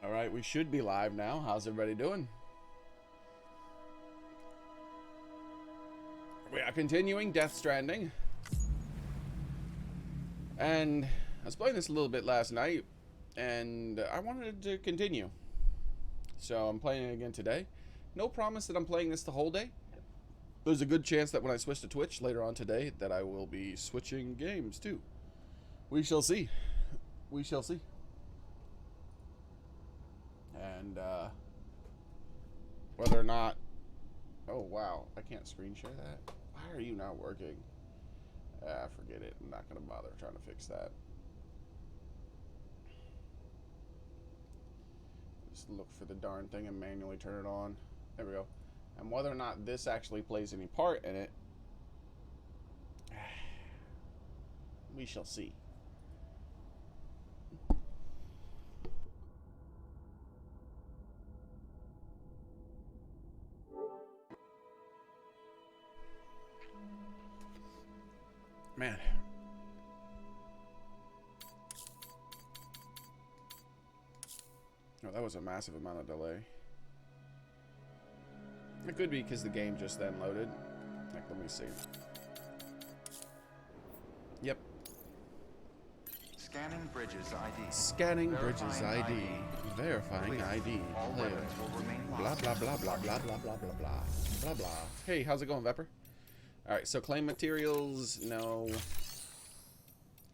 Alright, we should be live now. How's everybody doing? We are continuing Death Stranding. And I was playing this a little bit last night, and I wanted to continue. So I'm playing it again today. No promise that I'm playing this the whole day. There's a good chance that when I switch to Twitch later on today that I will be switching games too. We shall see. We shall see. And whether or not... Oh wow, I can't screen share that. Why are you not working? Forget it. I'm not going to bother trying to fix that. Just look for the darn thing and manually turn it on. There we go. And whether or not this actually plays any part in it, we shall see. Man. Oh, that was a massive amount of delay. It could be because the game just then loaded. Like, let me see. Yep. Scanning Bridges ID. Scanning Bridges ID. Verifying ID. Player. Blah, blah, blah, blah, blah, blah, blah, blah, blah. Blah, blah. Hey, how's it going, Vepper? Alright, so claim materials, no.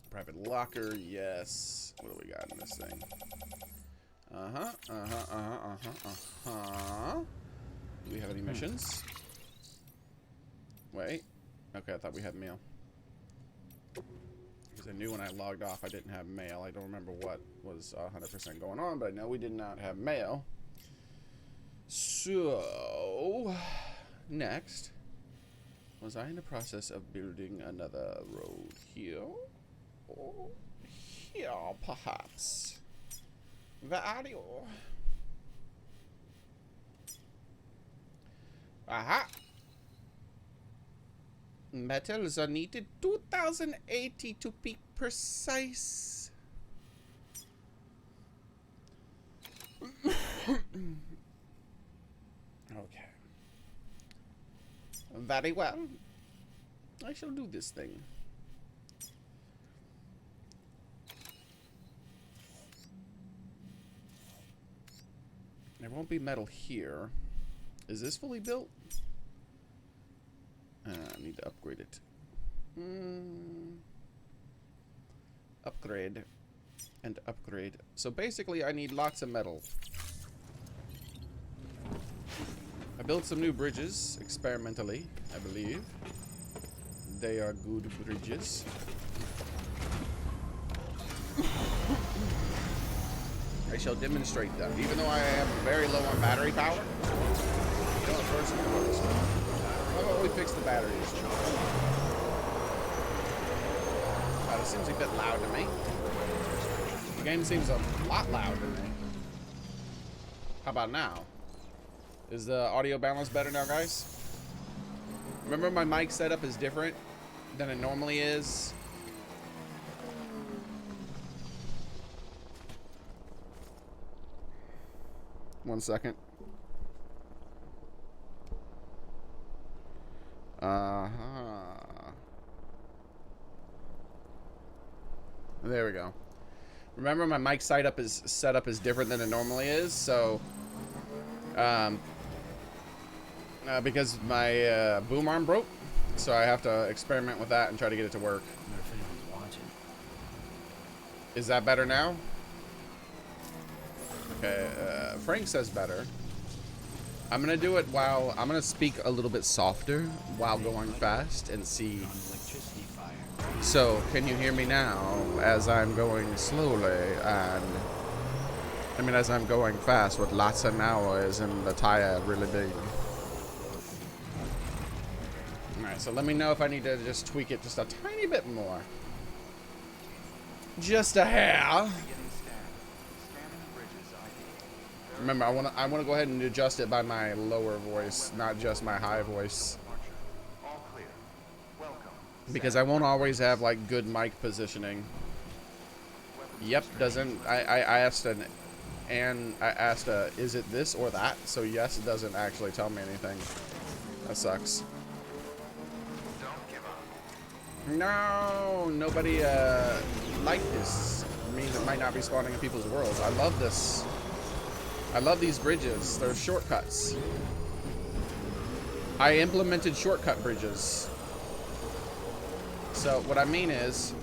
Private locker, yes. What do we got in this thing? Do we have any missions? Wait. Okay, I thought we had mail. Because I knew when I logged off I didn't have mail. I don't remember what was 100% going on, but I know we did not have mail. So, next. Was I in the process of building another road here? Or here, perhaps? Where are you? Aha! Metals are needed 2080 to be precise. Okay. Very well. I shall do this thing. There won't be metal here. Is this fully built? I need to upgrade it. Upgrade. And upgrade. So basically I need lots of metal. I built some new bridges, experimentally, I believe. They are good bridges. I shall demonstrate them, even though I am very low on battery power. First, how about we fix the batteries? This seems a bit loud to me. The game seems a lot loud to me. How about now? Is the audio balance better now, guys? Remember my mic setup is different than it normally is. One second. There we go. Remember my mic setup is different than it normally is, so because my boom arm broke, so I have to experiment with that and try to get it to work. Is that better now? Okay, Frank says better. I'm gonna do it while I'm gonna speak a little bit softer while going fast and see. So, can you hear me now as I'm going slowly and as I'm going fast with lots of hours and the tire really big? Alright, so let me know if I need to just tweak it just a tiny bit more. Just a hair. Remember, I wanna go ahead and adjust it by my lower voice, not just my high voice. Because I won't always have like good mic positioning. Yep, doesn't I asked an and I asked, is it this or that? So yes, it doesn't actually tell me anything. That sucks. Don't give up. No, nobody liked this. It means it might not be spawning in people's worlds. I love this. I love these bridges. They're shortcuts. I implemented shortcut bridges. So what I mean is,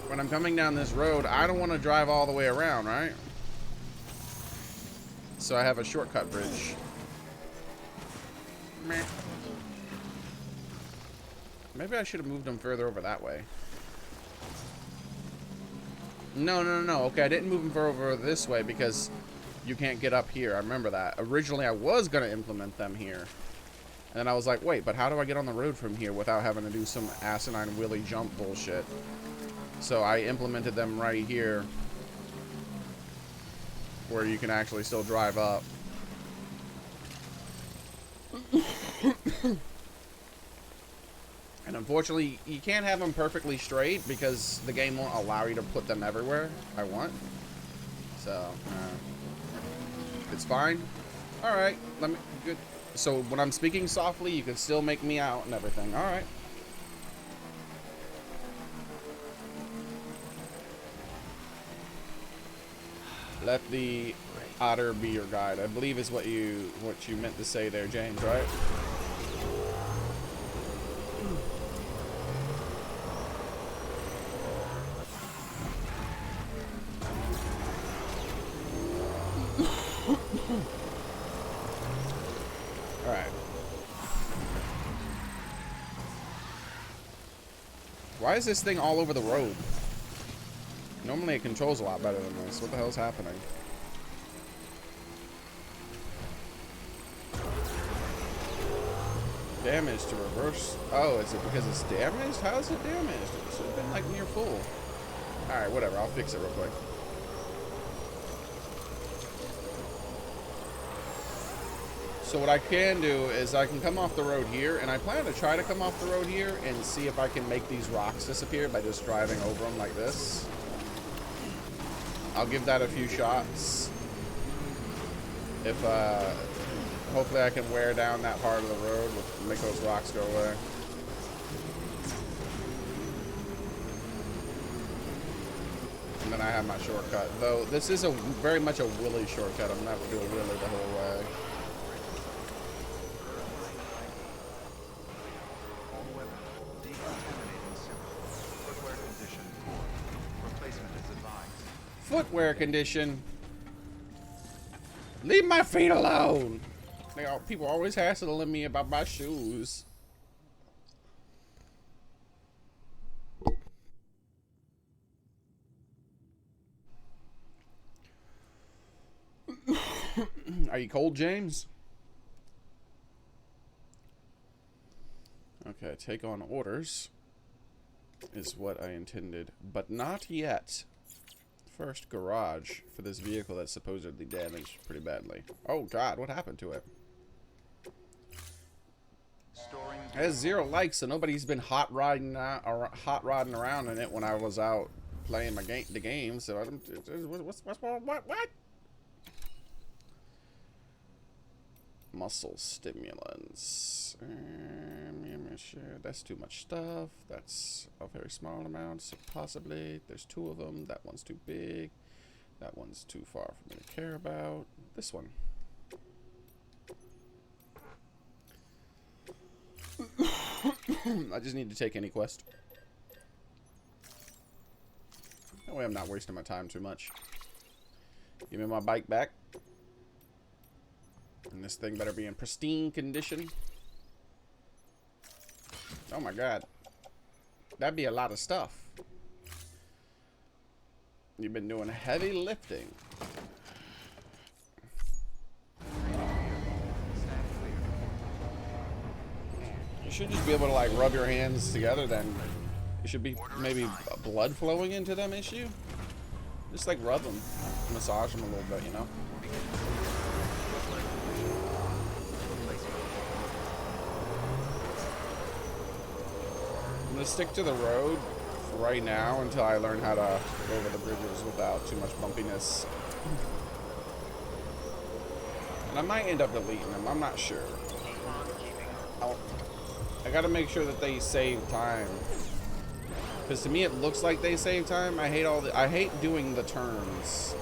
when I'm coming down this road, I don't want to drive all the way around, right? So I have a shortcut bridge. Meh. Maybe I should have moved them further over that way. No. Okay, I didn't move them further over this way because you can't get up here. I remember that. Originally, I was going to implement them here. And then I was like, wait, but how do I get on the road from here without having to do some asinine wheelie jump bullshit? So I implemented them right here where you can actually still drive up. And unfortunately, you can't have them perfectly straight because the game won't allow you to put them everywhere I want. So, it's fine. All right, good. So when I'm speaking softly, you can still make me out and everything. All right. Let the otter be your guide. I believe is what you meant to say there, James, right? Alright. Why is this thing all over the road? Normally it controls a lot better than this. What the hell's happening? Damage to reverse. Oh, is it because it's damaged? How is it damaged? It should have been like near full. Alright, whatever. I'll fix it real quick. So what I can do is I can come off the road here, and I plan to try to come off the road here and see if I can make these rocks disappear by just driving over them like this. I'll give that a few shots. If, hopefully I can wear down that part of the road, make those rocks go away. And then I have my shortcut. Though, this is very much a wheelie shortcut. I'm not going to do a wheelie the whole way. Footwear condition. Leave my feet alone. People always hassling me about my shoes. Are you cold, James? Okay, take on orders is what I intended, but not yet. First, garage for this vehicle that's supposedly damaged pretty badly. Oh God, what happened to it? It has 0 likes, so nobody's been hot rodding around in it when I was out playing the game. So I don't. What? Muscle stimulants. That's too much stuff. That's a very small amount, so possibly. There's 2 of them. That one's too big. That one's too far for me to care about. This one. I just need to take any quest. That way I'm not wasting my time too much. Give me my bike back. And this thing better be in pristine condition. Oh my God. That'd be a lot of stuff. You've been doing heavy lifting. You should just be able to like rub your hands together then. It should be maybe blood flowing into them issue. Just like rub them. Massage them a little bit, you know? I'm gonna stick to the road right now until I learn how to go over the bridges without too much bumpiness. And I might end up deleting them. I'm not sure. I gotta make sure that they save time. Because to me it looks like they save time. I hate doing the turns.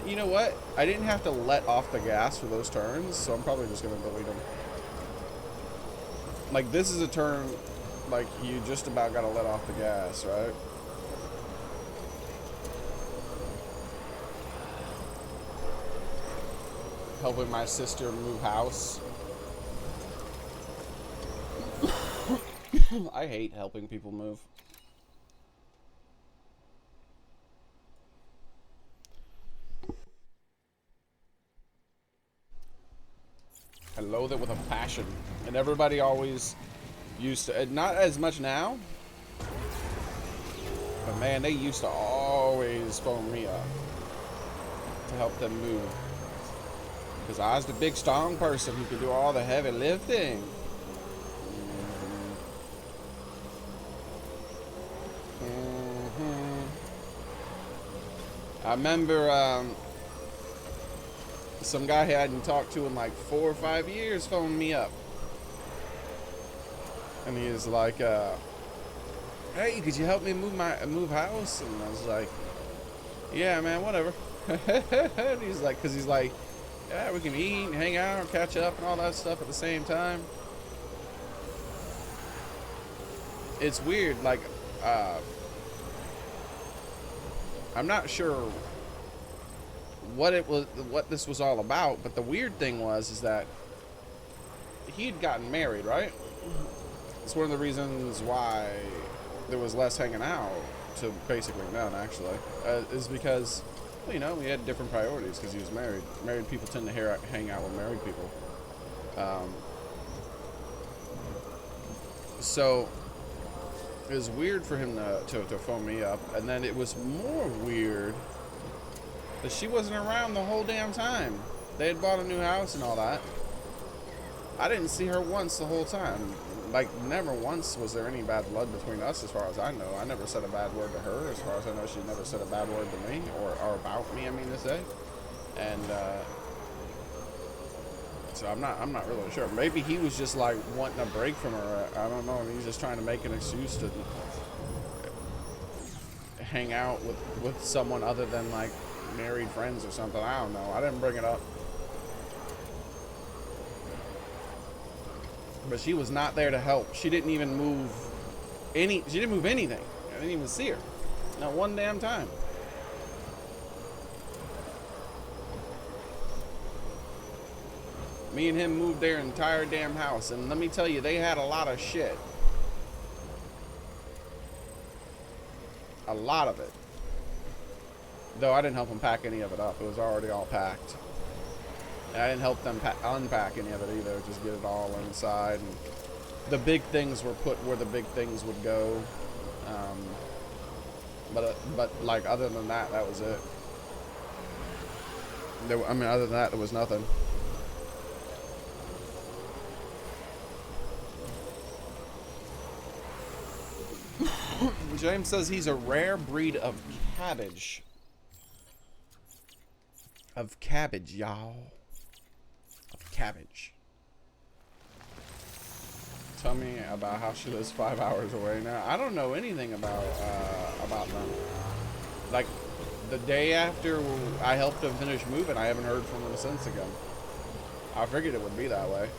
You know what? I didn't have to let off the gas for those turns, so I'm probably just gonna delete them. Like, this is a turn, like, you just about gotta let off the gas, right? Helping my sister move house. I hate helping people move. I loathe it with a passion. And everybody always used to, not as much now, but man, they used to always phone me up to help them move. Because I was the big strong person who could do all the heavy lifting. I remember some guy I hadn't talked to in like 4 or 5 years phoned me up. And he was like, hey, could you help me move house? And I was like, yeah, man, whatever. And he's like, because he's like, yeah, we can eat and hang out, catch up and all that stuff at the same time. It's weird, like, I'm not sure what this was all about, but the weird thing is that he'd gotten married, right? It's one of the reasons why there was less hanging out, to basically none, actually, is because, well, you know, we had different priorities because he was married. Married people tend to hang out with married people. So it was weird for him to phone me up, and then it was more weird that she wasn't around the whole damn time. They had bought a new house and all that. I didn't see her once the whole time. Like, never once was there any bad blood between us, as far as I know. I never said a bad word to her. As far as I know, she never said a bad word to me, or about me, I mean to say. And so I'm not really sure. Maybe he was just like wanting a break from her. I don't know. He was just trying to make an excuse to hang out with someone other than like married friends or something. I don't know. I didn't bring it up. But she was not there to help. She didn't even move she didn't move anything. I didn't even see her. Not one damn time. Me and him moved their entire damn house, and let me tell you, they had a lot of shit. A lot of it. Though I didn't help them pack any of it up. It was already all packed. And I didn't help them unpack any of it either, just get it all inside. And the big things were put where the big things would go. But like, other than that, that was it. Other than that, there was nothing. James says he's a rare breed of cabbage. Of cabbage, y'all. Cabbage. Tell me about how she lives 5 hours away now. I don't know anything about them. Like, the day after I helped them finish moving, I haven't heard from them since again. I figured it would be that way.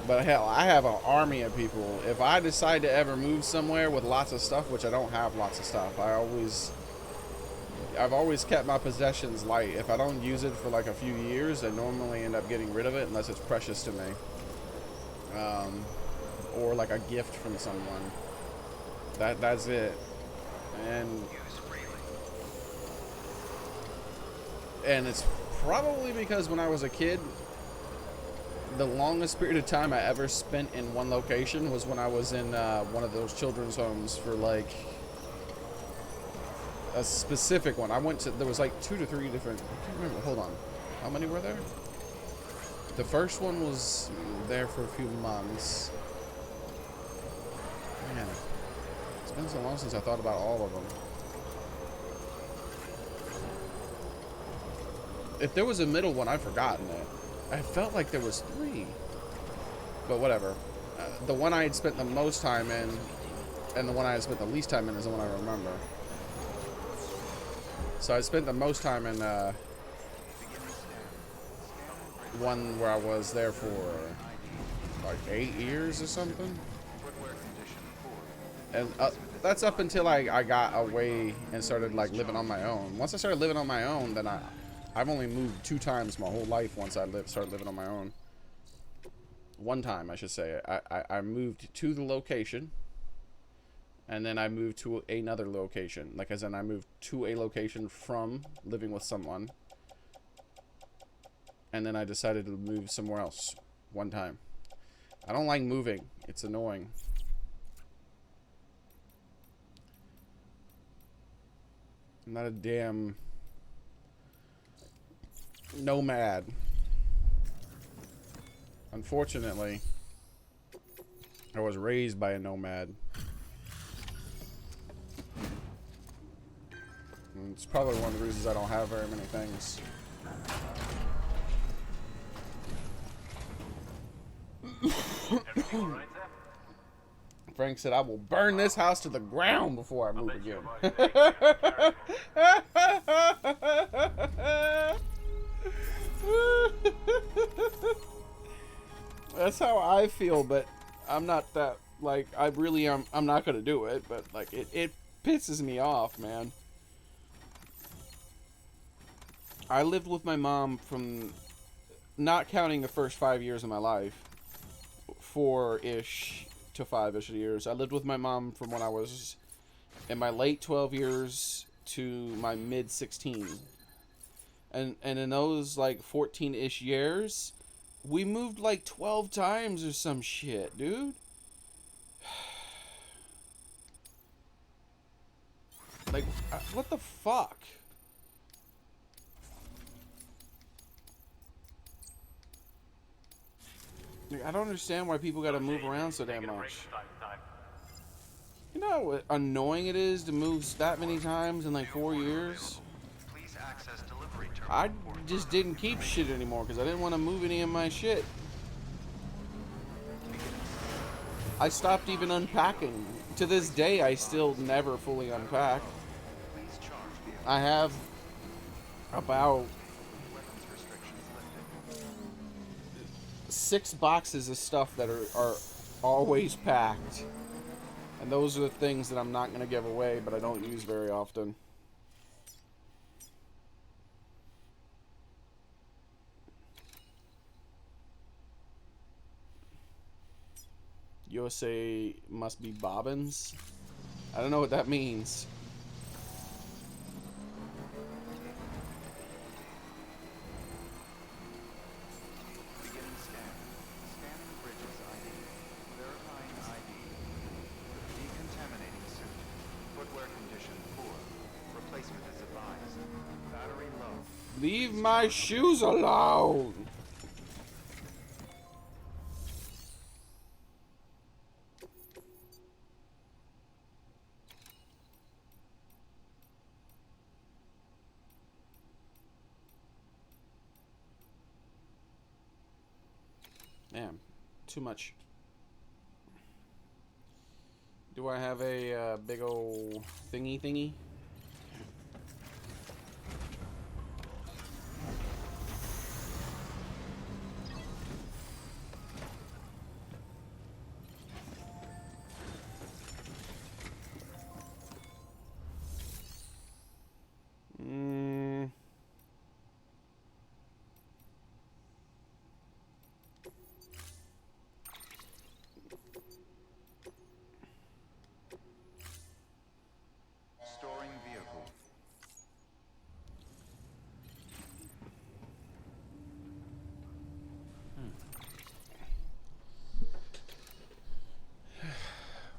But hell, I have an army of people. If I decide to ever move somewhere with lots of stuff, which I don't have lots of stuff, I've always kept my possessions light. If I don't use it for like a few years, I normally end up getting rid of it unless it's precious to me. Or like a gift from someone. That's it. And it's probably because when I was a kid, the longest period of time I ever spent in one location was when I was in one of those children's homes for like a specific one. I went to, there was like 2 to 3 different, I can't remember, hold on. How many were there? The first one was there for a few months. Man. been so long since I thought about all of them. If there was a middle one, I've forgotten it. I felt like there was 3. But whatever. The one I had spent the most time in, and the one I had spent the least time in is the one I remember. So I spent the most time in one where I was there for like 8 years or something. And that's up until I got away and started like living on my own. Once I started living on my own, then I've only moved 2 times my whole life once I started living on my own. One time, I should say. I moved to the location, and then I moved to another location. Like, as in, I moved to a location from living with someone, and then I decided to move somewhere else one time. I don't like moving. It's annoying. I'm not a damn nomad. Unfortunately, I was raised by a nomad. And it's probably one of the reasons I don't have very many things. Frank said, I will burn this house to the ground before I move again. That's how I feel, but I'm not that, like, I really am, I'm not gonna do it, but, like, it pisses me off, man. I lived with my mom from, not counting the first 5 years of my life, 4-ish to 5-ish years. I lived with my mom from when I was in my late 12 years to my mid 16. And in those, like, 14-ish years, we moved like 12 times or some shit, dude. Like, what the fuck? Like, I don't understand why people gotta move around so damn much. You know how annoying it is to move that many times in like 4 years? I just didn't keep shit anymore because I didn't want to move any of my shit. I stopped even unpacking. To this day, I still never fully unpack. I have about 6 boxes of stuff that are always packed. And those are the things that I'm not going to give away, but I don't use very often. USA must be bobbins. I don't know what that means. Leave my shoes alone! Damn, too much. Do I have a big ol' thingy?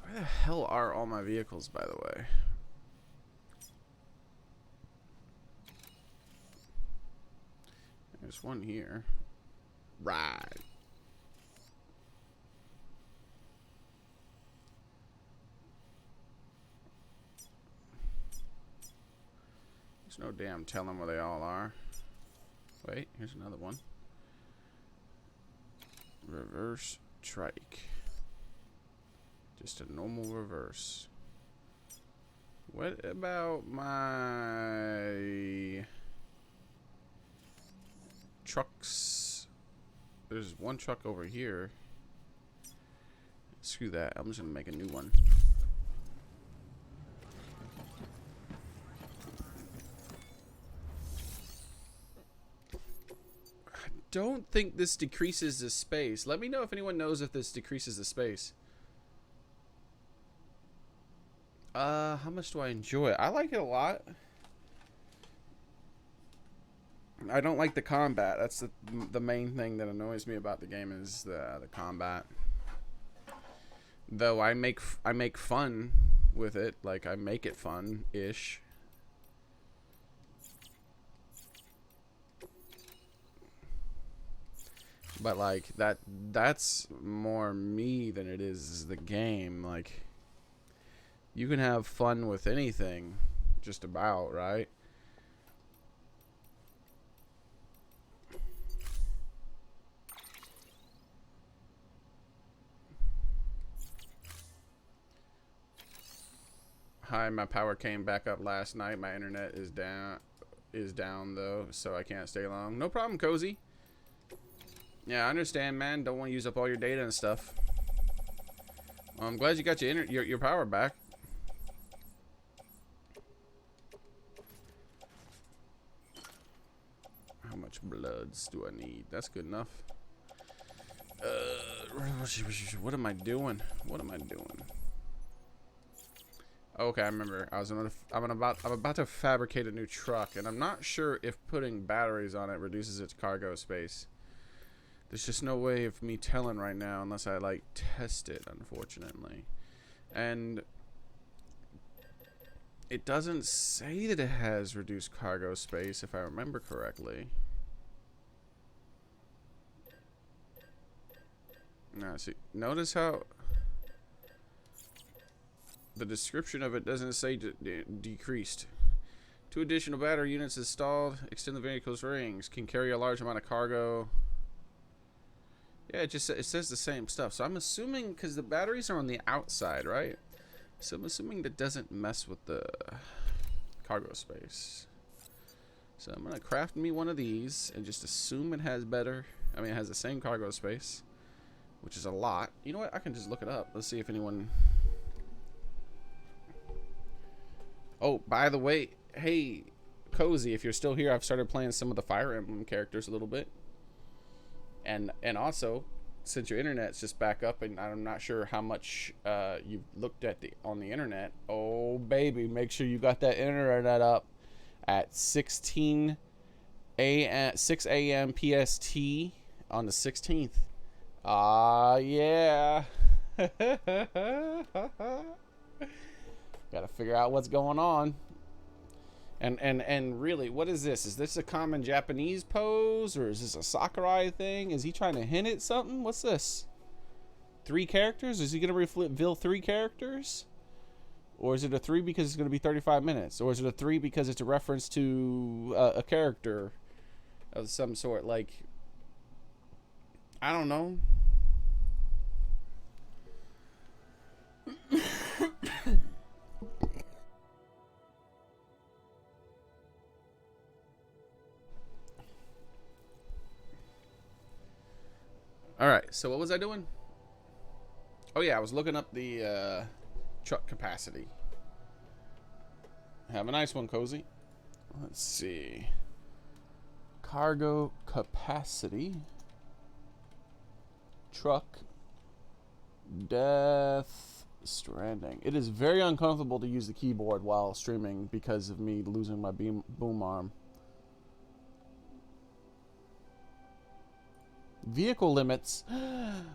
Where the hell are all my vehicles, by the way? There's one here. Right. There's no damn telling where they all are. Wait, here's another one. Reverse trike. Just a normal reverse. What about my trucks? There's one truck over here. Screw that. I'm just gonna make a new one. I don't think this decreases the space. Let me know if anyone knows if this decreases the space. How much do I enjoy it? I like it a lot. I don't like the combat. That's the main thing that annoys me about the game is the combat. Though I make fun with it, like I make it fun-ish. But like that's more me than it is the game. Like you can have fun with anything, just about, right? Hi, my power came back up last night. My internet is down though, so I can't stay long. No problem, Cozy. Yeah, I understand, man. Don't want to use up all your data and stuff. Well, I'm glad you got your power back. How much bloods do I need? That's good enough. What am I doing? What am I doing? Okay, I remember. I'm about to fabricate a new truck, and I'm not sure if putting batteries on it reduces its cargo space. There's just no way of me telling right now unless I like test it, unfortunately. And it doesn't say that it has reduced cargo space, if I remember correctly. Now, see, notice how the description of it doesn't say decreased. 2 additional battery units installed. Extend the vehicle's range. Can carry a large amount of cargo. Yeah, it says the same stuff. So I'm assuming, because the batteries are on the outside, right? So I'm assuming that doesn't mess with the cargo space. So I'm gonna craft me one of these and just assume it has better. I mean, it has the same cargo space, which is a lot. You know what? I can just look it up. Let's see if anyone. Oh, by the way, hey, Cozy, if you're still here, I've started playing some of the Fire Emblem characters a little bit. And also, since your internet's just back up, and I'm not sure how much you've looked at on the internet. Oh, baby, make sure you got that internet up at 6 a.m. PST on the 16th. Ah, yeah. Gotta figure out what's going on. And really, what is this? Is this a common Japanese pose, or is this a Sakurai thing? Is he trying to hint at something? What's this? 3 characters? Is he gonna reveal 3 characters? Or is it a 3 because it's gonna be 35 minutes? Or is it a 3 because it's a reference to a character of some sort? Like, I don't know. All right, so what was I doing? Oh yeah, I was looking up the truck capacity. Have a nice one, Cozy. Let's see. Cargo capacity. Truck. Death Stranding. It is very uncomfortable to use the keyboard while streaming because of me losing my boom arm. Vehicle limits.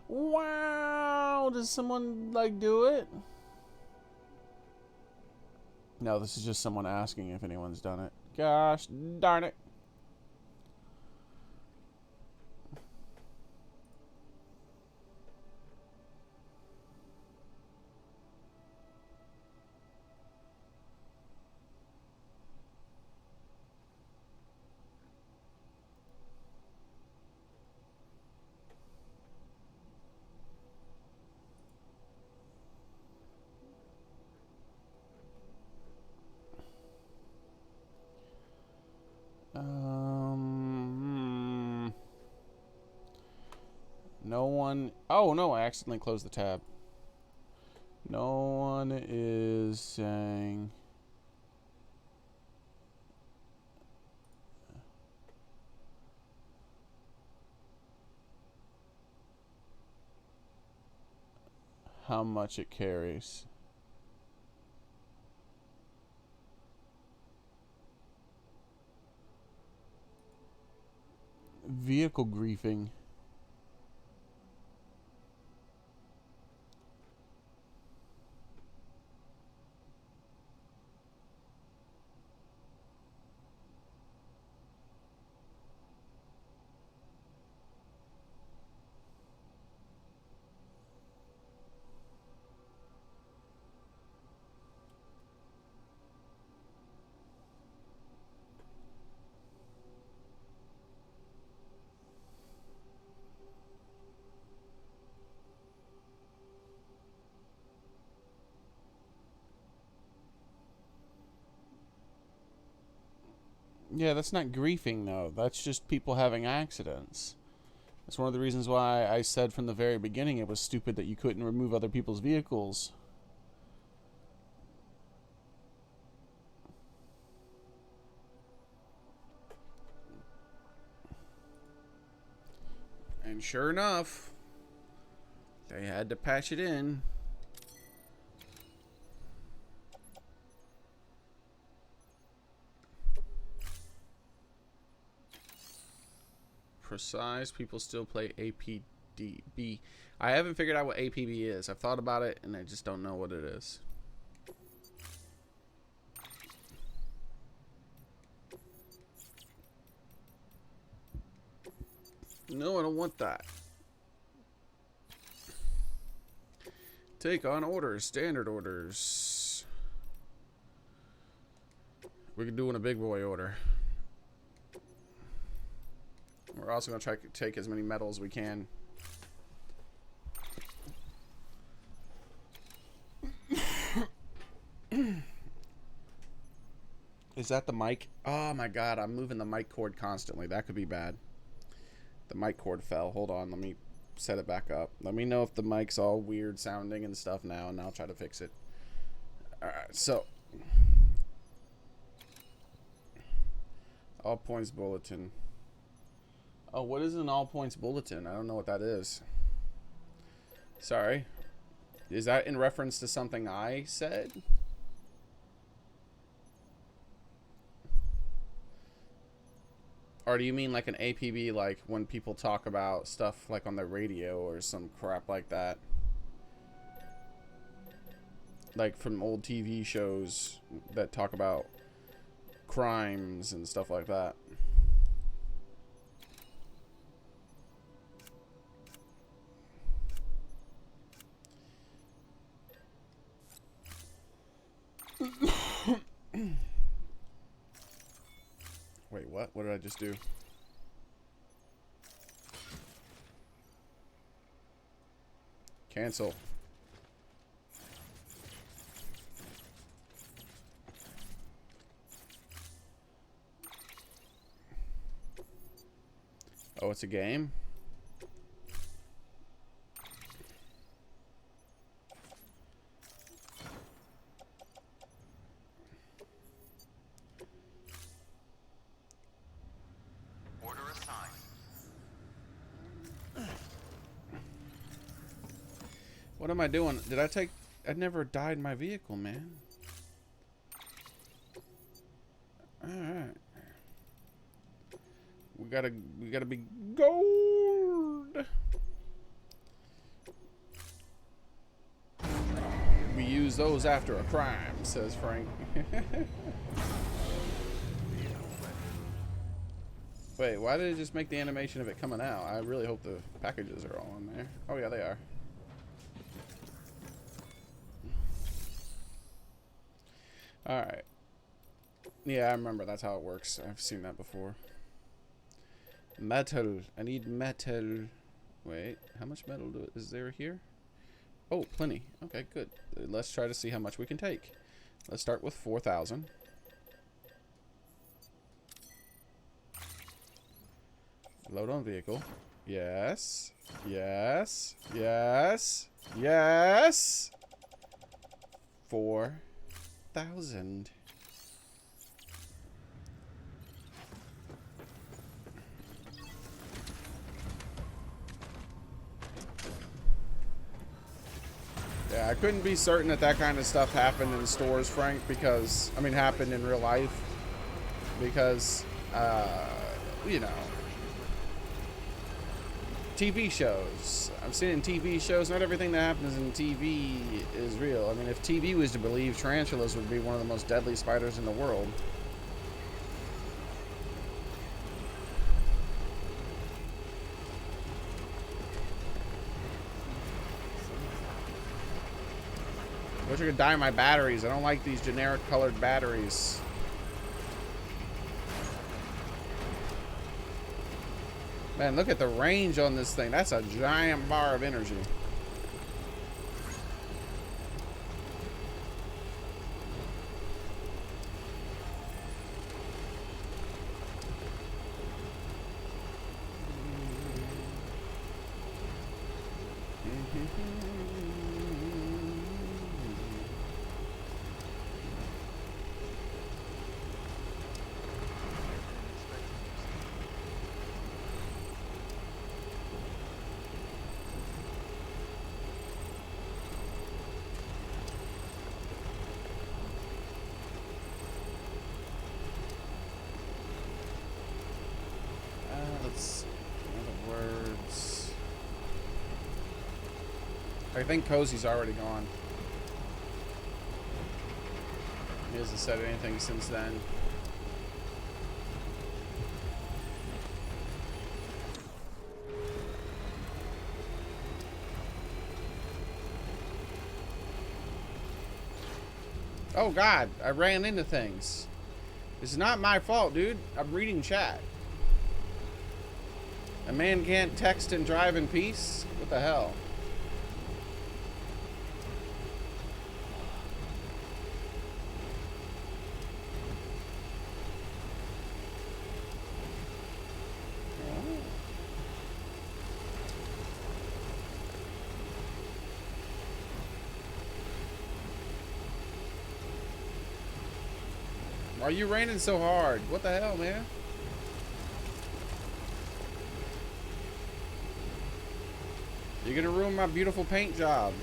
Wow, does someone like do it? No, this is just someone asking if anyone's done it. Gosh darn it. No one. Oh no, I accidentally closed the tab. No one is saying. How much it carries. Vehicle griefing. Yeah, that's not griefing, though. That's just people having accidents. That's one of the reasons why I said from the very beginning it was stupid that you couldn't remove other people's vehicles. And sure enough, they had to patch it in. Precise. People still play APDB. I haven't figured out what APB is. I've thought about it, and I just don't know what it is. No, I don't want that. Take on orders. Standard orders. We're doing a big boy order. We're also going to try to take as many metals as we can. Is that the mic? Oh my god, I'm moving the mic cord constantly. That could be bad. The mic cord fell. Hold on, let me set it back up. Let me know if the mic's all weird sounding and stuff now, and I'll try to fix it. Alright, so. All points bulletin. Oh, what is an all points bulletin? I don't know what that is. Sorry. Is that in reference to something I said? Or do you mean like an APB, like when people talk about stuff like on the radio or some crap like that? Like from old TV shows that talk about crimes and stuff like that. Wait, what? What did I just do? Cancel. Oh, it's a game? Order assigned. What am I doing? Did I take... I never died my vehicle, man. Alright. We gotta be gold. We use those after a crime, says Frank. Wait, why did it just make the animation of it coming out? I really hope the packages are all in there. Oh yeah, they are. Alright. Yeah, I remember that's how it works. I've seen that before. Metal. I need metal. Wait, how much metal is there here? Oh, plenty. Okay, good. Let's try to see how much we can take. Let's start with 4,000. Load on vehicle. Yes. Yes. Yes. Yes. 4,000. Yeah, I couldn't be certain that that kind of stuff happened in stores, Frank, because, I mean, happened in real life. Because, you know, TV shows. I've seen in TV shows, not everything that happens in TV is real. I mean, if TV was to believe, tarantulas would be one of the most deadly spiders in the world. I wish I could dye my batteries. I don't like these generic colored batteries. Man, look at the range on this thing. That's a giant bar of energy. I think Cozy's already gone. He hasn't said anything since then. Oh God, I ran into things. It's not my fault, dude. I'm reading chat. A man can't text and drive in peace? What the hell? Why are you raining so hard? What the hell, man? You're gonna ruin my beautiful paint job.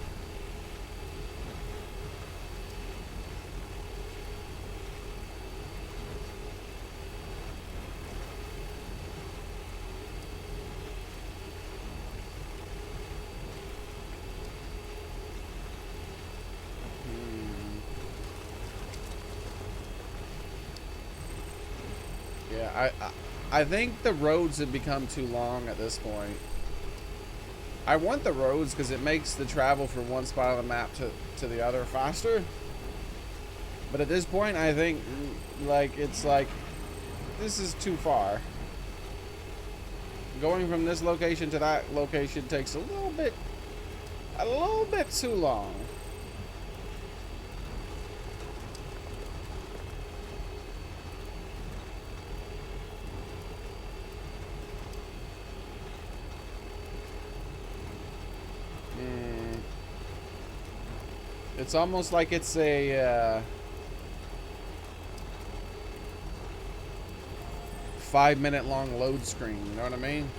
Yeah, I think the roads have become too long at this point. I want the roads because it makes the travel from one spot on the map to the other faster. But at this point, I think, like, it's like, this is too far. Going from this location to that location takes a little bit too long. It's almost like it's a 5-minute long load screen, you know what I mean?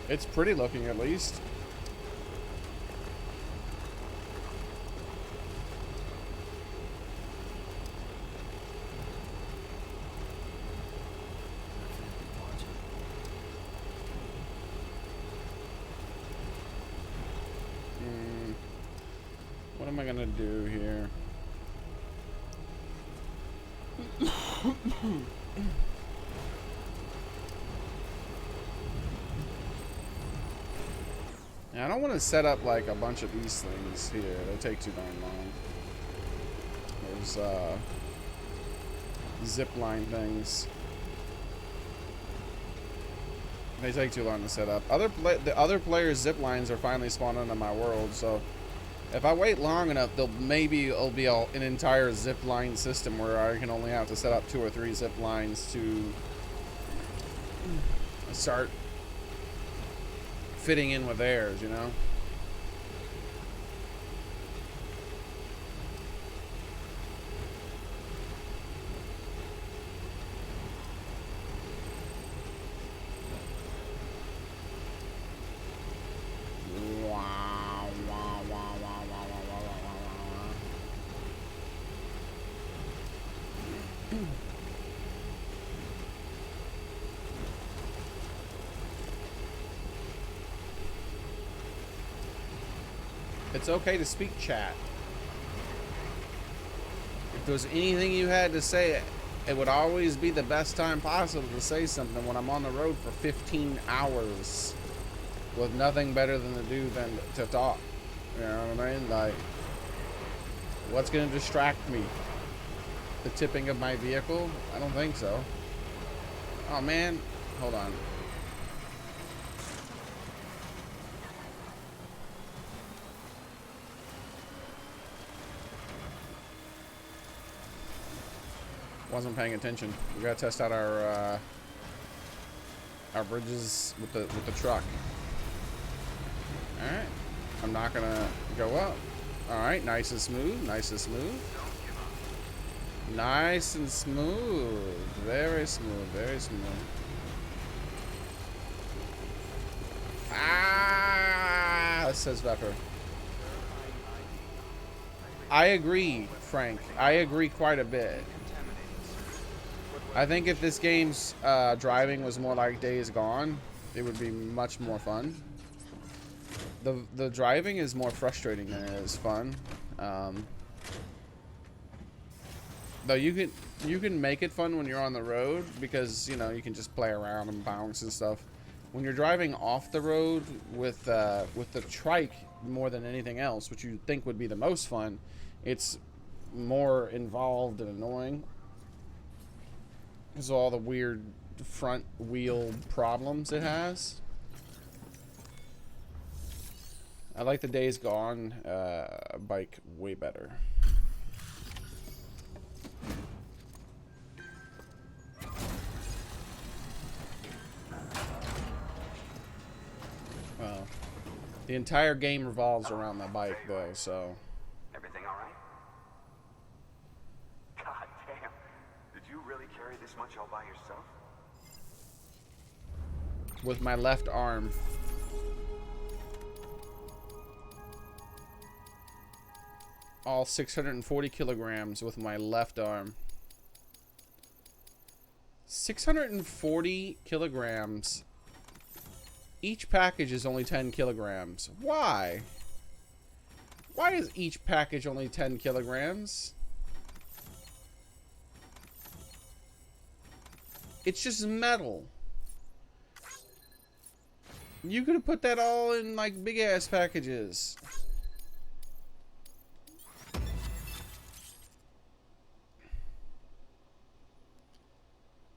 It's pretty looking, at least. What am I gonna do here? Yeah, I don't want to set up like a bunch of these things here. They take too darn long. There's zip line things. They take too long to set up. The other players' zip lines are finally spawning into my world, so If I wait long enough, maybe it'll be an entire zip line system where I can only have to set up 2 or 3 zip lines to start fitting in with theirs, you know? It's okay to speak, chat. If there was anything you had to say, it would always be the best time possible to say something when I'm on the road for 15 hours with nothing better than to do than to talk. You know what I mean? Like, what's going to distract me? The tipping of my vehicle? I don't think so. Oh, man. Hold on. Wasn't paying attention. We gotta test out our bridges with the truck. All right, I'm not gonna go up. All right, nice and smooth, nice and smooth, nice and smooth, very smooth, very smooth. Ah, says Pepper. I agree, Frank. I agree quite a bit. I think if this game's driving was more like Days Gone, it would be much more fun. The driving is more frustrating than it is fun. Though you can make it fun when you're on the road because you know you can just play around and bounce and stuff. When you're driving off the road with the trike more than anything else, which you think would be the most fun, it's more involved and annoying. Because of all the weird front wheel problems it has. I like the Days Gone bike way better. Well, the entire game revolves around the bike though, so. Everything all right? God damn. Did you really carry this much all by yourself? With my left arm. All 640 kilograms with my left arm. 640 kilograms. Each package is only 10 kilograms. Why? Why is each package only 10 kilograms? It's just metal. You could have put that all in like big ass packages.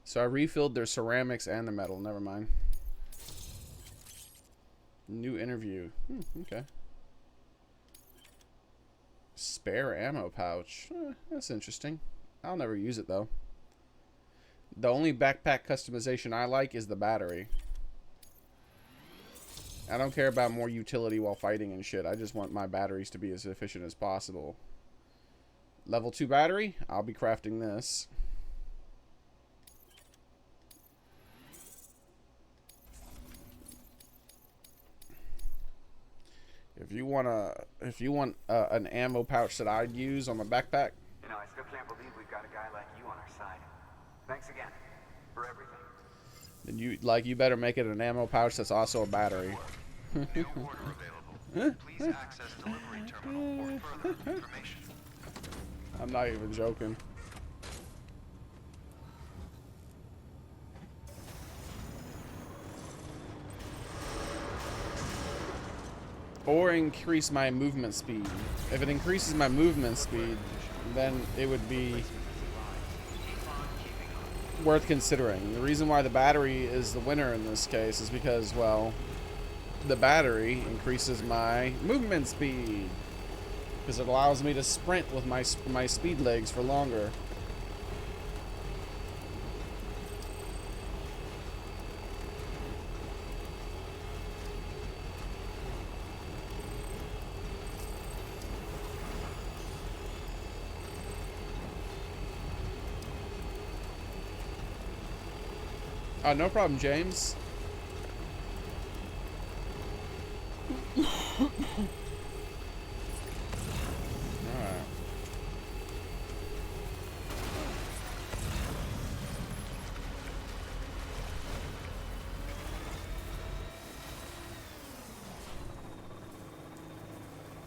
So I refilled their ceramics and the metal. Never mind. New interview. Okay. Spare ammo pouch. That's interesting. I'll never use it though. The only backpack customization I like is the battery. I don't care about more utility while fighting and shit. I just want my batteries to be as efficient as possible. Level 2 battery. I'll be crafting this. If you want an ammo pouch that I'd use on my backpack. You know, I still can't believe we've got a guy like you on our side. Thanks again for everything. Then you better make it an ammo pouch that's also a battery. New order available. Please access delivery terminal for further information. I'm not even joking. Or increase my movement speed. If it increases my movement speed, then it would be worth considering. The reason why the battery is the winner in this case is because, well, the battery increases my movement speed. Because it allows me to sprint with my speed legs for longer. No problem, James. Alright.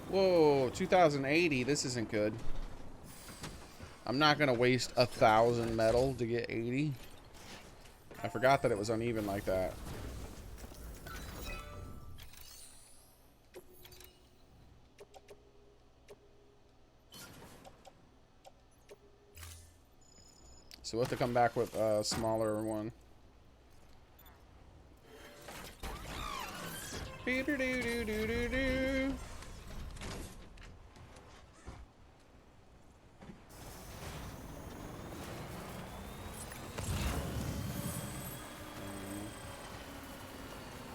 Whoa, 2080. This isn't good. I'm not gonna waste 1,000 metal to get 80. I forgot that it was uneven like that. So we'll have to come back with a smaller one. Be-do-do-do-do-do-do.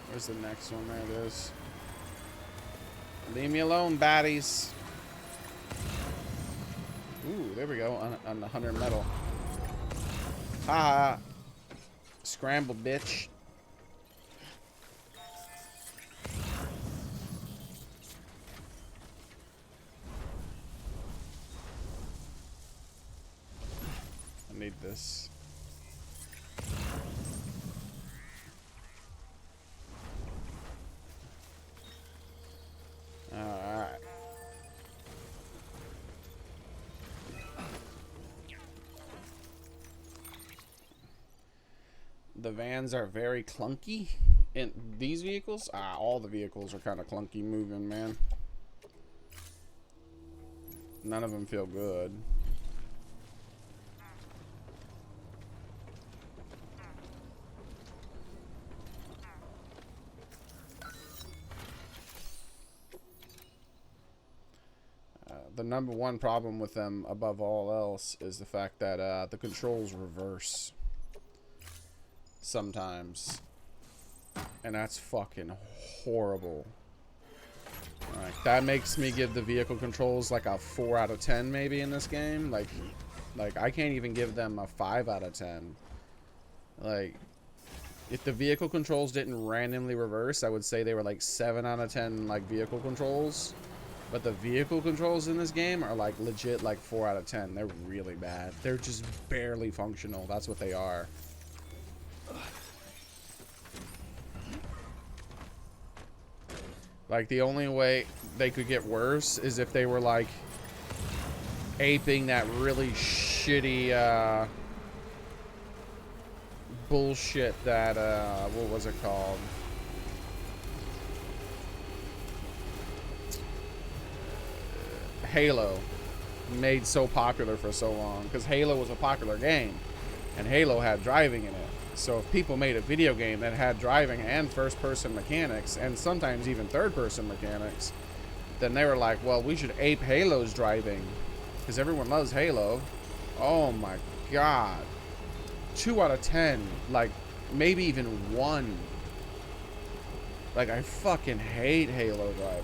Where's the next one? There it is. Leave me alone, baddies. Ooh, there we go. On the 100 metal. Ha! Scramble, bitch. I need this. Alright. The vans are very clunky. And these vehicles? All the vehicles are kind of clunky moving, man. None of them feel good. The number one problem with them above all else is the fact that the controls reverse sometimes, and that's fucking horrible. Like, that makes me give the vehicle controls like a 4 out of 10 maybe in this game. Like I can't even give them a 5 out of 10. Like, if the vehicle controls didn't randomly reverse, I would say they were like 7 out of 10 like vehicle controls. But the vehicle controls in this game are like legit like 4 out of 10. They're really bad. They're just barely functional. That's what they are. Like, the only way they could get worse is if they were like aping that really shitty bullshit that what was it called? Halo made so popular for so long, because Halo was a popular game and Halo had driving in it. So if people made a video game that had driving and first-person mechanics and sometimes even third-person mechanics, then they were like, well, we should ape Halo's driving because everyone loves Halo. Oh my god. 2 out of 10, like maybe even 1. Like, I fucking hate Halo driving.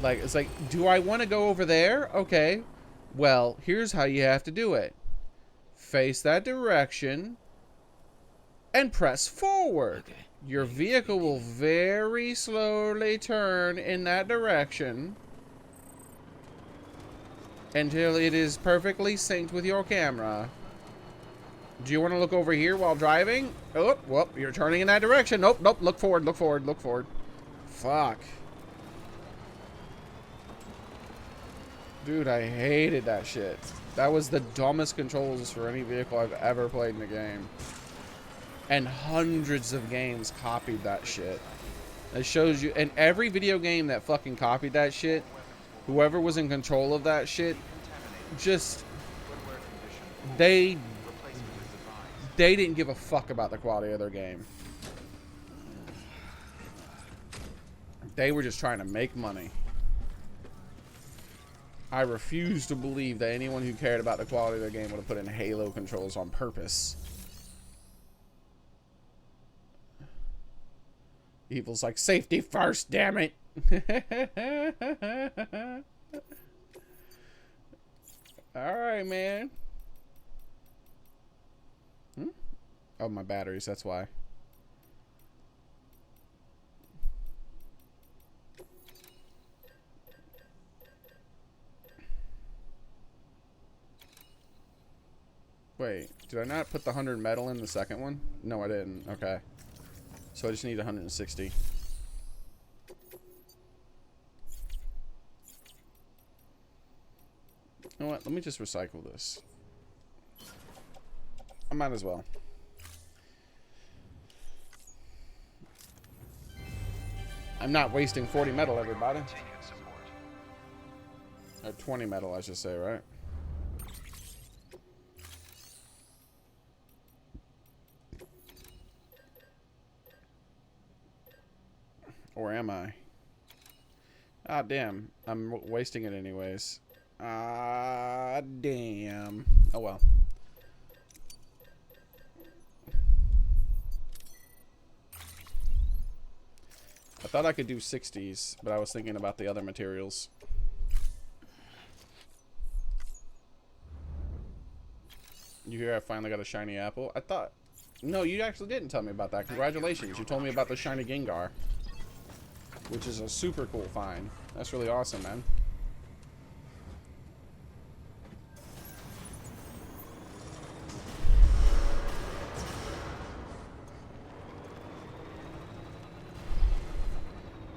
Like, it's like, do I want to go over there? Okay. Well, here's how you have to do it. Face that direction and press forward. Okay. Your vehicle will very slowly turn in that direction until it is perfectly synced with your camera. Do you want to look over here while driving? Oh, well, you're turning in that direction. Nope, nope, look forward, look forward, look forward. Fuck. Dude, I hated that shit. That was the dumbest controls for any vehicle I've ever played in a game. And hundreds of games copied that shit. It shows you, and every video game that fucking copied that shit, whoever was in control of that shit, just, they didn't give a fuck about the quality of their game. They were just trying to make money. I refuse to believe that anyone who cared about the quality of the game would have put in Halo controls on purpose. Evil's like, safety first, damn it. Alright, man. Oh, my batteries, that's why. Wait, did I not put the 100 metal in the second one? No, I didn't. Okay. So I just need 160. You know what? Let me just recycle this. I might as well. I'm not wasting 40 metal, everybody. Or 20 metal, I should say, right? Or am I? Ah, damn. I'm wasting it anyways. Ah, damn. Oh, well. I thought I could do 60s, but I was thinking about the other materials. You hear I finally got a shiny apple? I thought... No, you actually didn't tell me about that. Congratulations. You told me about the shiny Gengar. Which is a super cool find. That's really awesome, man.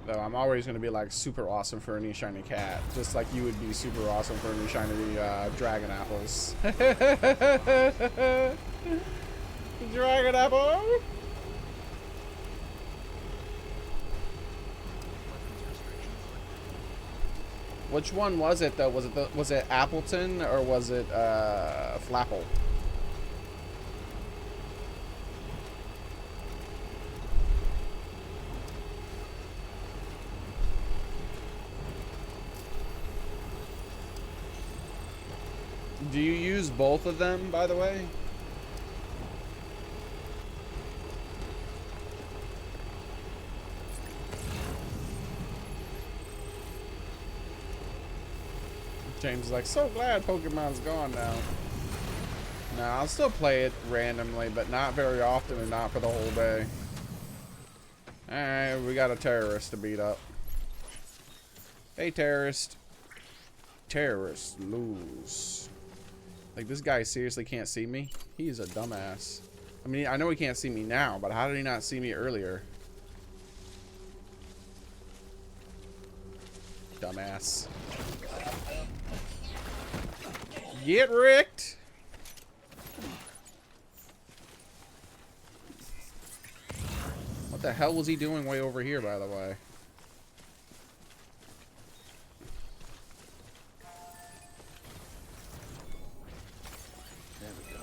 Though I'm always going to be like super awesome for a new shiny cat. Just like you would be super awesome for a new shiny dragon apples. Dragon apple! Which one was it though? Was it Appleton or was it Flapple? Do you use both of them, by the way? James is like, so glad Pokemon's gone now. No, I'll still play it randomly, but not very often and not for the whole day. Alright, we got a terrorist to beat up. Hey, terrorist. Terrorists lose. Like, this guy seriously can't see me? He's a dumbass. I mean, I know he can't see me now, but how did he not see me earlier? Dumbass. Get wrecked! What the hell was he doing way over here, by the way? There we go.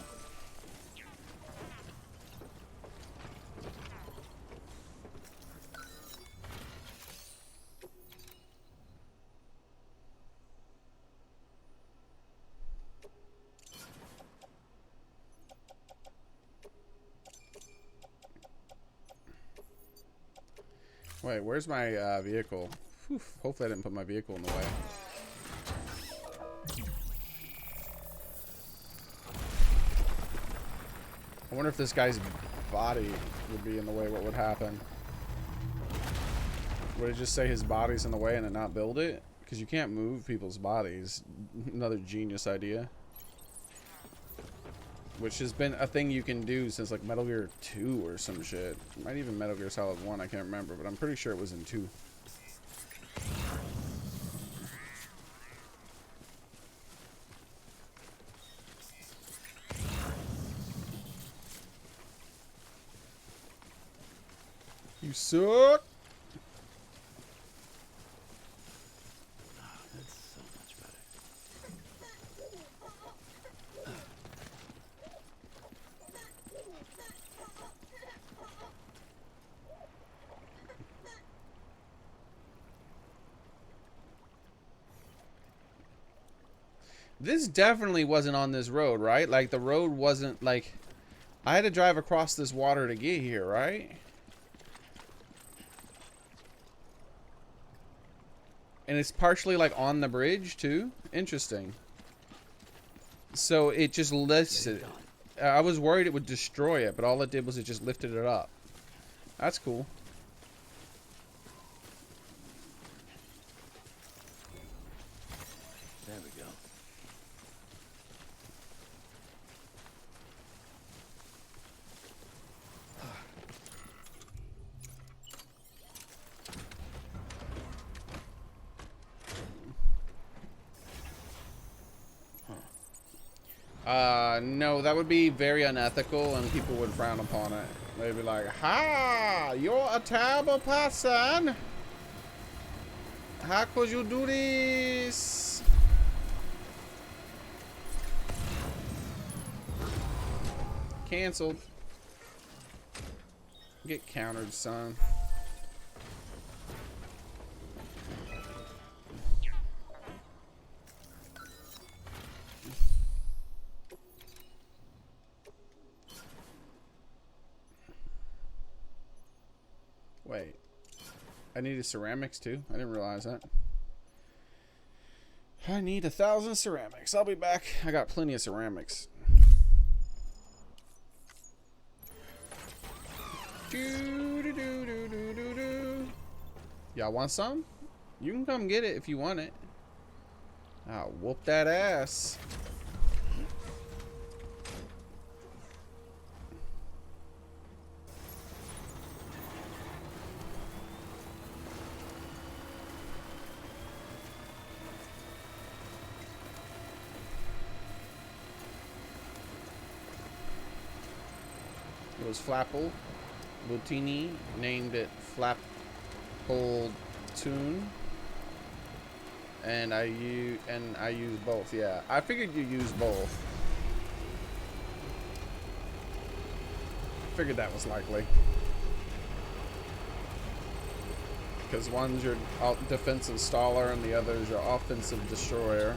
Wait, where's my vehicle? Whew, hopefully I didn't put my vehicle in the way. I wonder if this guy's body would be in the way, what would happen? Would it just say his body's in the way and then not build it? Because you can't move people's bodies. Another genius idea. Which has been a thing you can do since like Metal Gear 2 or some shit. Might even Metal Gear Solid 1, I can't remember, but I'm pretty sure it was in 2. You suck! This definitely wasn't on this road, right? Like, the road wasn't, like... I had to drive across this water to get here, right? And it's partially, like, on the bridge, too? Interesting. So, it just lifts it. I was worried it would destroy it, but all it did was it just lifted it up. That's cool. There we go. No, that would be very unethical and people would frown upon it. They'd be like, ha! You're a terrible person! How could you do this? Cancelled. Get countered, son. Wait. I needed ceramics too? I didn't realize that. I need 1,000 ceramics. I'll be back. I got plenty of ceramics. Y'all want some? You can come get it if you want it. I'll whoop that ass. It was Flapple. Butini named it Flapple Tune. And I use both, yeah. I figured you use both. Figured that was likely. Because one's your defensive staller and the other's your offensive destroyer.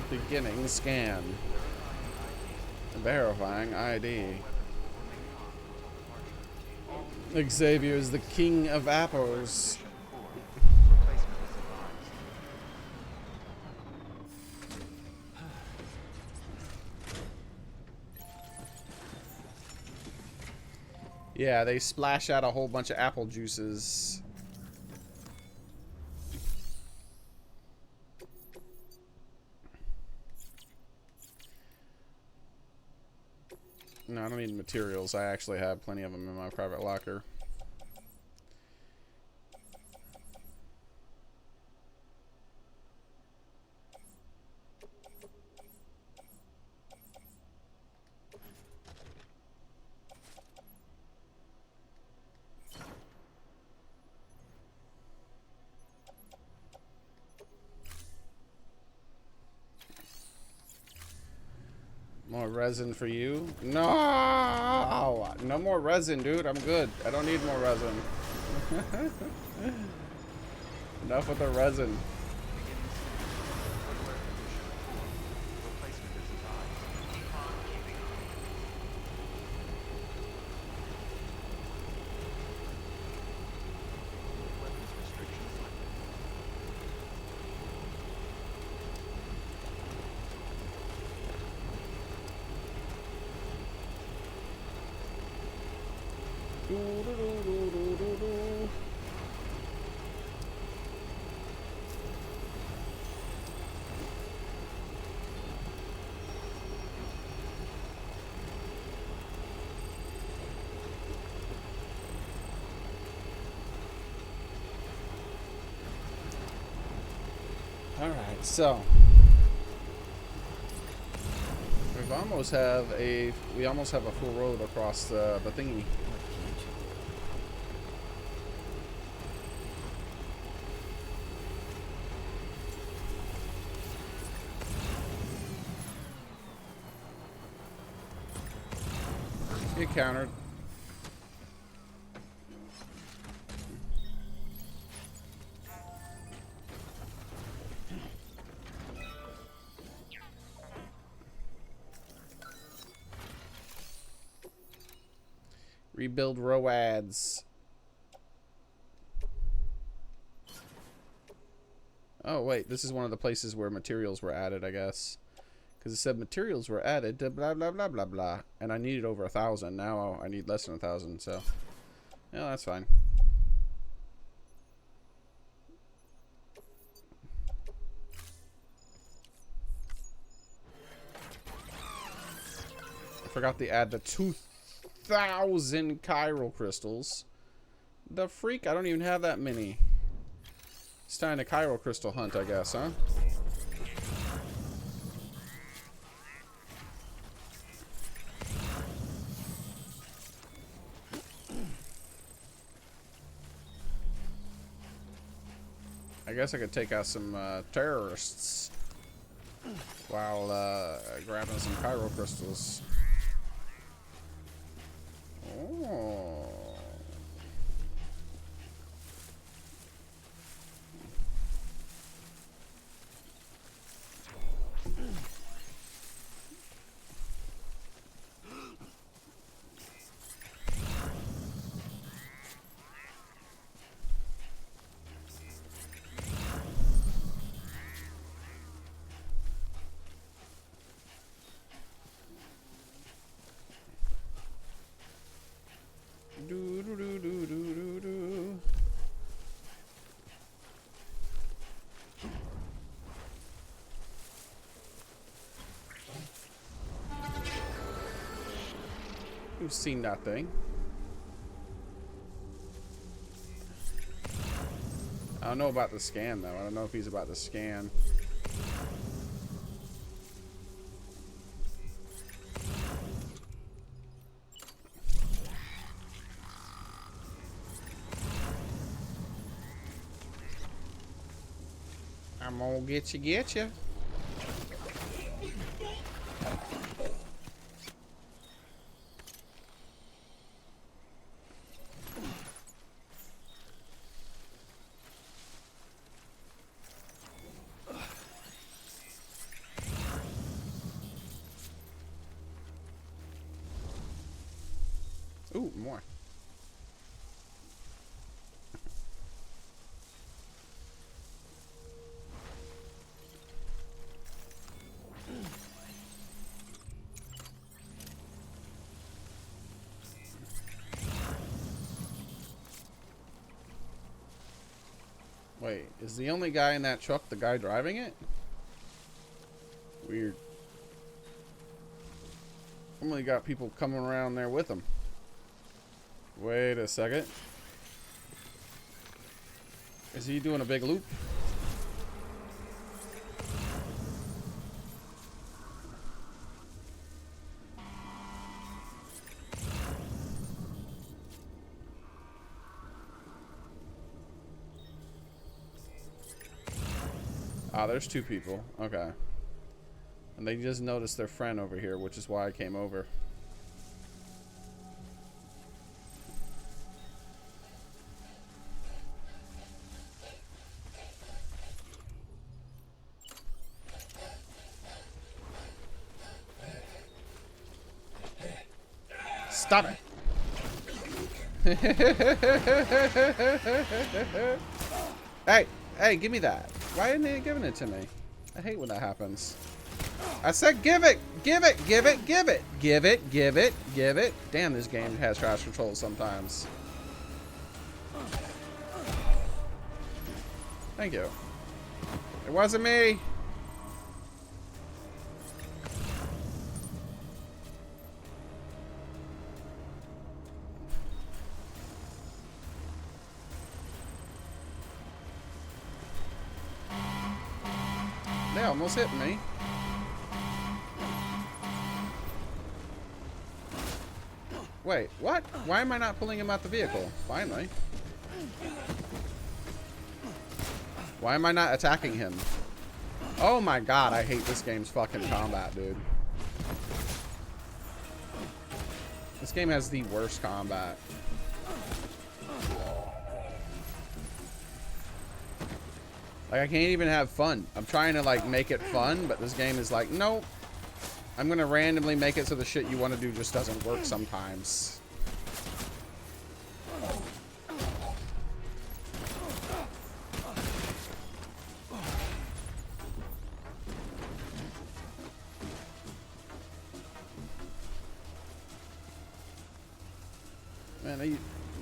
Beginning scan. Verifying ID. Xavier is the king of apples. Yeah, they splash out a whole bunch of apple juices. No, I don't need materials. I actually have plenty of them in my private locker. More resin for you? No! No more resin, dude. I'm good. I don't need more resin. Enough with the resin. Alright, so we've almost have a full road across the thingy. Get countered. Rebuild ROADs. Oh wait, this is one of the places where materials were added, I guess. Because it said materials were added to blah blah blah blah blah. And I needed over 1,000. Now I need less than 1,000, so yeah, that's fine. I forgot to add the 2,000 chiral crystals. The freak, I don't even have that many. It's time to chiral crystal hunt, I guess, huh? I guess I could take out some terrorists while grabbing some chiral crystals. Oh. Do, do, do, do, do, do, do. You've seen that thing. I don't know about the scan, though. I don't know if he's about to scan. I'm gonna get you. Ooh, more. Wait, is the only guy in that truck the guy driving it? Weird. Normally got people coming around there with him. Wait a second. Is he doing a big loop? Ah, there's two people. Okay. And they just noticed their friend over here, which is why I came over. Stop it! Hey, give me that. Why isn't he giving it to me? I hate when that happens. I said give it! Give it! Give it! Give it! Give it! Give it! Give it! Damn, this game has trash controls sometimes. Thank you. It wasn't me! They almost hit me. Wait, what? Why am I not pulling him out the vehicle? Finally. Why am I not attacking him? Oh my god, I hate this game's fucking combat, dude. This game has the worst combat. Like, I can't even have fun. I'm trying to, like, make it fun, but this game is like, nope. I'm gonna randomly make it so the shit you want to do just doesn't work sometimes. Man,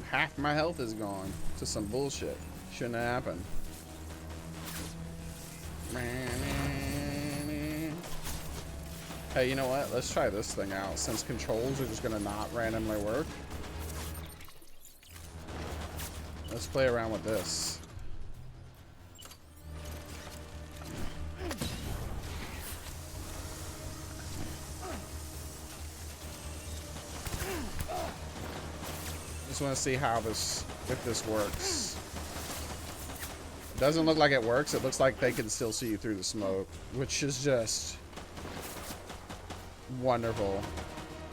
half my health is gone to some bullshit. Shouldn't have happened. Hey, you know what? Let's try this thing out. Since controls are just gonna not randomly work. Let's play around with this. Just want to see how if this works. It doesn't look like it works. It looks like they can still see you through the smoke, which is just wonderful.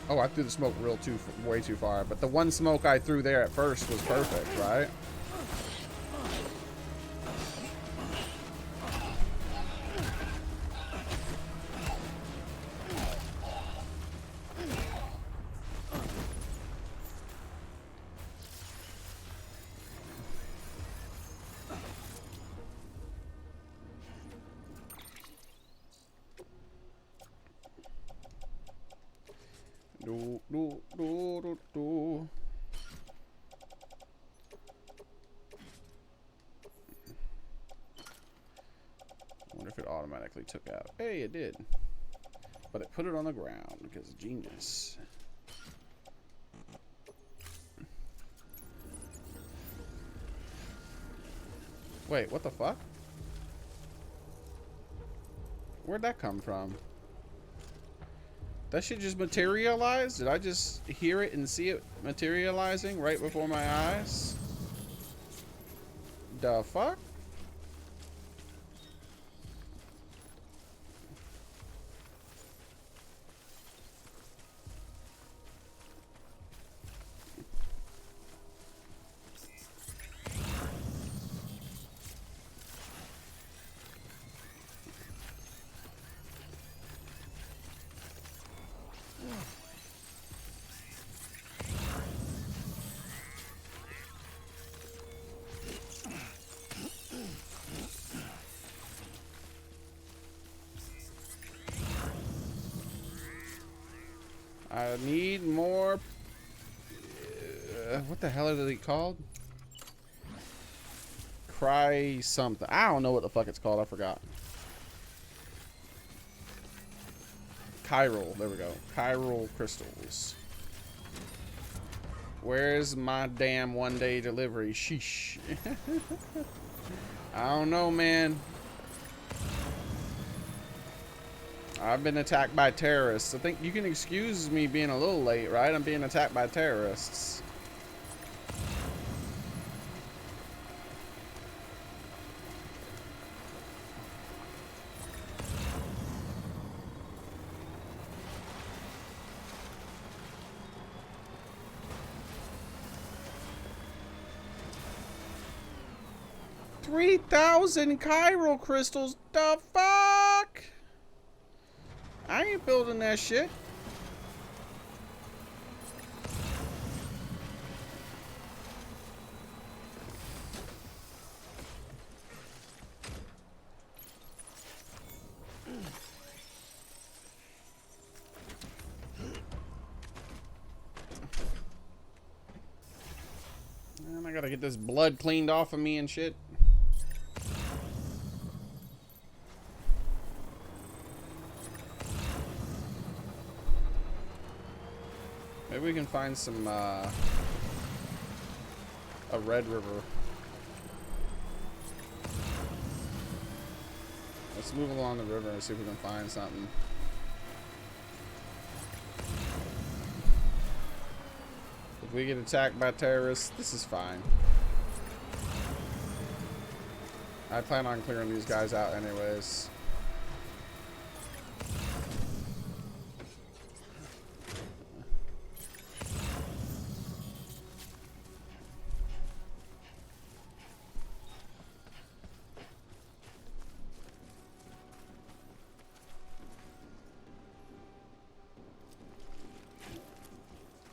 Oh, I threw the smoke way too far, but the one smoke I threw there at first was perfect, right? Wonder if it automatically took out. Hey, it did. But it put it on the ground because genius. Wait, what the fuck? Where'd that come from? That shit just materialized? Did I just hear it and see it materializing right before my eyes? The fuck? I need more. What the hell are they called? Cry something. I don't know what the fuck it's called. I forgot. Chiral. There we go. Chiral crystals. Where's my damn one-day delivery? Sheesh. I don't know, man. I've been attacked by terrorists. I think you can excuse me being a little late, right? I'm being attacked by terrorists. $3,000 chiral crystals. The fuck? I ain't building that shit. And I gotta get this blood cleaned off of me and shit. Maybe we can find some, a red river. Let's move along the river and see if we can find something. we get attacked by terrorists, this is fine. I plan on clearing these guys out anyways.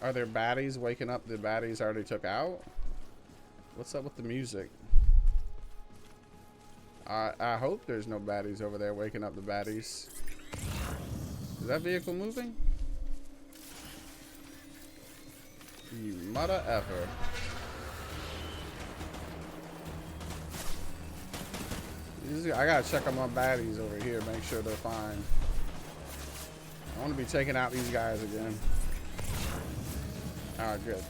Are there baddies waking up the baddies I already took out? What's up with the music? I hope there's no baddies over there waking up the baddies. Is that vehicle moving? You mother effer. I gotta check on my baddies over here, make sure they're fine. I want to be taking out these guys again. Alright, good.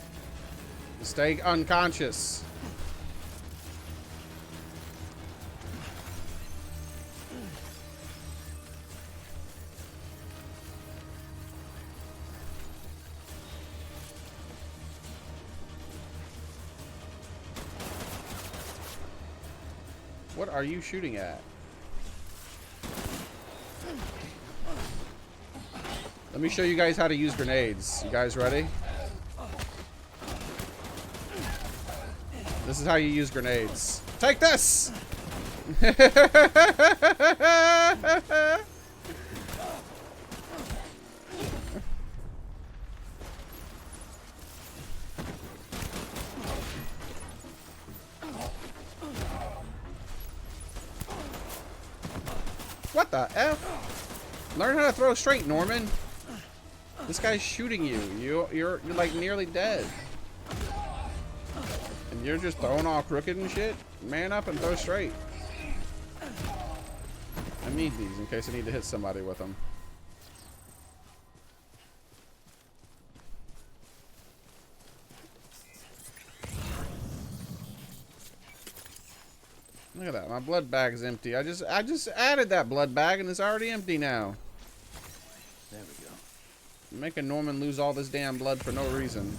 Stay unconscious. What are you shooting at? Let me show you guys how to use grenades. You guys ready? This is how you use grenades. Take this! What the F? Learn how to throw straight, Norman. This guy's shooting you. You're like nearly dead. And you're just throwing all crooked and shit? Man up and throw straight. I need these in case I need to hit somebody with them. Look at that. My blood bag's empty. I just added that blood bag and it's already empty now. There we go. I'm making Norman lose all this damn blood for no reason.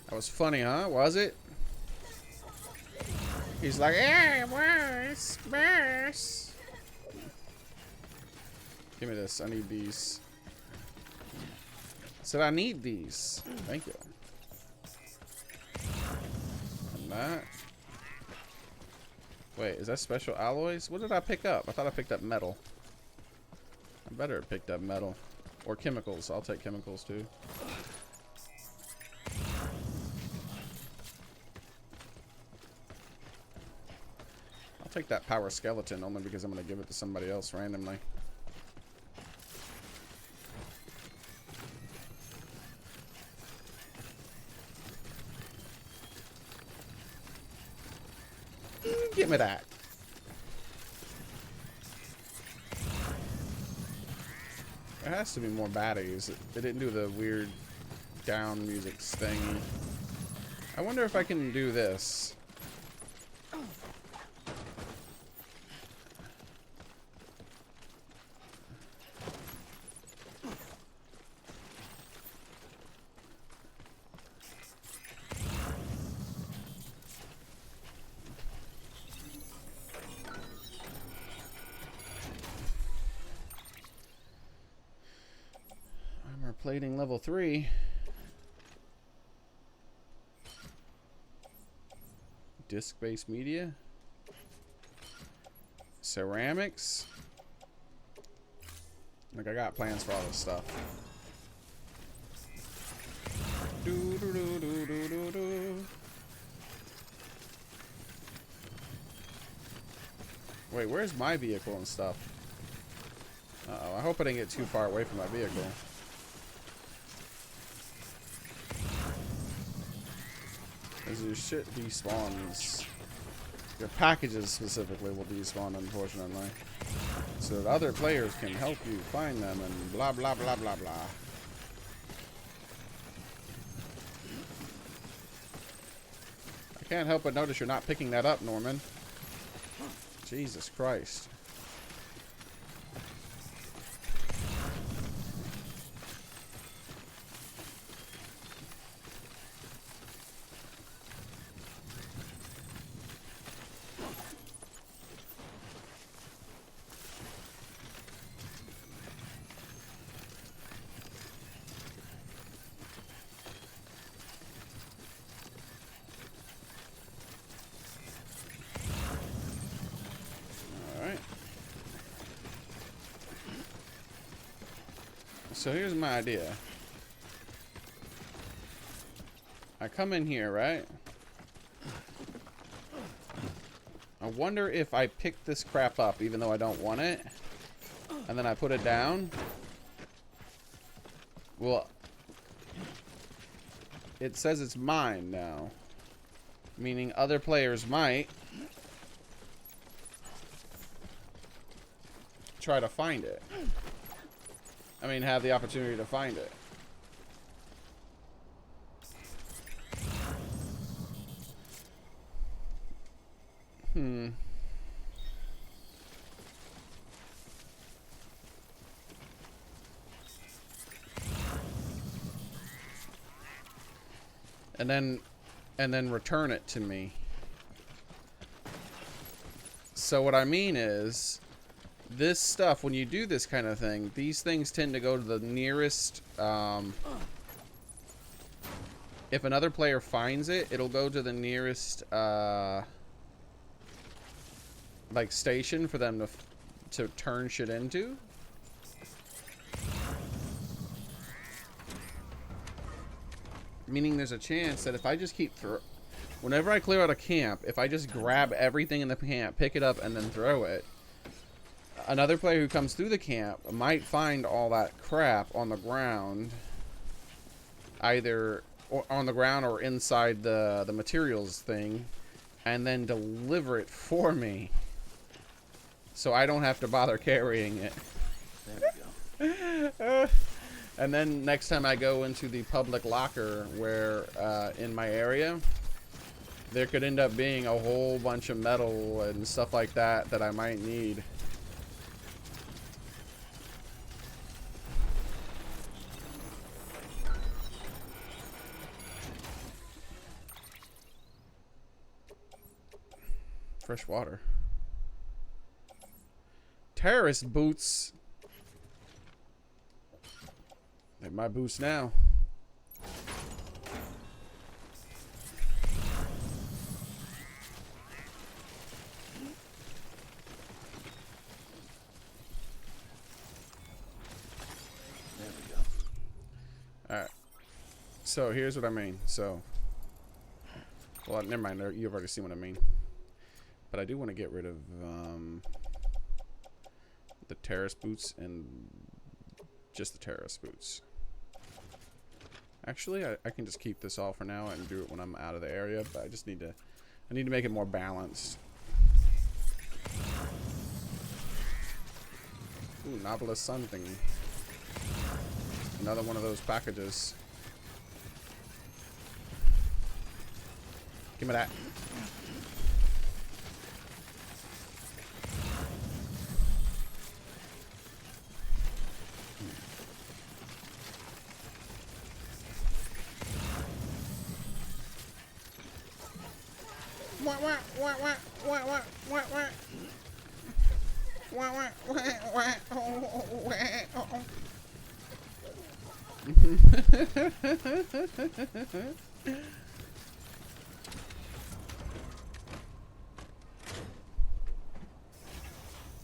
That was funny, huh? Was it? He's like, yeah, worse, worse. Give me this. I need these. I said I need these. Thank you. And that. Wait, is that special alloys? What did I pick up? I thought I picked up metal. I better have picked up metal. Or chemicals. I'll take chemicals too. I'll take that power skeleton only because I'm going to give it to somebody else randomly. Give me that. There has to be more baddies. They didn't do the weird down music thingy. I wonder if I can do this. Plating level 3. Disc-based media. Ceramics. Like, I got plans for all this stuff. Do do do do do do do. Wait, where's my vehicle and stuff? Uh-oh, I hope I didn't get too far away from my vehicle. As your shit despawns. Your packages specifically will despawn, unfortunately. So that other players can help you find them and blah blah blah blah blah. I Can't help but notice you're not picking that up, Norman. Jesus Christ. So here's my idea. I come in here, right? I wonder if I pick this crap up even though I don't want it, and then I put it down. Well, it says it's mine now, meaning other players might try to find it. I mean, have the opportunity to find it. And then return it to me. So what I mean is, this stuff, when you do this kind of thing, these things tend to go to the nearest, if another player finds it, it'll go to the nearest, like, station for them to turn shit into. Meaning there's a chance that if I just keep whenever I clear out a camp, if I just grab everything in the camp, pick it up, and then throw it, another player who comes through the camp might find all that crap on the ground, either on the ground or inside the materials thing, and then deliver it for me, so I don't have to bother carrying it. There we go. And then next time I go into the public locker where in my area, there could end up being a whole bunch of metal and stuff like that that I might need. Fresh water. Terrorist boots. They're my boots now. There we go. Alright. So here's what I mean. So, well, never mind. You've already seen what I mean. But I do want to get rid of the terrorist boots and just the terrorist boots. Actually, I can just keep this all for now and do it when I'm out of the area, but I need to make it more balanced. Ooh, Novelist Sun thingy. Another one of those packages. Give me that.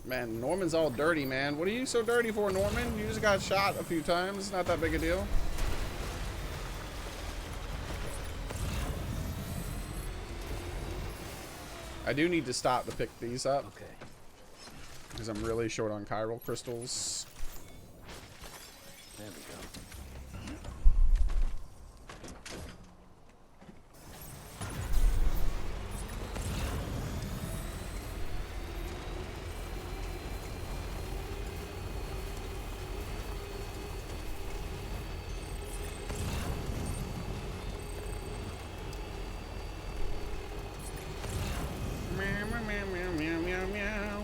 Man, Norman's all dirty, man. What are you so dirty for, Norman? You just got shot a few times. It's not that big a deal. I do need to stop to pick these up. Okay. Because I'm really short on chiral crystals. There we go. Meow meow meow meow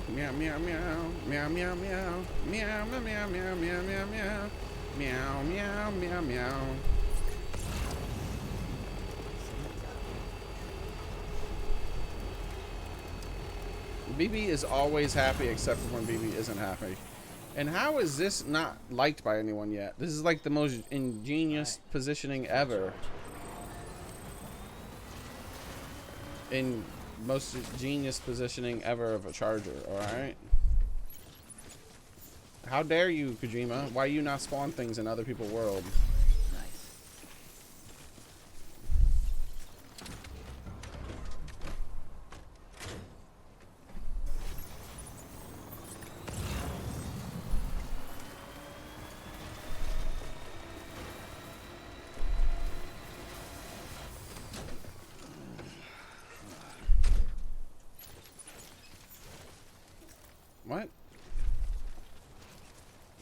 meow meow meow meow meow meow meow meow meow meow meow meow. BB is always happy except for when BB isn't happy. And how is this not liked by anyone yet? This is like the most ingenious positioning ever. In most genius positioning ever of a charger, alright? How dare you, Kojima? Why you not spawn things in other people's world? What?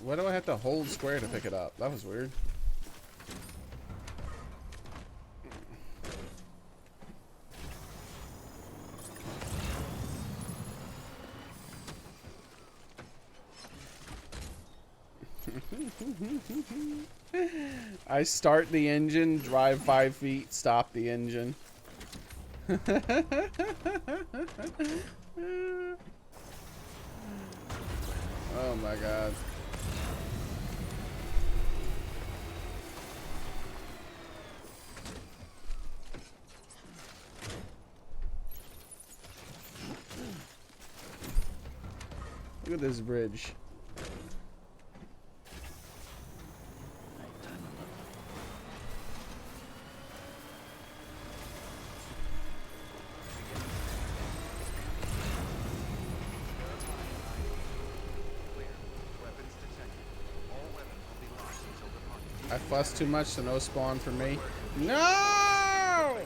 Why do I have to hold square to pick it up? That was weird. I start the engine, drive 5 feet, stop the engine. Oh my god. Look at this bridge. I fussed too much, so no spawn for me. No!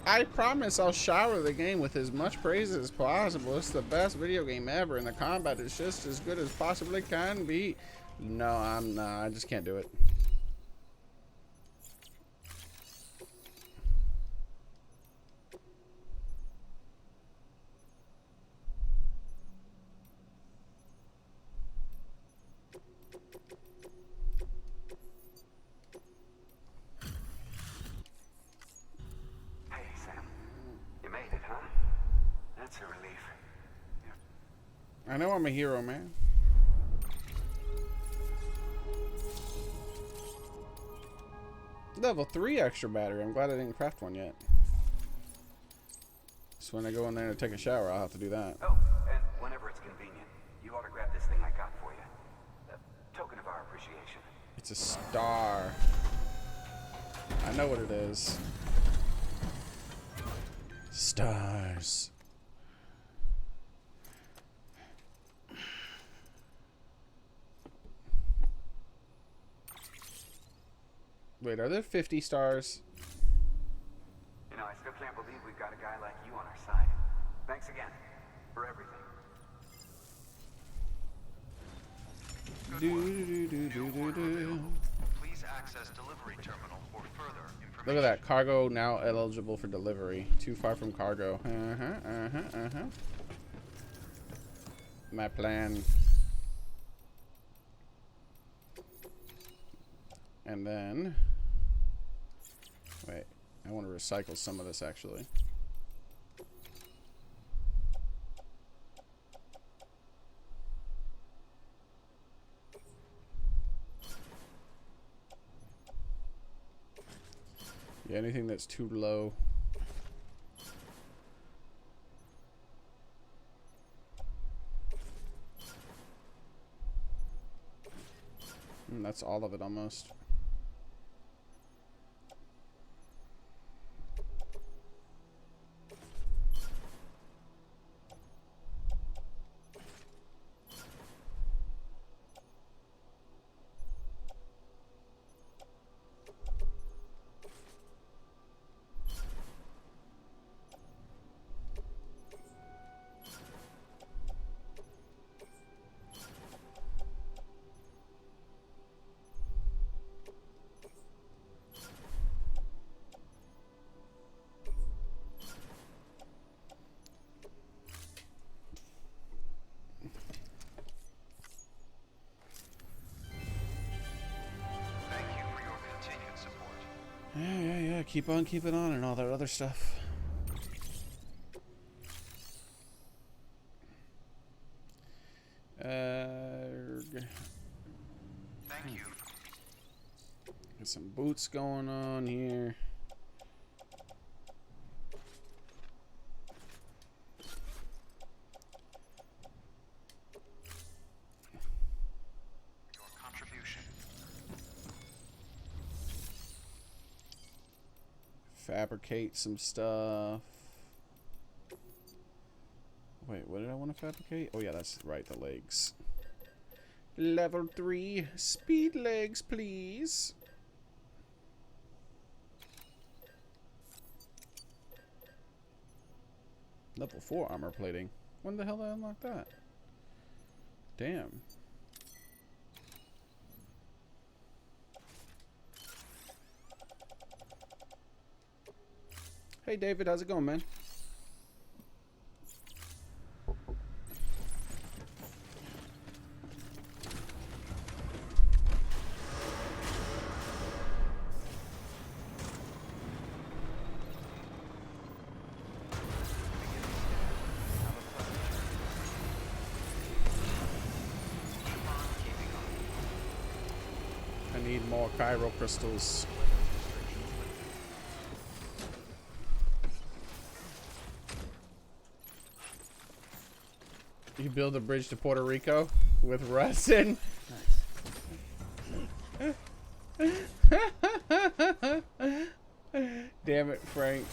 I promise I'll shower the game with as much praise as possible. It's the best video game ever, and the combat is just as good as possibly can be. No, I'm not. I just can't do it. I know I'm a hero, man. Level 3 extra battery. I'm glad I didn't craft one yet. So when I go in there to take a shower, I'll have to do that. Oh, and whenever it's convenient, you ought to grab this thing I got for you. A token of our appreciation. It's a star. I know what it is. Stars. Wait, are there 50 stars? You know, I still can't believe we've got a guy like you on our side. Thanks again for everything. Please access delivery terminal for further information. Look at that. Cargo now eligible for delivery. Too far from cargo. My plan. And then... Wait. I want to recycle some of this, actually. Yeah, anything that's too low. That's all of it almost. keep on keeping on and all that other stuff. Thank you. Got some boots going on here. Your contribution. Fabricate some stuff. Wait, what did I want to fabricate? Oh yeah, that's right, the legs. Level 3 speed legs, please. Level 4 armor plating. When the hell did I unlock that? Damn. Hey David, how's it going, man? I need more Cairo crystals. You build a bridge to Puerto Rico with resin. Nice. Damn it, Frank.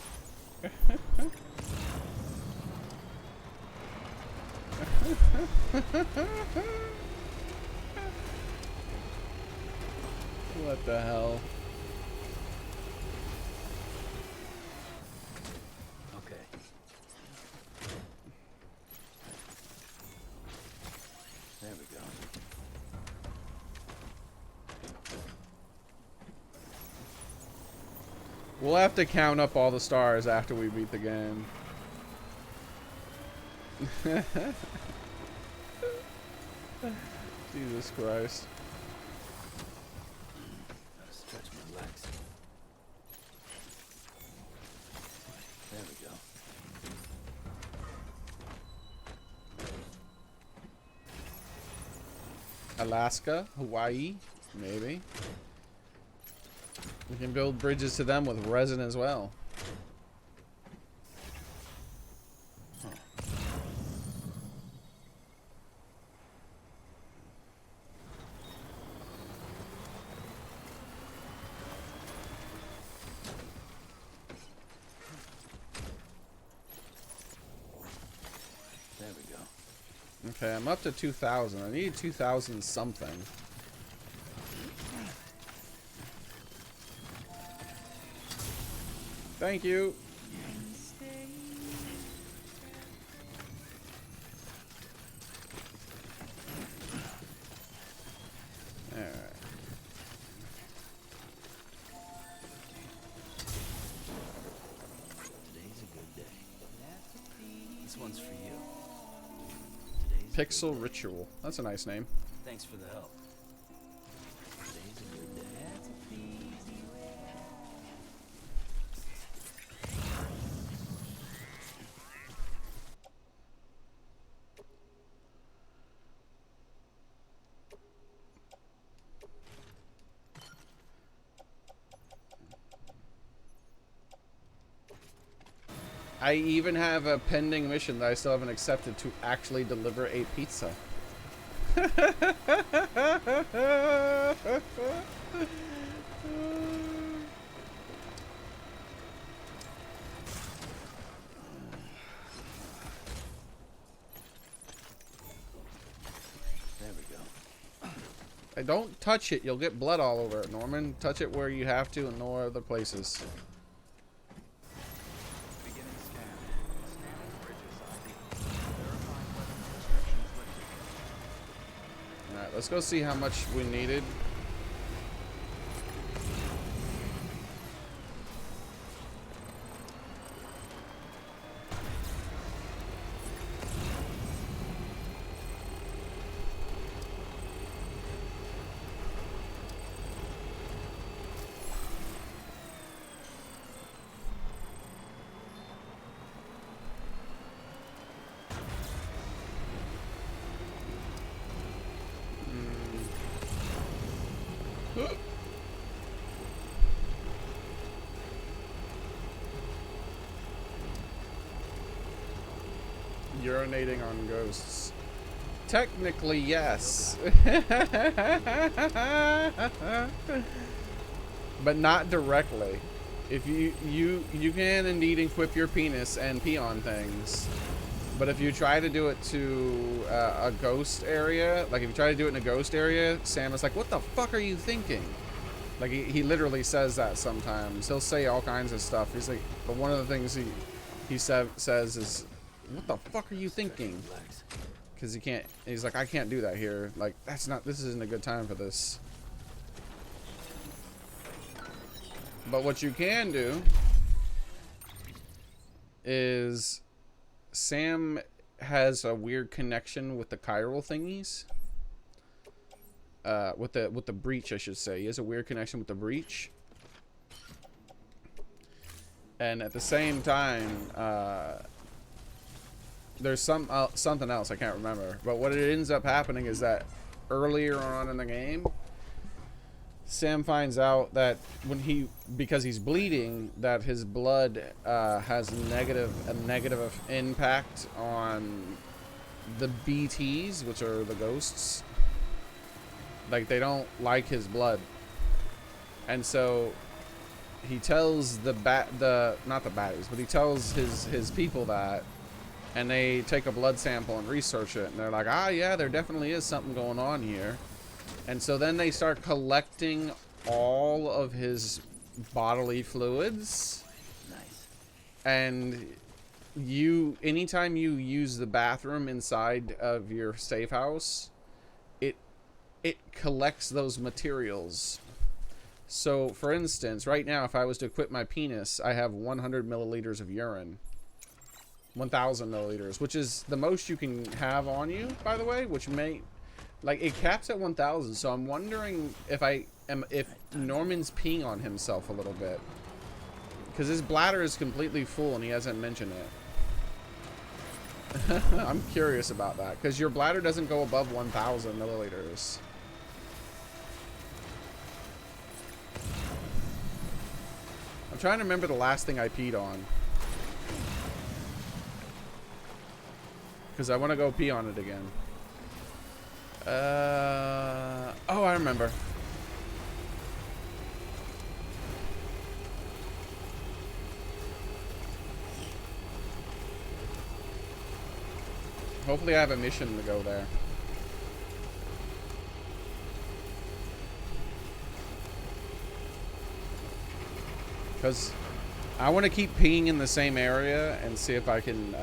What the hell? Okay. There we go. We'll have to count up all the stars after we beat the game. Jesus Christ. Gotta stretch my legs. There we go. Alaska, Hawaii, maybe. We can build bridges to them with resin as well. Huh. There we go. Okay, I'm up to 2,000. I need 2,000 something. Thank you. Alright. Today's a good day. This one's for you. Pixel Ritual. That's a nice name. Thanks for the help. Today's a good day. I even have a pending mission that I still haven't accepted to actually deliver a pizza. There we go. Hey, don't touch it. You'll get blood all over it, Norman. Touch it where you have to and no other places. Beginning scan. Scanning bridges ID. Verifying weapons restrictions lifted. Alright, let's go see how much we needed. urinating on ghosts. Technically, yes. But not directly. If you can indeed equip your penis and pee on things. But if you try to do it to a ghost area, like if you try to do it in a ghost area, Sam is like, what the fuck are you thinking? Like he literally says that sometimes. He'll say all kinds of stuff. He's like, but one of the things he says is, what the fuck are you thinking? Because he can't, he's like, I can't do that here. Like, this isn't a good time for this. But what you can do is Sam has a weird connection with the chiral thingies. With the breach, I should say. He has a weird connection with the breach. And at the same time, there's something else I can't remember. But what it ends up happening is that earlier on in the game, Sam finds out that because he's bleeding, that his blood has a negative impact on the BTs, which are the ghosts. Like, they don't like his blood. And so he tells not the baddies, but he tells his people that, and they take a blood sample and research it, and they're like, ah, yeah, there definitely is something going on here. And so then they start collecting all of his bodily fluids. Nice. And anytime you use the bathroom inside of your safe house, it collects those materials. So, for instance, right now, if I was to equip my penis, I have 100 milliliters of urine. 1,000 milliliters, which is the most you can have on you, by the way, which may... Like, it caps at 1,000, so I'm wondering if Norman's peeing on himself a little bit. Because his bladder is completely full and he hasn't mentioned it. I'm curious about that, because your bladder doesn't go above 1,000 milliliters. I'm trying to remember the last thing I peed on. Because I want to go pee on it again. Oh, I remember. Hopefully I have a mission to go there. Because I want to keep peeing in the same area and see if I can,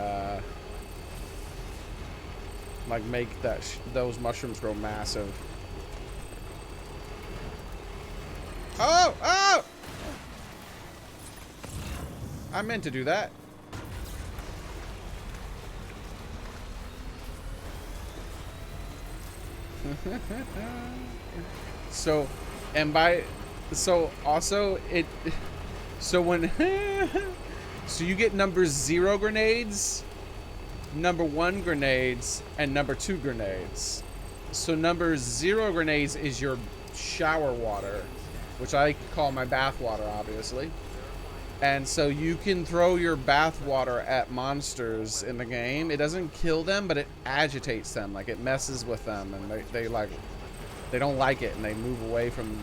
like, make those mushrooms grow massive. Oh! Oh! I meant to do that. So, and also so when so you get number 0 grenades, number 1 grenades, and number 2 grenades. So number 0 grenades is your shower water, which I call my bath water, obviously. And so you can throw your bath water at monsters in the game. It doesn't kill them, but it agitates them. Like, it messes with them, and they don't like it, and they move away from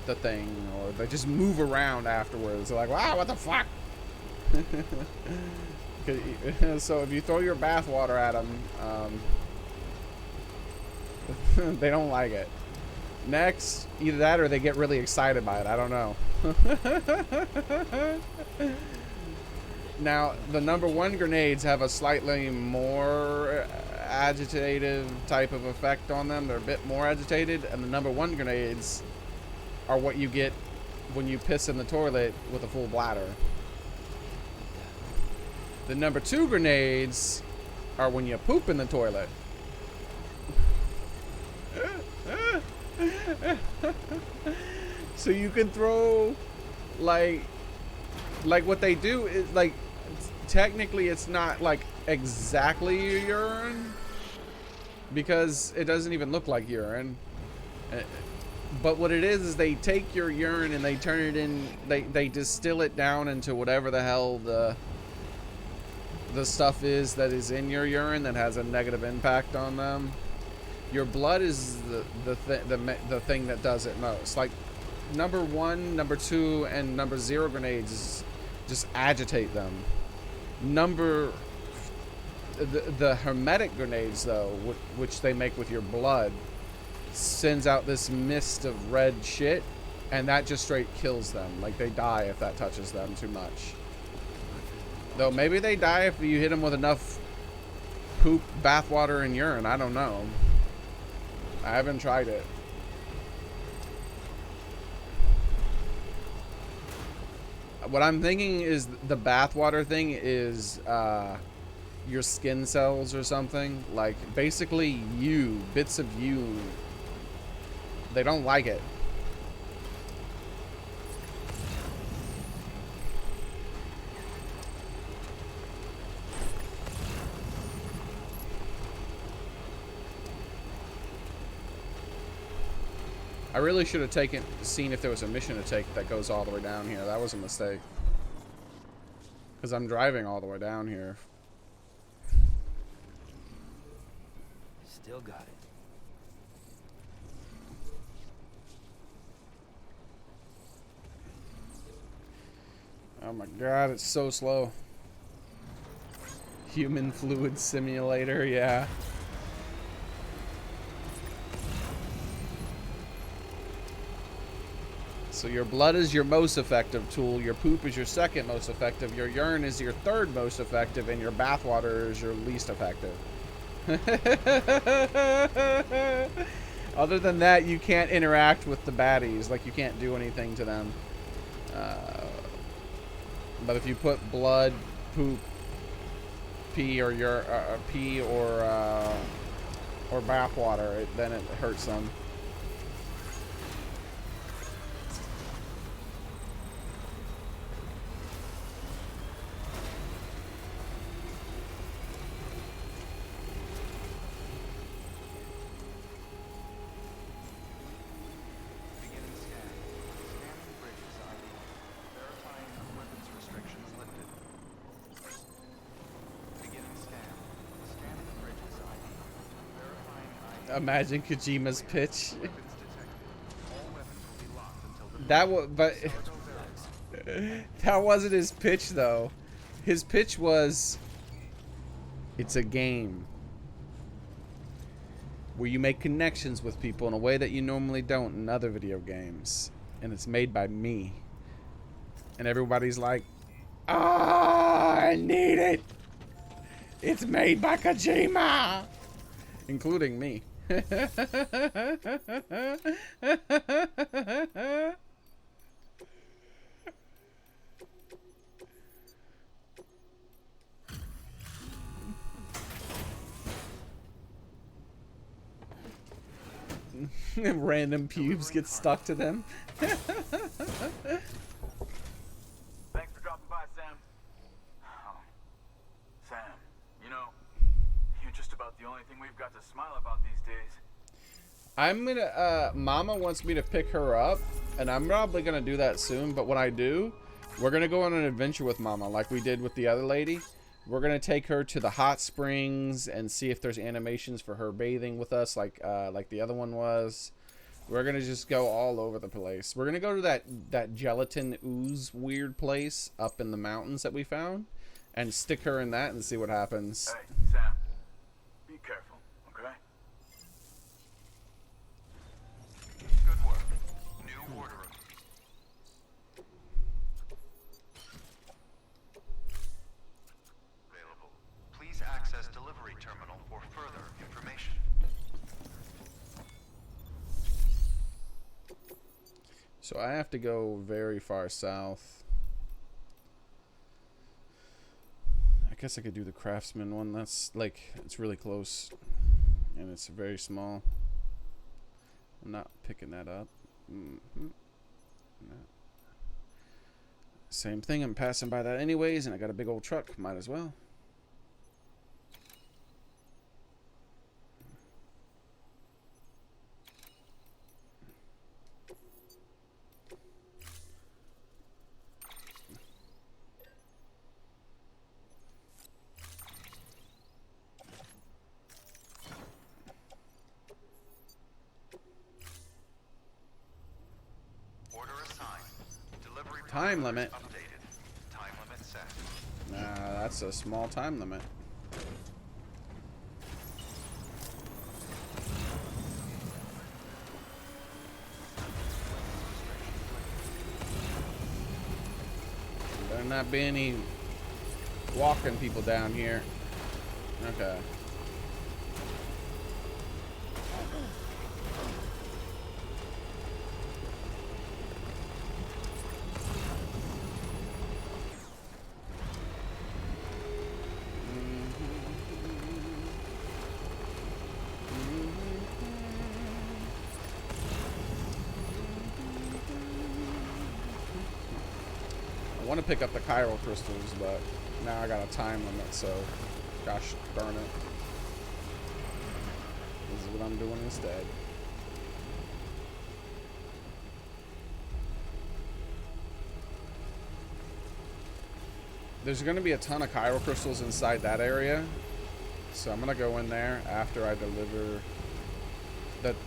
the thing, or they just move around afterwards. They're like, wow, what the fuck? So if you throw your bath water at them, they don't like it. Next, either that or they get really excited by it. I don't know. Now, the number 1 grenades have a slightly more agitative type of effect on them. They're a bit more agitated, and the number 1 grenades are what you get when you piss in the toilet with a full bladder. The number 2 grenades are when you poop in the toilet. So you can throw, like what they do is, like, technically it's not like exactly urine, because it doesn't even look like urine. But what it is they take your urine and they turn it in, they distill it down into whatever the hell the stuff is that is in your urine that has a negative impact on them. Your blood is the thing that does it most. Like number 1, number 2, and number 0 grenades just agitate them. The hermetic grenades though, which they make with your blood, sends out this mist of red shit, and that just straight kills them. Like they die if that touches them too much. Though maybe they die if you hit them with enough poop, bathwater, and urine. I don't know. I haven't tried it. What I'm thinking is the bathwater thing is your skin cells or something. Like basically bits of you. They don't like it. I really should have seen if there was a mission to take that goes all the way down here. That was a mistake. Because I'm driving all the way down here. Still got it. Oh my god, it's so slow. Human fluid simulator, yeah. So your blood is your most effective tool, your poop is your second most effective, your urine is your third most effective, and your bathwater is your least effective. Other than that, you can't interact with the baddies, like you can't do anything to them. But if you put blood, poop, pee, or bathwater, then it hurts them. Imagine Kojima's pitch. That wasn't his pitch though. His pitch was, it's a game where you make connections with people in a way that you normally don't in other video games, and it's made by me. And everybody's like, "Ah, I need it. It's made by Kojima," including me. Random pubes get stuck to them. Thanks for dropping by, Sam. Oh, Sam, you know, you're just about the only thing we've got to smile about these days. I'm gonna, Mama wants me to pick her up, and I'm probably gonna do that soon, but when I do, we're gonna go on an adventure with Mama, like we did with the other lady. We're gonna take her to the hot springs and see if there's animations for her bathing with us, like the other one was. We're gonna just go all over the place. We're gonna go to that gelatin ooze weird place up in the mountains that we found, and stick her in that and see what happens. Hey, Sam, be careful, okay? Good work. New order. Available. Please access delivery terminal for further information. So I have to go very far south. I guess I could do the craftsman one. That's like, it's really close and it's very small. I'm not picking that up. No. Same thing, I'm passing by that anyways, and I got a big old truck, might as well. time limit. Updated. Time limit set. Nah, that's a small time limit. Better not be any walking people down here. Okay. I want to pick up the chiral crystals, but now I got a time limit, so gosh darn it. This is what I'm doing instead. There's going to be a ton of chiral crystals inside that area, so I'm going to go in there after I deliver.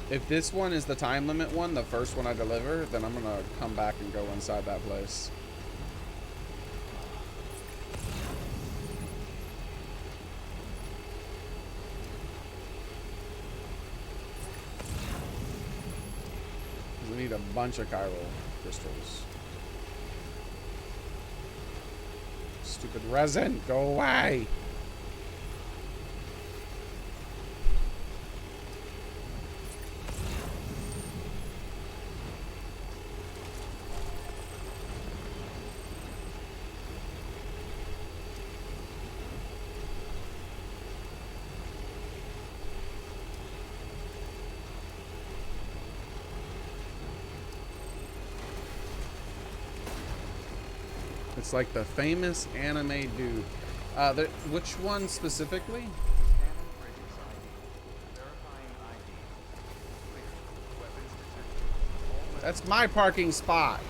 If this one is the time limit one, the first one I deliver, then I'm going to come back and go inside that place. We need a bunch of chiral crystals. Stupid resin, go away! It's like the famous anime dude. Which one specifically? Scanning bridges ID. Verifying ID. Clear. Weapons detected. That's my parking spot.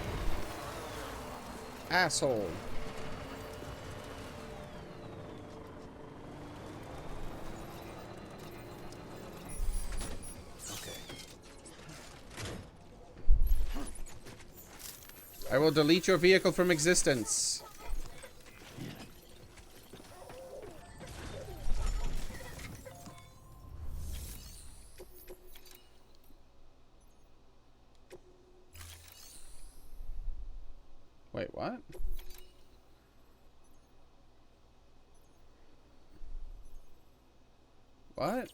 Asshole. I will delete your vehicle from existence. Wait, what? What?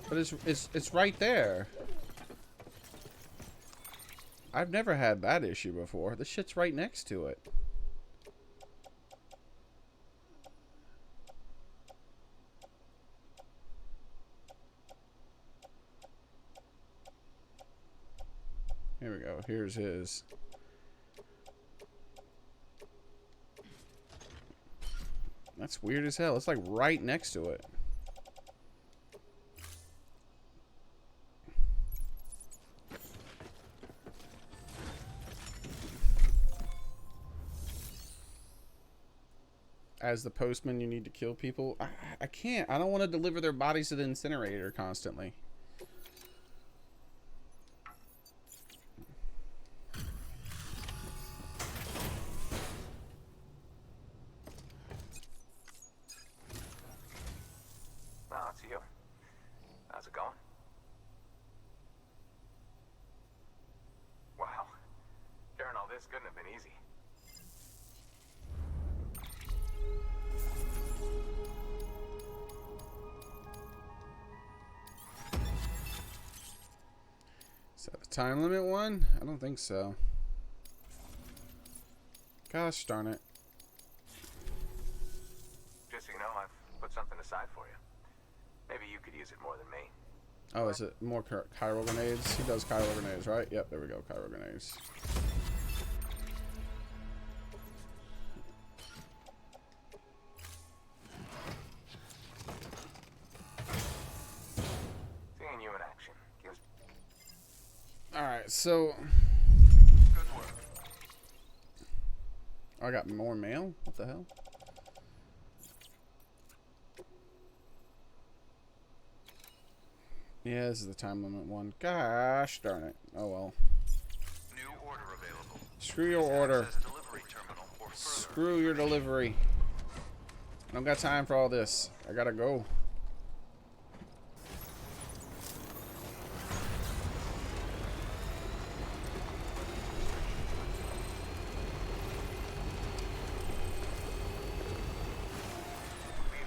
But it's right there. I've never had that issue before. The shit's right next to it. Here we go. Here's his. That's weird as hell. It's like right next to it. As the postman, you need to kill people. I can't. I don't want to deliver their bodies to the incinerator constantly. Oh, it's you. How's it going? Wow. Carrying all this couldn't have been easy. Is that the time limit one? I don't think so. Gosh darn it. Just so you know, I've put something aside for you. Maybe you could use it more than me. Oh, is it more chiral grenades? He does chiral grenades, right? Yep, there we go. Chiral grenades. Seeing you in action gives. Alright, so. Good work. I got more mail? What the hell? Yeah, this is the time limit one. Gosh darn it. Oh well. New Screw your Please order. access delivery terminal or further Screw your delivery. I don't got time for all this. I gotta go. We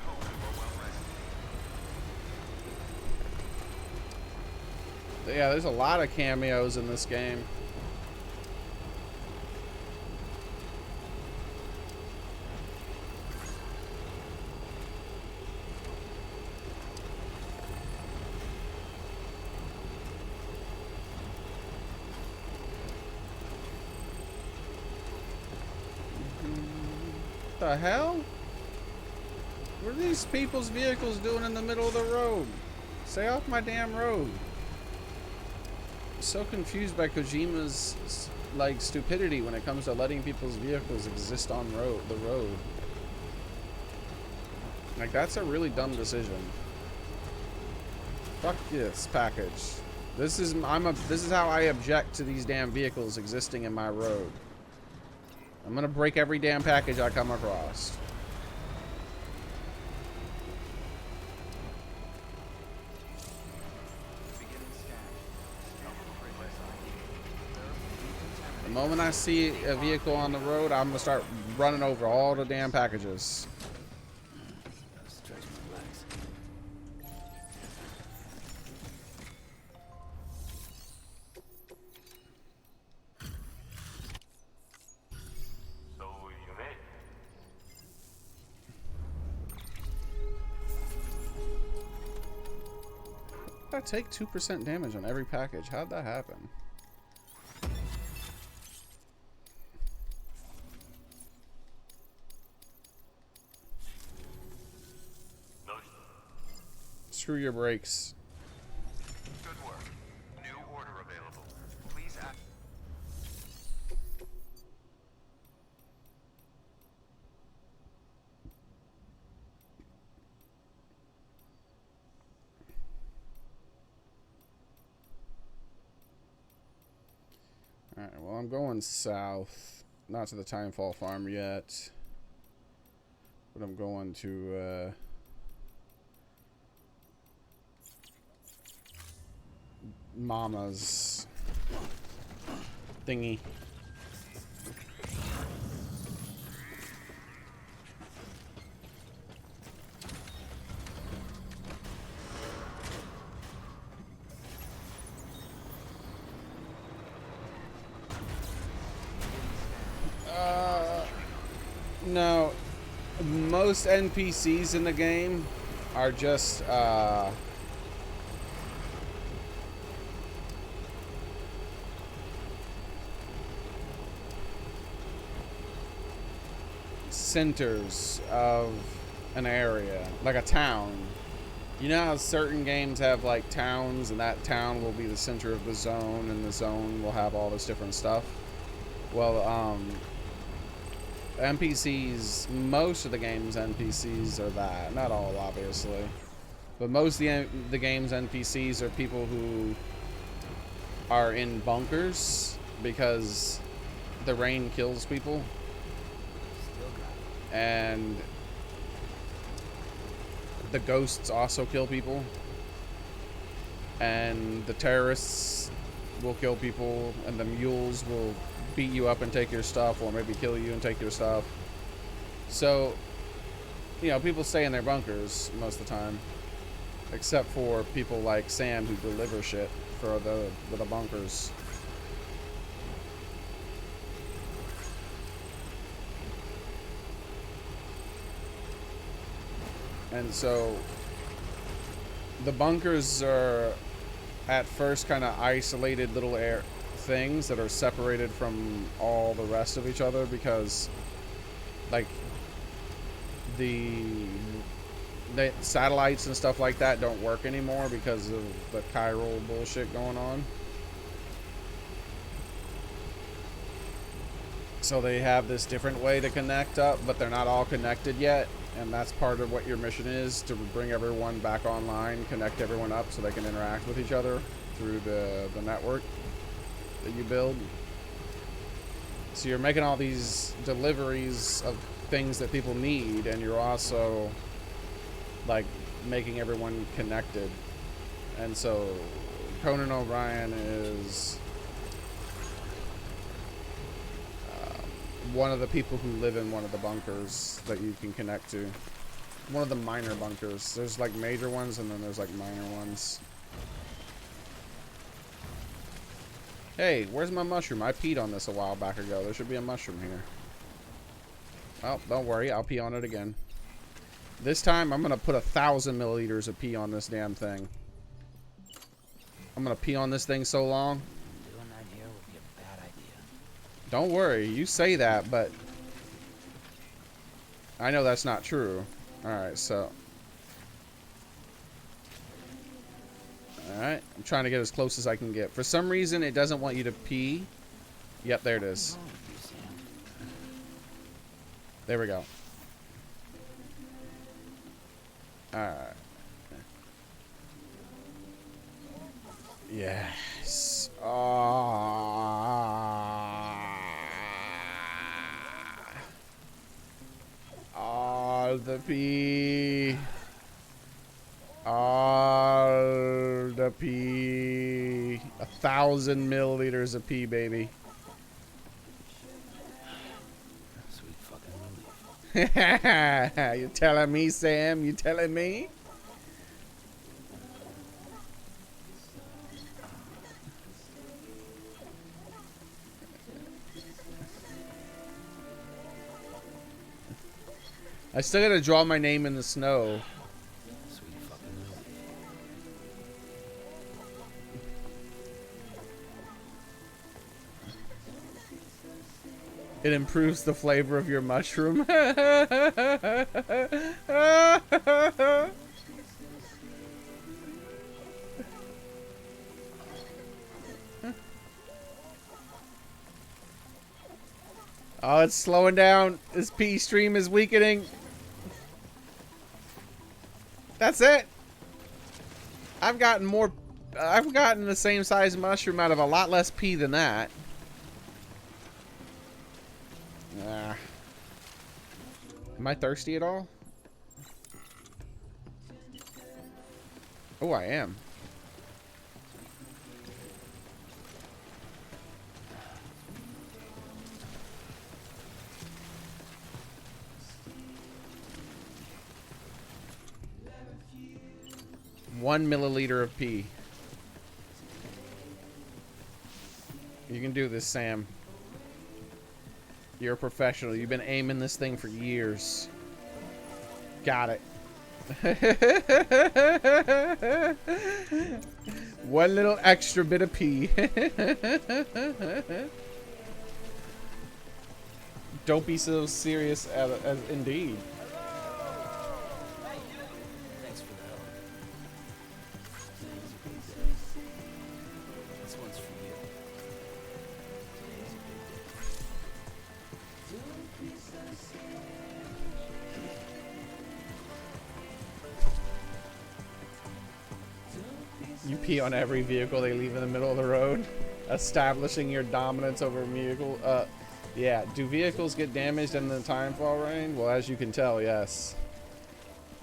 hope you are well rested. Yeah, there's a lot of cameos in this game. What the hell? What are these people's vehicles doing in the middle of the road? Stay off my damn road. I'm so confused by Kojima's like stupidity when it comes to letting people's vehicles exist on the road. Like, that's a really dumb decision. Fuck this package. This is how I object to these damn vehicles existing in my road. I'm gonna break every damn package I come across. The moment I see a vehicle on the road, I'm gonna start running over all the damn packages. Stretch my legs. So you made it. I take 2% damage on every package. How'd that happen? No. Screw your brakes. Good work. New order available. Please act. Alright, well, I'm going south. Not to the Timefall farm yet. But I'm going to, Mama's thingy. No, most NPCs in the game are just centers of an area, like a town. You know how certain games have like towns, and that town will be the center of the zone, and the zone will have all this different stuff. Well, NPCs, most of the game's NPCs are that. Not all, obviously. But most of the game's NPCs are people who are in bunkers because the rain kills people. And the ghosts also kill people. And the terrorists will kill people, and the mules will beat you up and take your stuff, or maybe kill you and take your stuff. So, you know, people stay in their bunkers most of the time, except for people like Sam who deliver shit for the bunkers. And so the bunkers are at first kind of isolated little things that are separated from all the rest of each other, because like the satellites and stuff like that don't work anymore because of the chiral bullshit going on. So they have this different way to connect up, but they're not all connected yet. And that's part of what your mission is, to bring everyone back online, connect everyone up so they can interact with each other through the network that you build. So you're making all these deliveries of things that people need, and you're also like making everyone connected. And so Conan O'Brien is one of the people who live in one of the bunkers that you can connect to. One of the minor bunkers. There's like major ones and then there's like minor ones. Hey, where's my mushroom? I peed on this a while back ago. There should be a mushroom here. Well, don't worry. I'll pee on it again. This time, I'm going to put 1,000 milliliters of pee on this damn thing. I'm going to pee on this thing so long. Doing that here would be a bad idea. Don't worry. You say that, but I know that's not true. Alright, so. Alright, I'm trying to get as close as I can get. For some reason, it doesn't want you to pee. Yep, there it is. There we go. Alright. Yes. All the pee. All the pee. 1,000 milliliters of pee, baby. Sweet fucking relief. You telling me, Sam? You telling me? I still gotta draw my name in the snow. Sweet fucking relief. It improves the flavor of your mushroom. Oh, it's slowing down. This pee stream is weakening. That's it. I've gotten the same size mushroom out of a lot less pee than that. Am I thirsty at all? Oh, I am. One milliliter of pee. You can do this, Sam. You're a professional. You've been aiming this thing for years. Got it. One little extra bit of pee. Don't be so serious, as indeed. Thanks for the help. Today's a big day. This one's for you. Today's a big You pee on every vehicle they leave in the middle of the road, establishing your dominance over a vehicle. Yeah. Do vehicles get damaged in the timefall rain? Well, as you can tell, yes.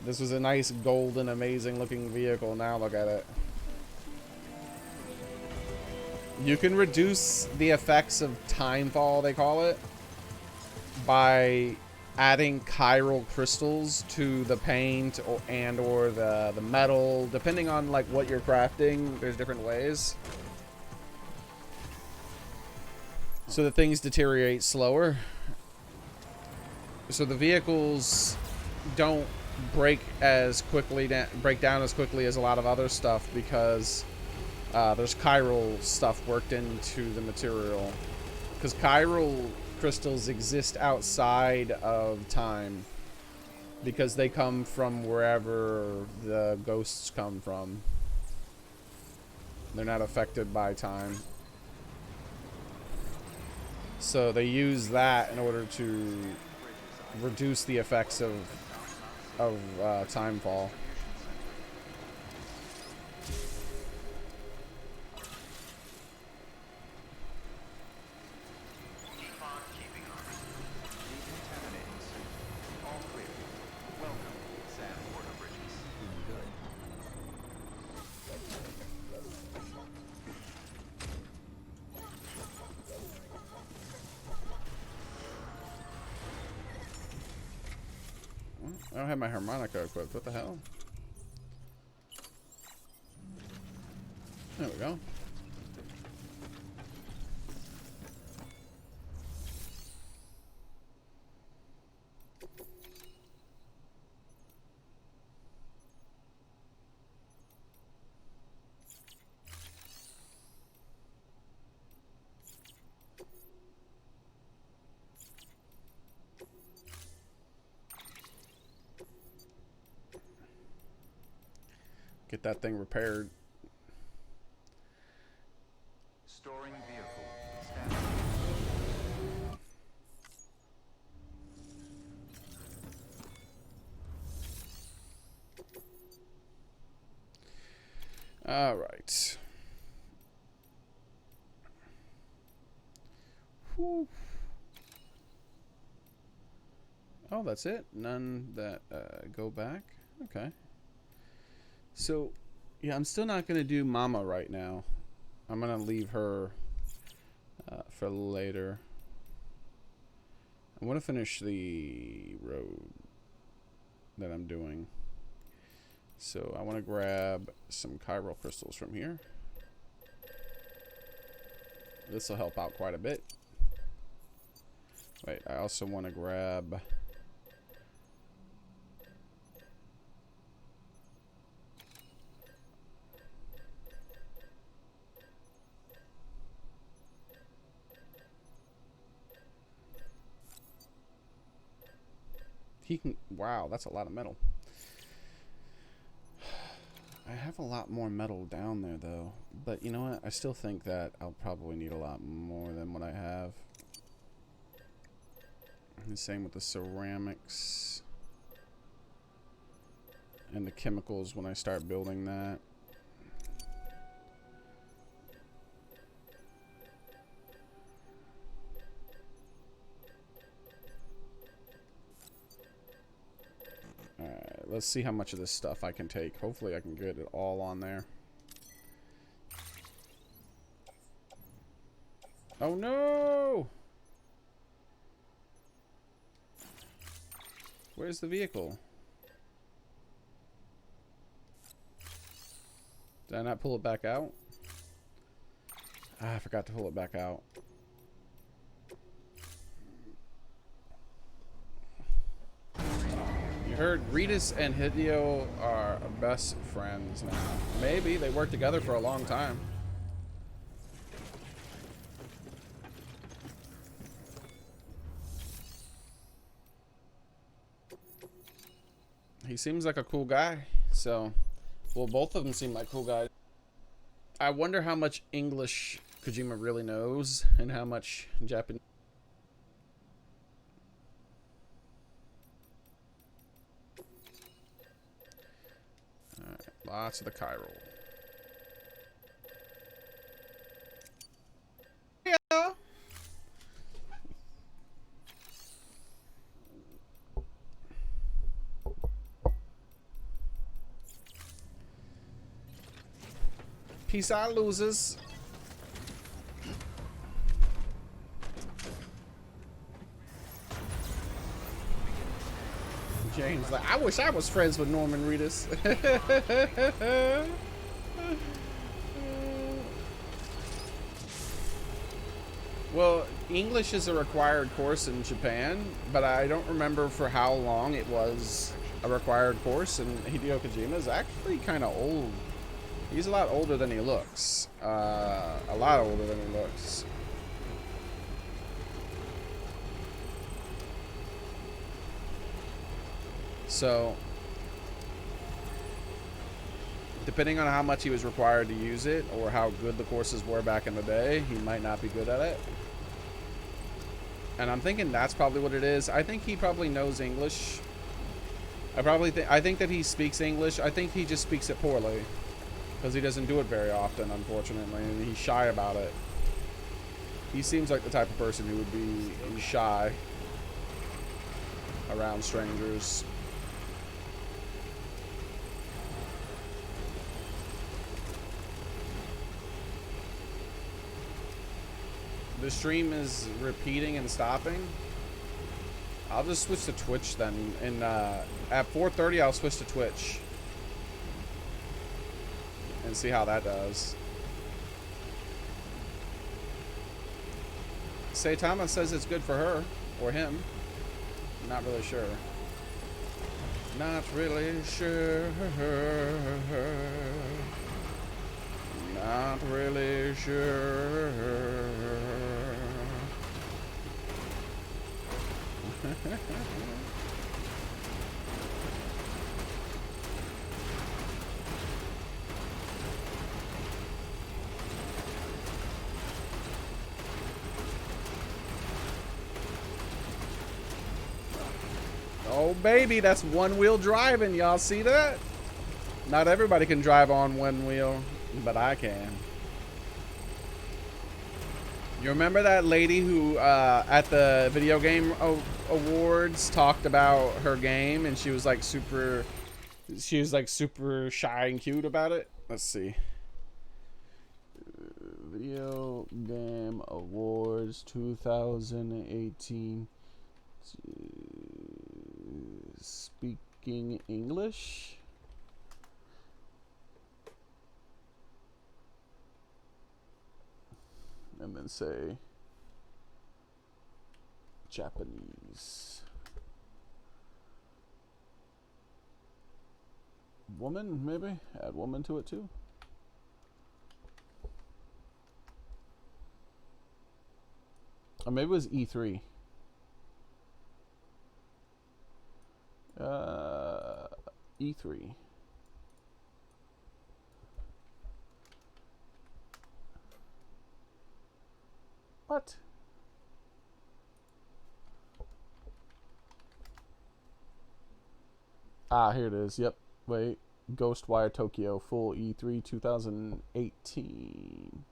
This was a nice, golden, amazing-looking vehicle. Now look at it. You can reduce the effects of timefall, they call it, by adding chiral crystals to the paint or the metal, depending on like what you're crafting. There's different ways, so that things deteriorate slower, so the vehicles don't break down as quickly as a lot of other stuff, because there's chiral stuff worked into the material, because chiral crystals exist outside of time, because they come from wherever the ghosts come from. They're not affected by time, so they use that in order to reduce the effects of timefall. I don't have my harmonica equipped. What the hell? There we go. Get that thing repaired. Storing vehicle. Standing. All right. Whew. Oh, that's it? None that go back? Okay. So, yeah, I'm still not going to do Mama right now. I'm going to leave her for later. I want to finish the road that I'm doing. So, I want to grab some chiral crystals from here. This will help out quite a bit. Wait, I also want to grab... He can... Wow, that's a lot of metal. I have a lot more metal down there, though. But you know what? I still think that I'll probably need a lot more than what I have. And the same with the ceramics. And the chemicals when I start building that. Alright, let's see how much of this stuff I can take. Hopefully I can get it all on there. Oh no! Where's the vehicle? Did I not pull it back out? Ah, I forgot to pull it back out. You heard Reedus and Hideo are best friends now. Maybe they worked together for a long time. He seems like a cool guy, so... Well, both of them seem like cool guys. I wonder how much English Kojima really knows and how much Japanese. Alright, lots of the chiral. Yeah. Peace out, losers. James like, I wish I was friends with Norman Reedus. Well, English is a required course in Japan, but I don't remember for how long it was a required course, and Hideo Kojima is actually kind of old. He's a lot older than he looks. A lot older than he looks. So, depending on how much he was required to use it, or how good the courses were back in the day, he might not be good at it. And I'm thinking that's probably what it is. I think he probably knows English. I think that he speaks English. I think he just speaks it poorly. Because he doesn't do it very often, unfortunately, and he's shy about it. He seems like the type of person who would be shy around strangers. The stream is repeating and stopping. I'll just switch to Twitch then. And at 4:30, I'll switch to Twitch and see how that does. Saitama says it's good for her or him. Not really sure. Not really sure. Not really sure. Oh baby, that's one-wheel driving. Y'all see that? Not everybody can drive on one wheel, but I can. You remember that lady who at the video game awards talked about her game and she was like super shy and cute about it? Let's see. Video game awards 2018. Speaking English. And then say Japanese. Woman, maybe? Add woman to it too. Or maybe it was E3. E3. What? Ah, here it is. Yep. Wait. Ghostwire Tokyo full E3 2018.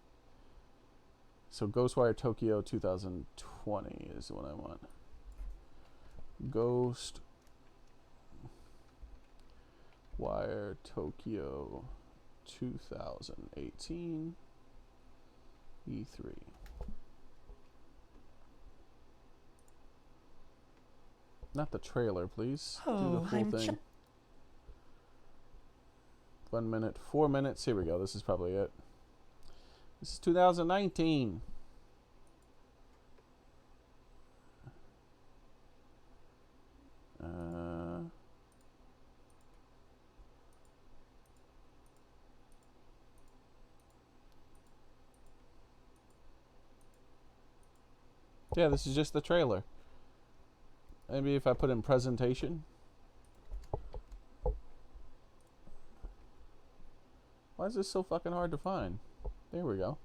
So Ghostwire Tokyo 2020 is what I want. Ghostwire Tokyo 2018 E3. Not the trailer, please. Do the full thing. 1 minute, 4 minutes. Here we go. This is probably it. This is 2019. Yeah, this is just the trailer. Maybe if I put in presentation. Why is this so fucking hard to find? There we go.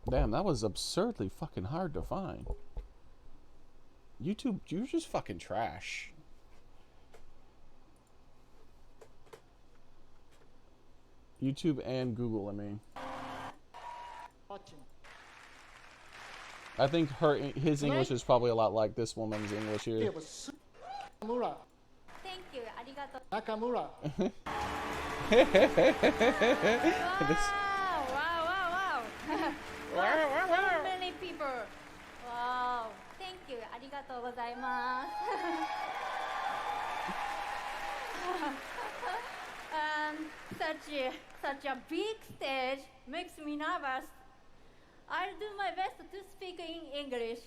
Damn, that was absurdly fucking hard to find. YouTube, you're just fucking trash. YouTube and Google, I mean. I think his English is probably a lot like this woman's English here. Thank you. Arigato. Nakamura. Wow. So many people. Wow. Thank you. Arigatou gozaimasu. Such a big stage makes me nervous. I'll do my best to speak in English.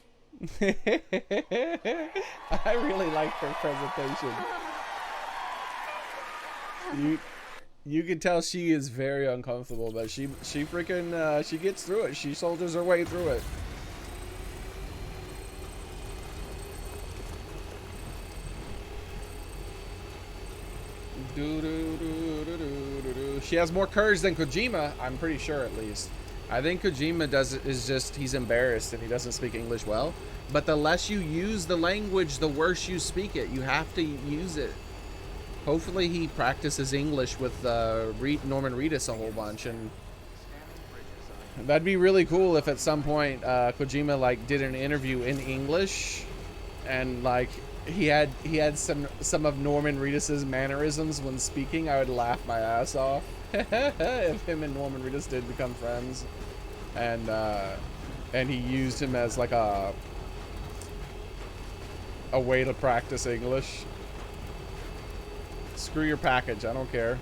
I really like her presentation. You can tell she is very uncomfortable, but she freaking she gets through it. She soldiers her way through it. She has more courage than Kojima, I'm pretty sure, at least. I think Kojima he's embarrassed and he doesn't speak English well. But the less you use the language, the worse you speak it. You have to use it. Hopefully he practices English with Norman Reedus a whole bunch, and that'd be really cool if at some point Kojima like did an interview in English, and like he had some of Norman Reedus's mannerisms when speaking. I would laugh my ass off if him and Norman Reedus did become friends, and he used him as like a a way to practice English. Screw your package, I don't care.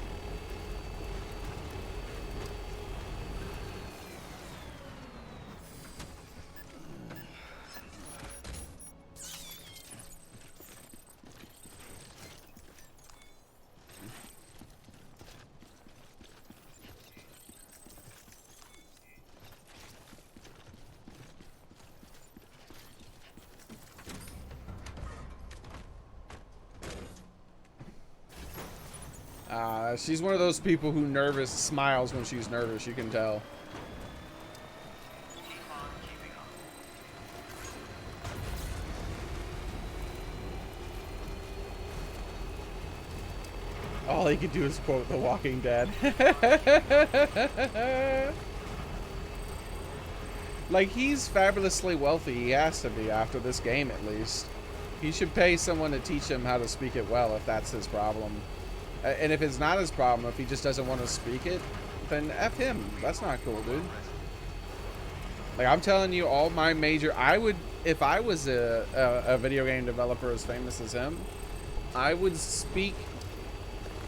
She's one of those people who smiles when she's nervous, you can tell. Keep on keeping on. All he could do is quote The Walking Dead. Like, he's fabulously wealthy. He has to be after this game, at least. He should pay someone to teach him how to speak it well if that's his problem. And if it's not his problem, if he just doesn't want to speak it, then F him. That's not cool, dude. Like, I'm telling you, all my major... if I was a video game developer as famous as him, I would speak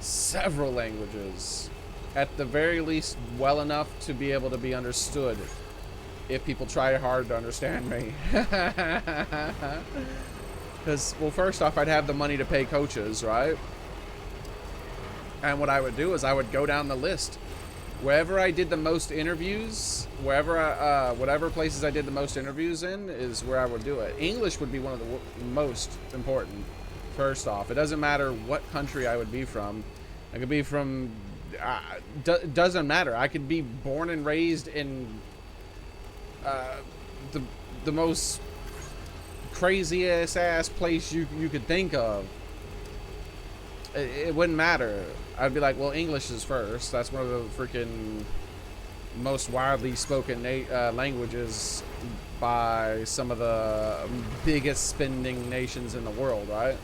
several languages. At the very least, well enough to be able to be understood if people try hard to understand me. Because, well, first off, I'd have the money to pay coaches, right? And what I would do is I would go down the list. Wherever I did the most interviews, whatever places I did the most interviews in is where I would do it. English would be one of the most important, first off. It doesn't matter what country I would be from. I could be from... doesn't matter. I could be born and raised in the most craziest ass place you could think of. It wouldn't matter. I'd be like, well, English is first. That's one of the freaking most widely spoken languages by some of the biggest spending nations in the world, right?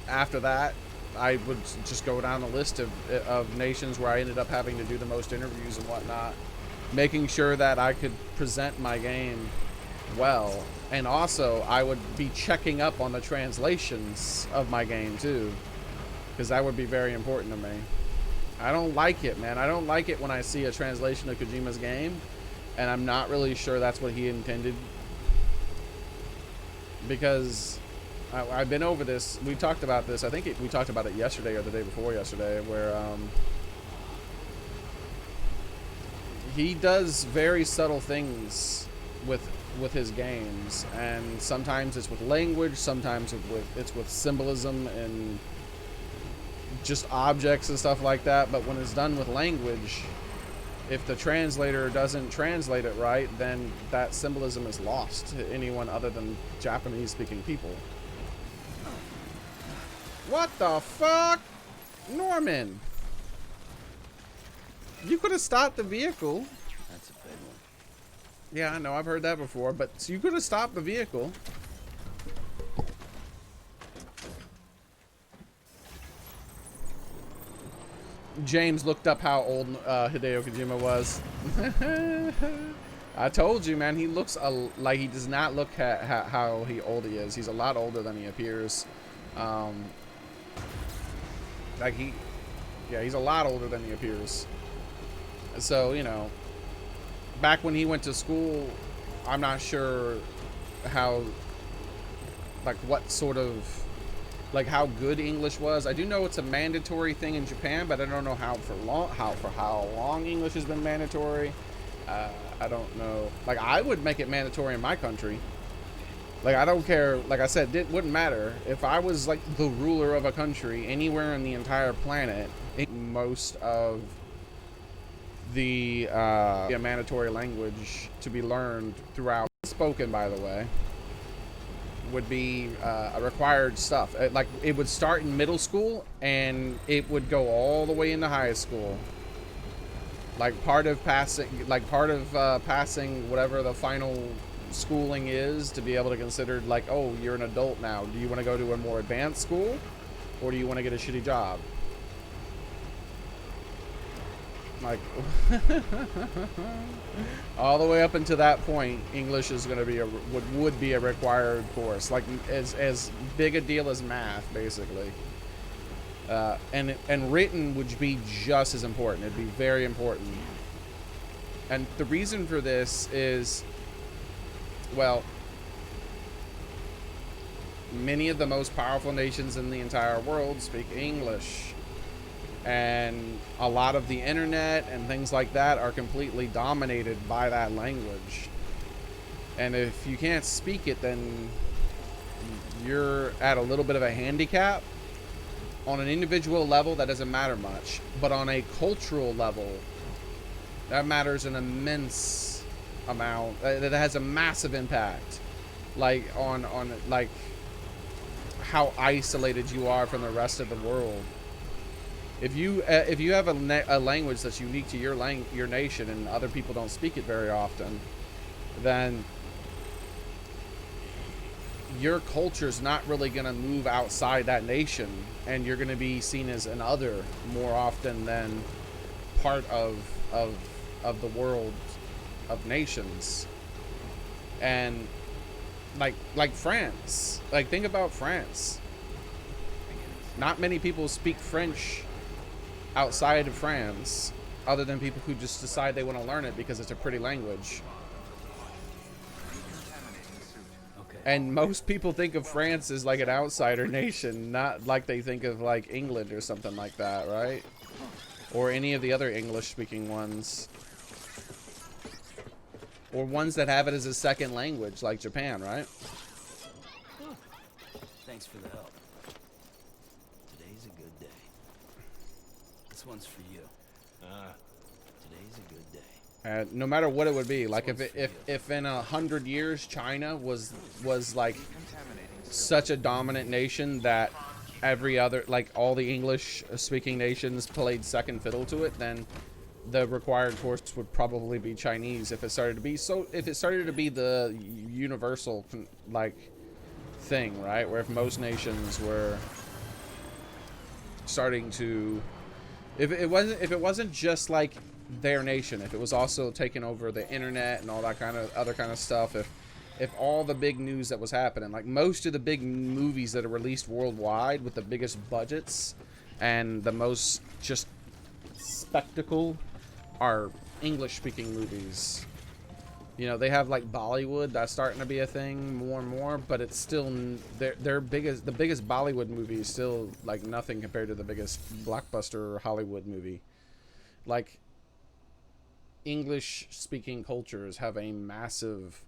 After that, I would just go down the list of nations where I ended up having to do the most interviews and whatnot, making sure that I could present my game well. And also, I would be checking up on the translations of my game, too. Because that would be very important to me. I don't like it, man. I don't like it when I see a translation of Kojima's game, and I'm not really sure that's what he intended. Because I've been over this. We talked about this. I think we talked about it yesterday or the day before yesterday, where he does very subtle things with his games, and sometimes it's with language, sometimes it's with symbolism and just objects and stuff like that. But when it's done with language, if the translator doesn't translate it right, then that symbolism is lost to anyone other than Japanese speaking people. What the fuck? Norman, you could have stopped the vehicle. That's a big one. Yeah, I know, I've heard that before, but so you could have stopped the vehicle. James looked up how old Hideo Kojima was. I told you, man, he looks like he does not look how old he is. He's a lot older than he appears. He's a lot older than he appears. So, you know, back when he went to school, I'm not sure how, like, what sort of, like, how good English was. I do know it's a mandatory thing in Japan, but I don't know how long English has been mandatory. I don't know. Like, I would make it mandatory in my country. Like, I don't care. Like I said, it wouldn't matter. If I was, like, the ruler of a country anywhere in the entire planet, most of the mandatory language to be learned throughout, spoken, by the way, would be required stuff. Like, it would start in middle school and it would go all the way into high school. Like, part of passing whatever the final schooling is to be able to consider, like, oh, you're an adult now. Do you want to go to a more advanced school, or do you want to get a shitty job? Like, all the way up until that point, English is going to be would be a required course, like as big a deal as math, basically. And written would be just as important. It'd be very important. And the reason for this is, well, many of the most powerful nations in the entire world speak English. And a lot of the internet and things like that are completely dominated by that language. And if you can't speak it, then you're at a little bit of a handicap. On an individual level, that doesn't matter much. But on a cultural level, that matters an immense amount. That has a massive impact. Like on like how isolated you are from the rest of the world. If you have a language that's unique to your nation and other people don't speak it very often, then your culture's not really going to move outside that nation, and you're going to be seen as an other more often than part of the world of nations. And like France, like think about France. Not many people speak French outside of France, other than people who just decide they want to learn it because it's a pretty language. Okay. And most people think of France as like an outsider nation, not like they think of like England or something like that, right? Or any of the other English-speaking ones. Or ones that have it as a second language, like Japan, right? Thanks for the help. Today's a good day. This one's for you. Today's a good day. No matter what it would be, like if in 100 years China was like such a dominant nation that every other, like all the English-speaking nations played second fiddle to it, then the required course would probably be Chinese. If it started to be the universal like thing, right? Where if most nations were starting to, if it wasn't just like their nation, if it was also taking over the internet and all that kind of other kind of stuff, if all the big news that was happening, like most of the big movies that are released worldwide with the biggest budgets and the most just spectacle are English-speaking movies. You know, they have like Bollywood that's starting to be a thing more and more, but it's still the biggest Bollywood movie is still like nothing compared to the biggest blockbuster Hollywood movie. Like, English-speaking cultures have a massive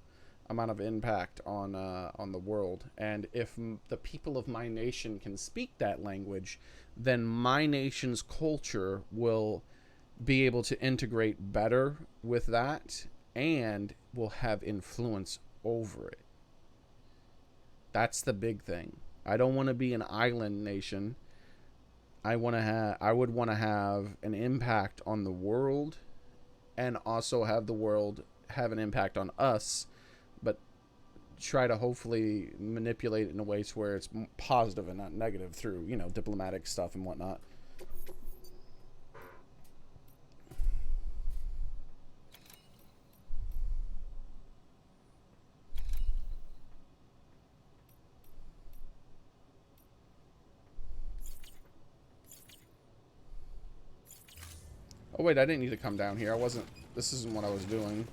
amount of impact on the world, and if the people of my nation can speak that language, then my nation's culture will be able to integrate better with that and will have influence over it. That's the big thing. I don't want to be an island nation. I would want to have an impact on the world and also have the world have an impact on us, but try to hopefully manipulate it in a way to where it's positive and not negative through, you know, diplomatic stuff and whatnot. Oh wait, I didn't need to come down here. This isn't what I was doing.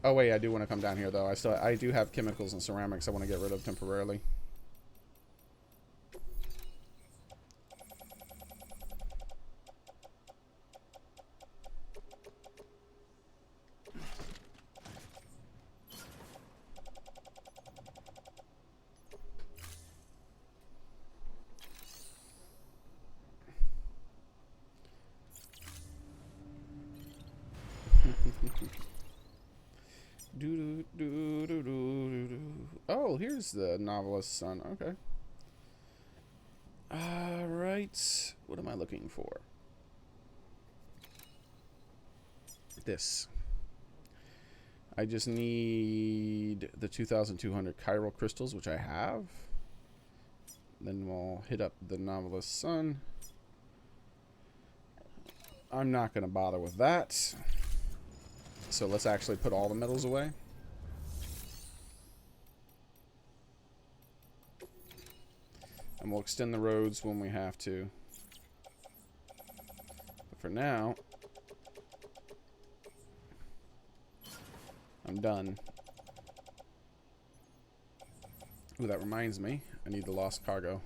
Oh wait, I do want to come down here though. I do have chemicals and ceramics I want to get rid of temporarily. Oh, here's the novelist's son. Okay. Alright. What am I looking for? This. I just need the 2,200 chiral crystals, which I have. Then we'll hit up the novelist's son. I'm not going to bother with that. So let's actually put all the metals away. And we'll extend the roads when we have to. But for now, I'm done. Ooh, that reminds me. I need the lost cargo.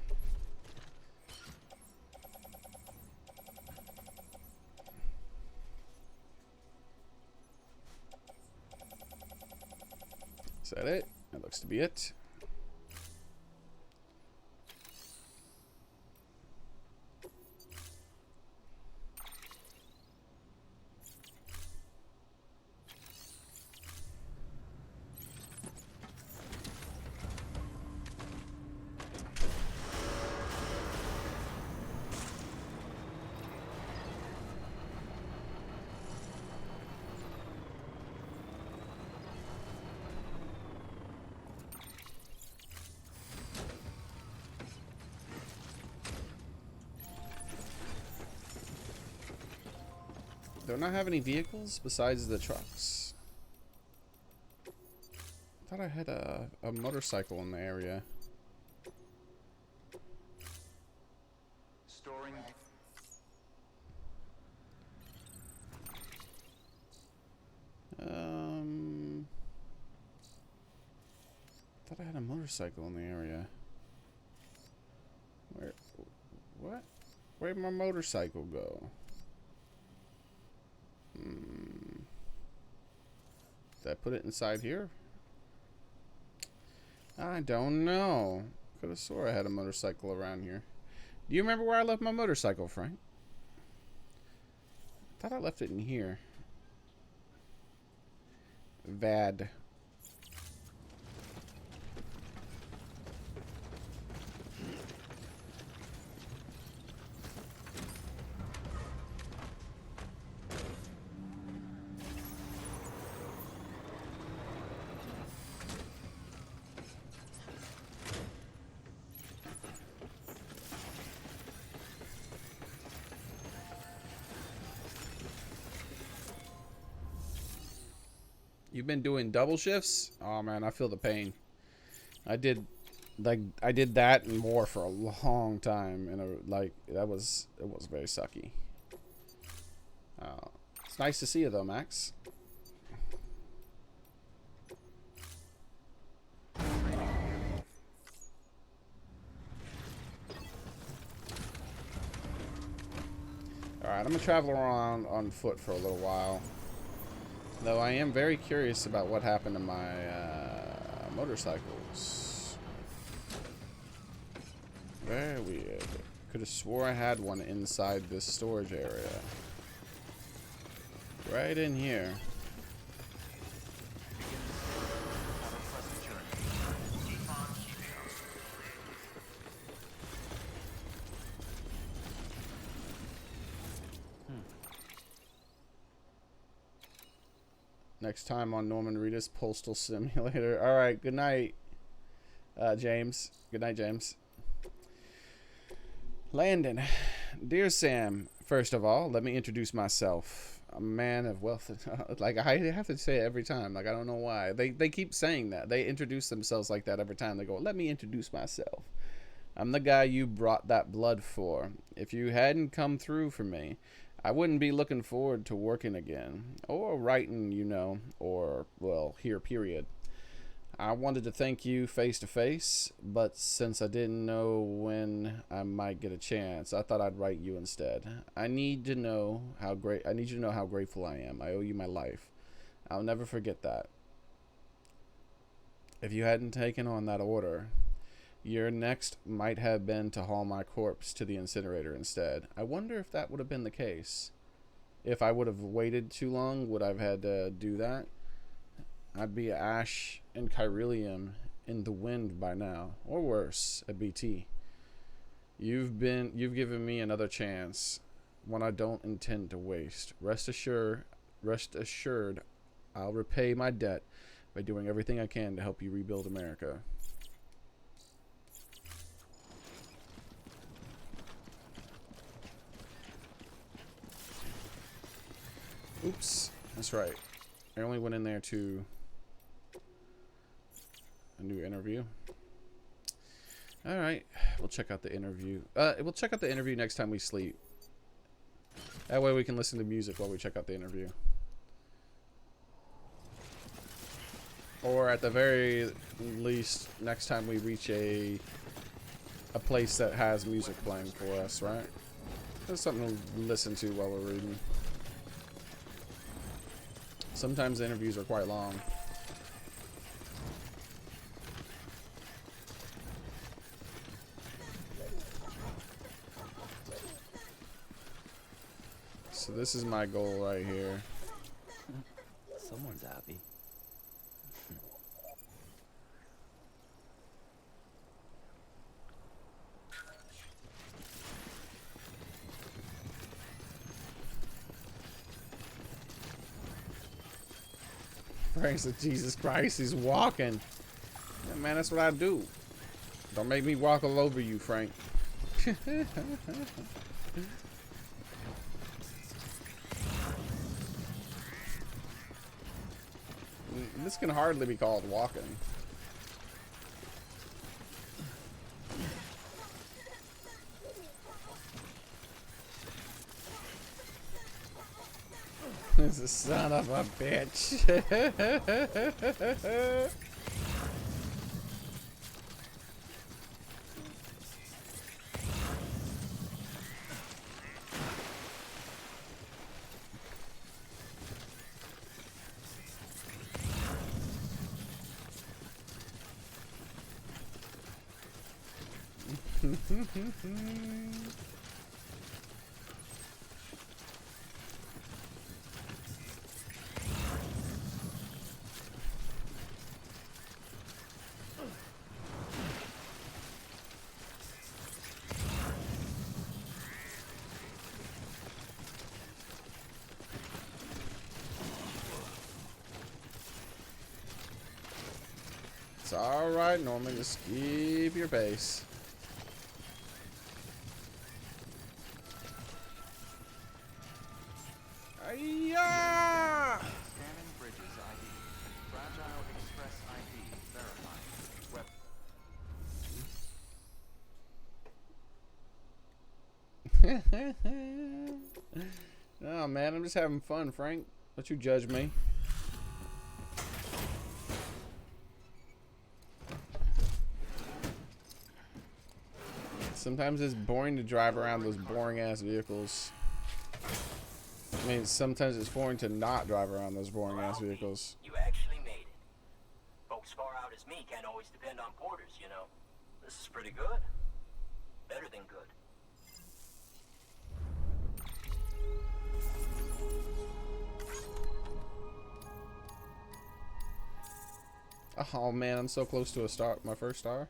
Is that it? That looks to be it. Do I not have any vehicles besides the trucks? I thought I had a motorcycle in the area. Storing. Thought I had a motorcycle in the area. What? Where'd my motorcycle go? Did I put it inside here? I don't know. Could have swore I had a motorcycle around here. Do you remember where I left my motorcycle, Frank? I thought I left it in here. Vad. You've been doing double shifts? Oh man, I feel the pain. I did that and more for a long time, and it was very sucky. It's nice to see you though, Max. Alright, I'm gonna travel around on foot for a little while. Though I am very curious about what happened to my motorcycles. Very weird. Could have swore I had one inside this storage area. Right in here. Next time on Norman Reedus Postal Simulator. Alright, good night, James. Good night, James. Landon. Dear Sam, first of all, let me introduce myself. A man of wealth. Like, I have to say it every time. Like, I don't know why. They keep saying that. They introduce themselves like that every time. They go, let me introduce myself. I'm the guy you brought that blood for. If you hadn't come through for me, I wouldn't be looking forward to working again, or writing, you know, or, well, here, period. I wanted to thank you face to face, but since I didn't know when I might get a chance, I thought I'd write you instead. I need you to know how grateful I am. I owe you my life. I'll never forget that. If you hadn't taken on that order, your next might have been to haul my corpse to the incinerator instead. I wonder if that would have been the case. If I would have waited too long, would I have had to do that? I'd be ash and chiralium in the wind by now, or worse, a BT. You've given me another chance, one I don't intend to waste. Rest assured, I'll repay my debt by doing everything I can to help you rebuild America. Oops, that's right. I only went in there to a new interview. All right, we'll check out the interview. We'll check out the interview next time we sleep. That way we can listen to music while we check out the interview. Or at the very least, next time we reach a place that has music playing for us, right? That's something to listen to while we're reading. Sometimes the interviews are quite long. So this is my goal right here. Someone's happy. Praise to Jesus Christ, he's walking. Yeah, man, that's what I do. Don't make me walk all over you, Frank. This can hardly be called walking. This is a son of a bitch. It's alright, Norman. Just keep your pace. Ayah! Scanning bridges ID. Fragile Express ID verified. Oh man, I'm just having fun, Frank. Don't you judge me. Sometimes it's boring to drive around those boring ass vehicles. I mean, sometimes it's boring to not drive around those boring ass vehicles. You actually made it. Folks far out as me can't always depend on porters, you know. This is pretty good. Better than good. Oh man, I'm so close to a star, my first star.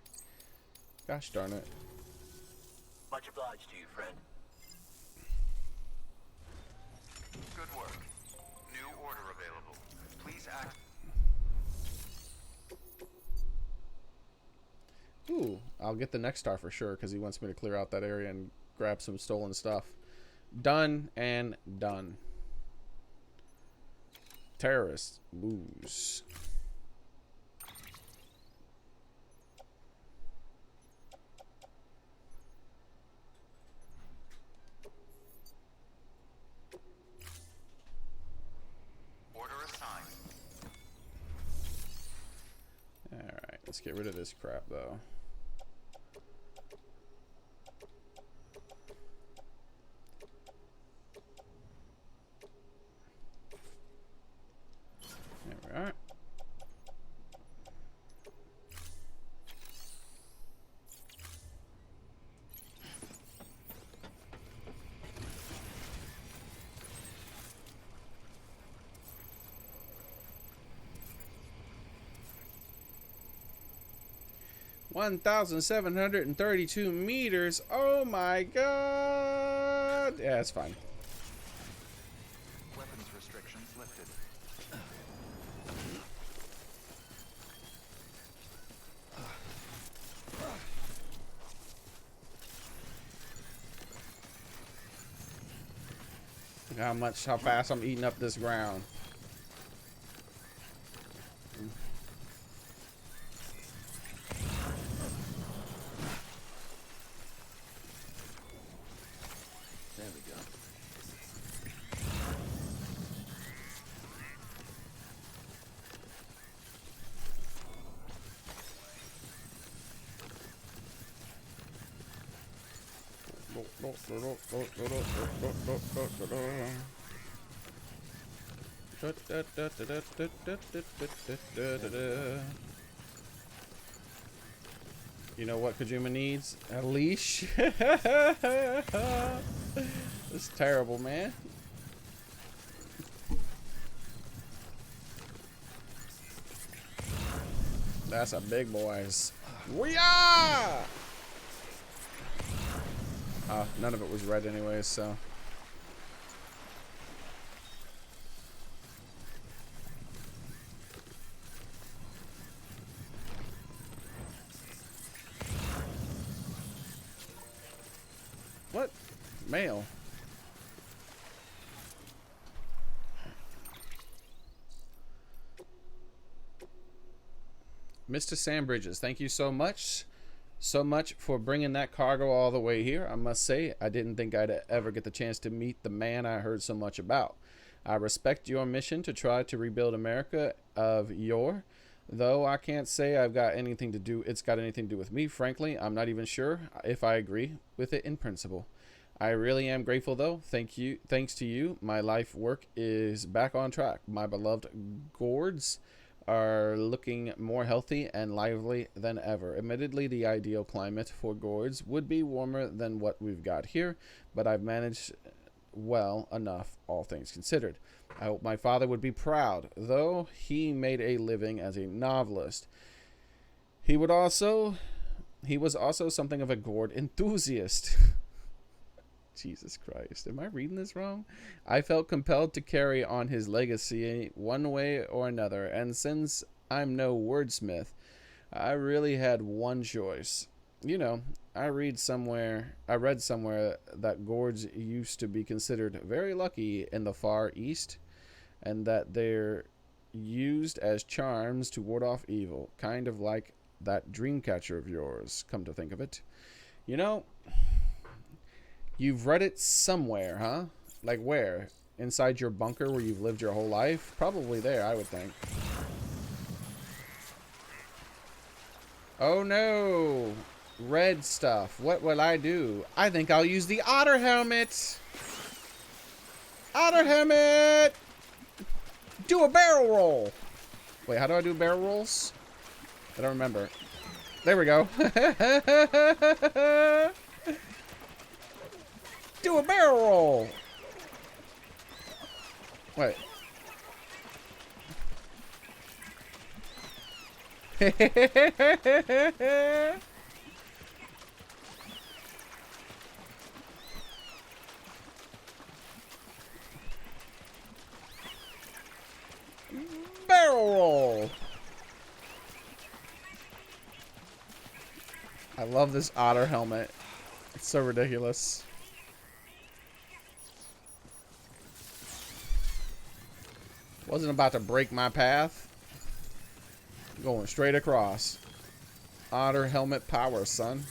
Gosh darn it. Much obliged to you, friend. Good work. New order available. Please act. Ooh, I'll get the next star for sure because he wants me to clear out that area and grab some stolen stuff. Done and done. Terrorists lose. Order assigned. Alright, let's get rid of this crap though. There we are. $1,732 meters. Oh my god. Yeah, it's fine. Weapons restrictions lifted. How fast I'm eating up this ground. There we go. You know what Kojima needs? A leash? It's terrible, man. That's a big boys. We are! None of it was red anyways, so. What? Mail. Mr. Sandbridges, thank you so much. So much for bringing that cargo all the way here. I must say, I didn't think I'd ever get the chance to meet the man I heard so much about. I respect your mission to try to rebuild America of yore, though I can't say it's got anything to do with me. Frankly, I'm not even sure if I agree with it in principle. I really am grateful though. Thanks to you, my life work is back on track. My beloved gourds are looking more healthy and lively than ever. Admittedly, the ideal climate for gourds would be warmer than what we've got here, but I've managed well enough, all things considered. I hope my father would be proud, though he made a living as a novelist. He was also something of a gourd enthusiast. Jesus Christ, am I reading this wrong? I felt compelled to carry on his legacy one way or another, and since I'm no wordsmith, I really had one choice. You know, I read somewhere that gourds used to be considered very lucky in the Far East, and that they're used as charms to ward off evil, kind of like that dream catcher of yours, come to think of it. You know, you've read it somewhere, huh? Like where? Inside your bunker where you've lived your whole life? Probably there, I would think. Oh no! Red stuff. What will I do? I think I'll use the otter helmet! Otter helmet! Do a barrel roll! Wait, how do I do barrel rolls? I don't remember. There we go. Do a barrel roll. Wait. Barrel roll. I love this otter helmet. It's so ridiculous. Wasn't about to break my path. Going straight across. Otter helmet power, son.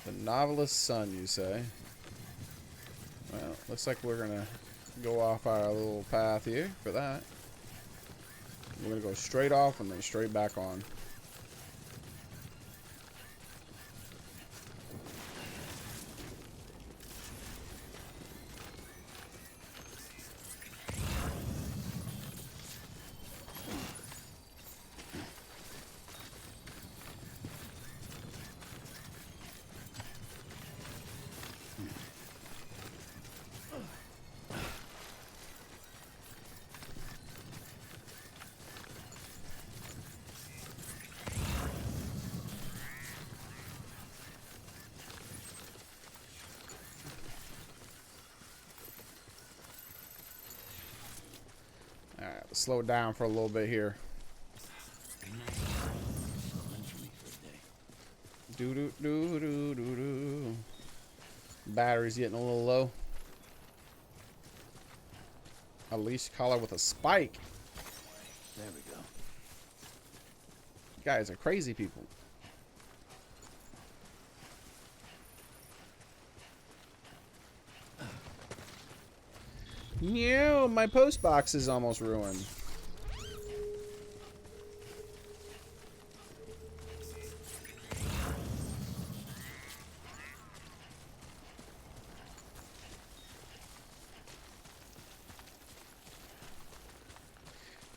The novelist's son, you say? Well, looks like we're gonna go off our little path here for that. We're gonna go straight off and then straight back on. Slow down for a little bit here. Do do do do do do. Battery's getting a little low. A leash collar with a spike. There we go. You guys are crazy people. Yeah, my post box is almost ruined.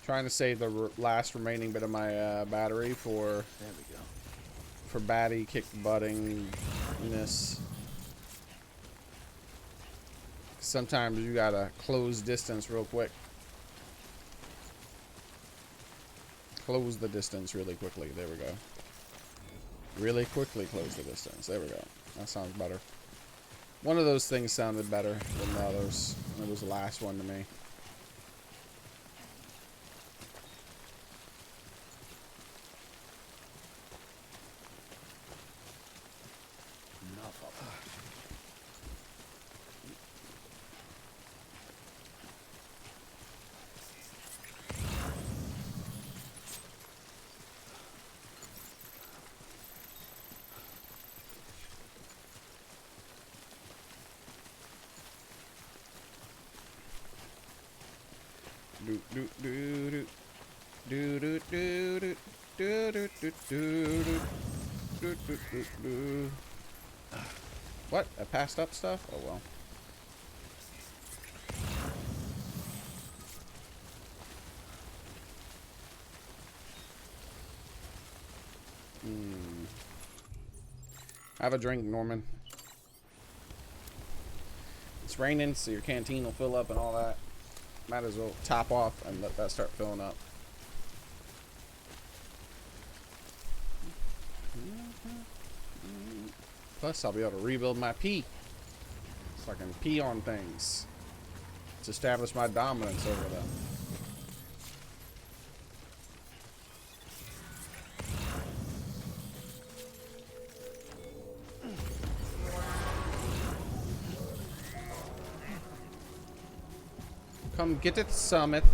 Trying to save the last remaining bit of my battery for There we go. for baddie kick buttingness. Sometimes you gotta close distance real quick. Close the distance really quickly. There we go. Really quickly close the distance. There we go. That sounds better. One of those things sounded better than the others. It was the last one to me. Enough of it. Do do do do do do do do do do do do do do do. What? I passed up stuff? Oh well. Have a drink, Norman. It's raining, so your canteen will fill up and all that. Might as well top off and let that start filling up. Plus, I'll be able to rebuild my pee. So I can pee on things. To establish my dominance over them. Come get it, Summit.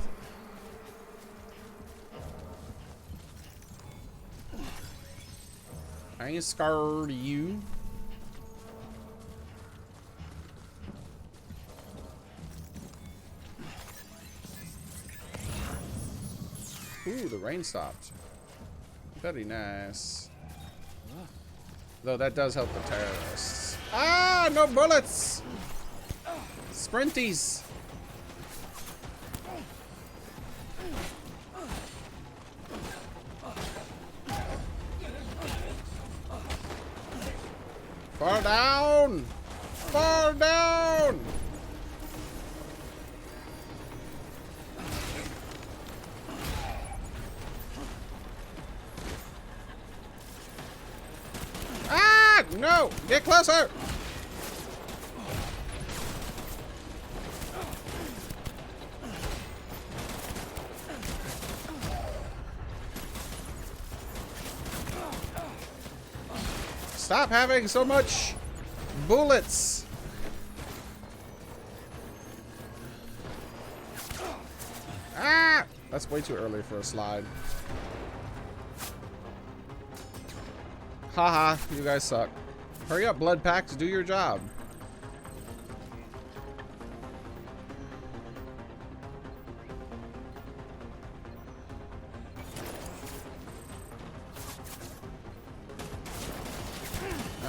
I ain't scared of you. Ooh, the rain stopped. Very nice. Though that does help the terrorists. Ah, no bullets! Sprinties! Fall down! Fall down! Ah! No! Get closer! Stop having so much bullets. Ah! That's way too early for a slide. Haha, you guys suck. Hurry up, blood packs, do your job.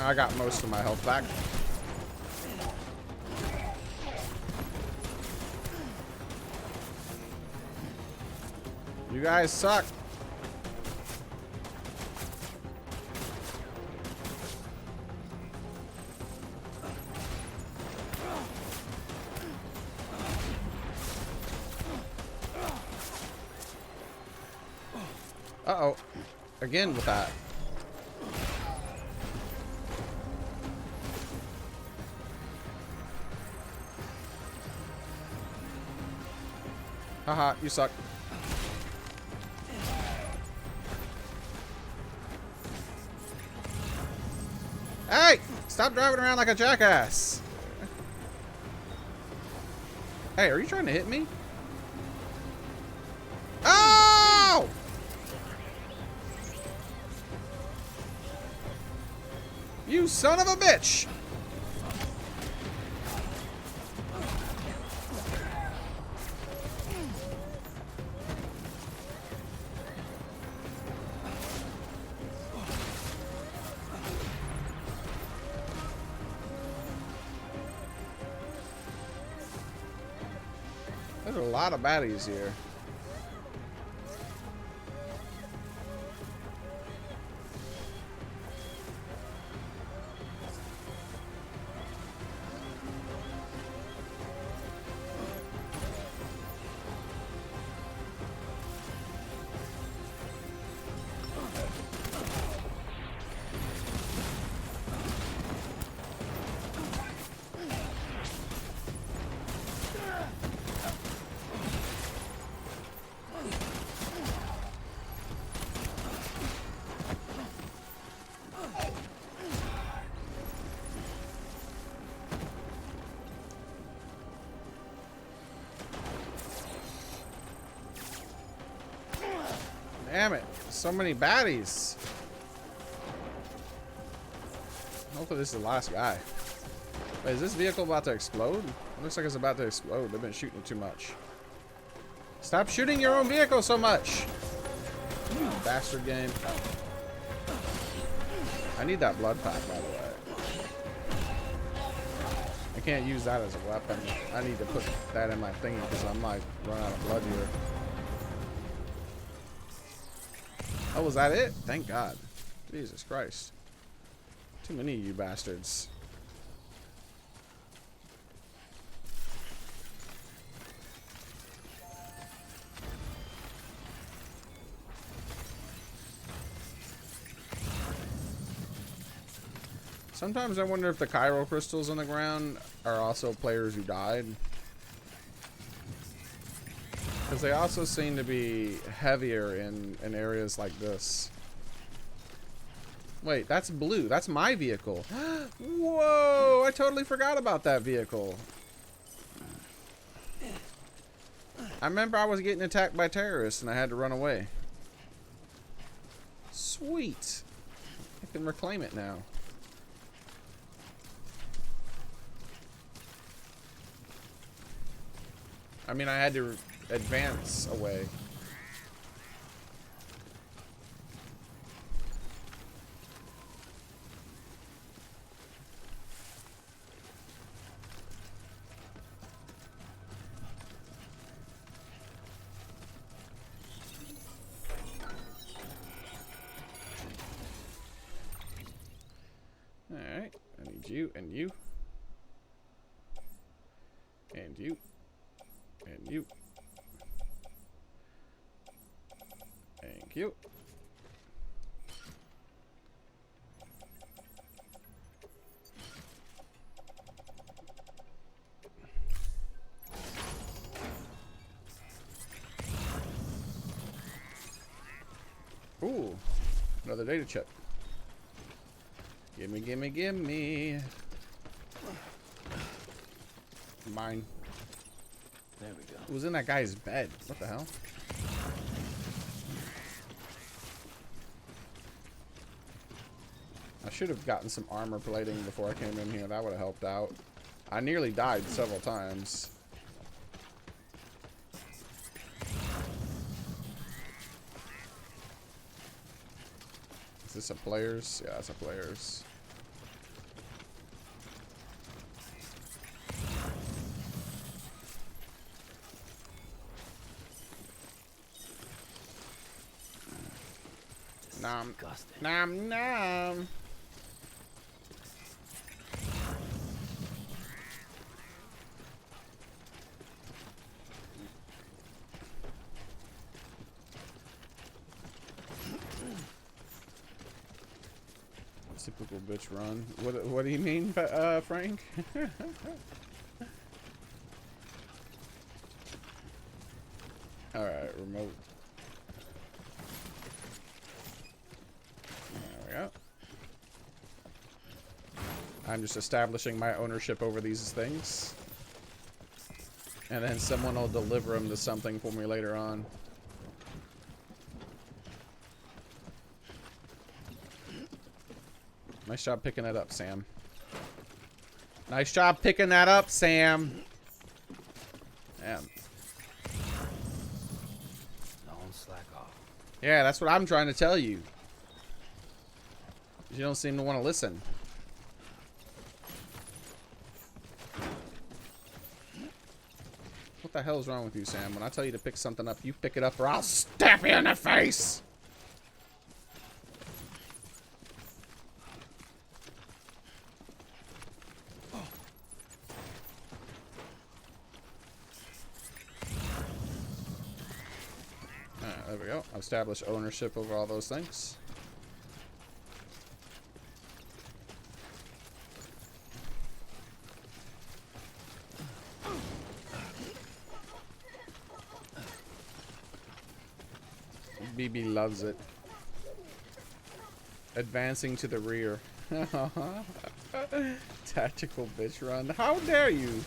I got most of my health back. You guys suck. Uh-oh. Again with that. Haha, you suck. Stop driving around like a jackass. Hey, are you trying to hit me? Oh! You son of a bitch! There's a lot of baddies here. Damn it. So many baddies. Hopefully this is the last guy. Wait, is this vehicle about to explode? It looks like it's about to explode. They've been shooting it too much. Stop shooting your own vehicle so much. You bastard game. I need that blood pack, by the way. I can't use that as a weapon. I need to put that in my thingy because I might run out of blood here. Oh, was that it? Thank God. Jesus Christ. Too many of you bastards. Sometimes I wonder if the chiral crystals on the ground are also players who died. Because they also seem to be heavier in areas like this. Wait, that's blue. That's my vehicle. Whoa, I totally forgot about that vehicle. I remember I was getting attacked by terrorists and I had to run away. Sweet. I can reclaim it now. I mean, I had to advance away. Alright, I need you and you. And you. And you. Thank you. Ooh, another data chip. Gimme, gimme, gimme. Mine. There we go. It was in that guy's bed. What the hell? I should have gotten some armor plating before I came in here. That would have helped out. I nearly died several times. Is this a player's? Yeah, it's a player's. Nom. Nom nom. Typical bitch run. What do you mean, Frank? All right, remote. There we go. I'm just establishing my ownership over these things. And then someone will deliver them to something for me later on. Nice job picking that up, Sam. Nice job picking that up, Sam. Damn. Don't slack off. Yeah, that's what I'm trying to tell you. You don't seem to want to listen. What the hell is wrong with you, Sam? When I tell you to pick something up, you pick it up or I'll stab you in the face! Alright, there we go. Establish ownership over all those things. BB loves it. Advancing to the rear. Tactical bitch run. How dare you?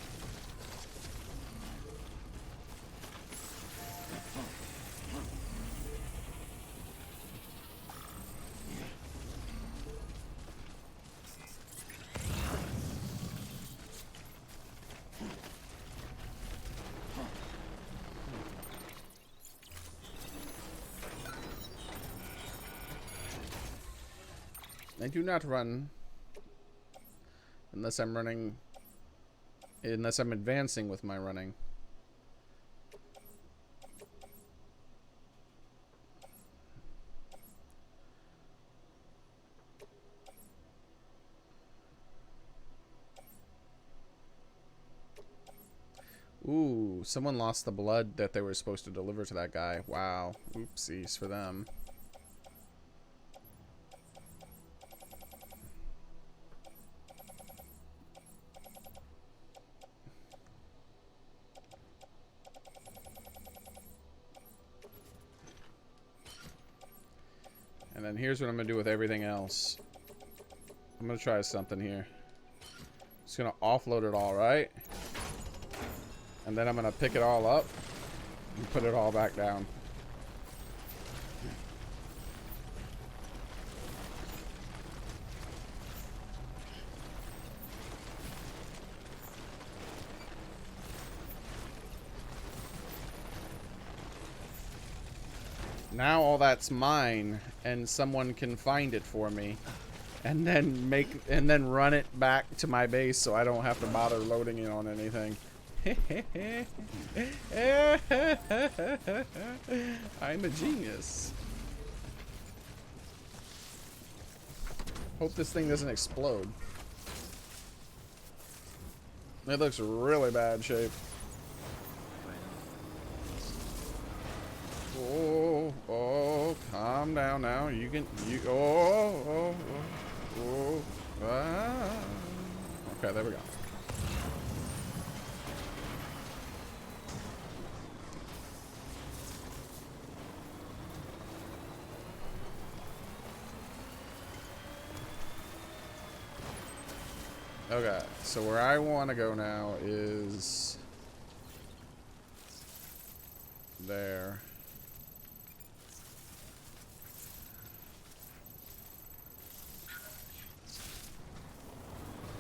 I do not run unless I'm running, unless I'm advancing with my running. Ooh, someone lost the blood that they were supposed to deliver to that guy. Wow. Oopsies for them. And then here's what I'm going to do with everything else. I'm going to try something here. Just going to offload it all, right? And then I'm going to pick it all up and put it all back down. Now all that's mine, and someone can find it for me, and then run it back to my base, so I don't have to bother loading it on anything. I'm a genius. Hope this thing doesn't explode. It looks really bad shape. Oh, calm down now. Okay, there we go. Okay, so where I want to go now is there.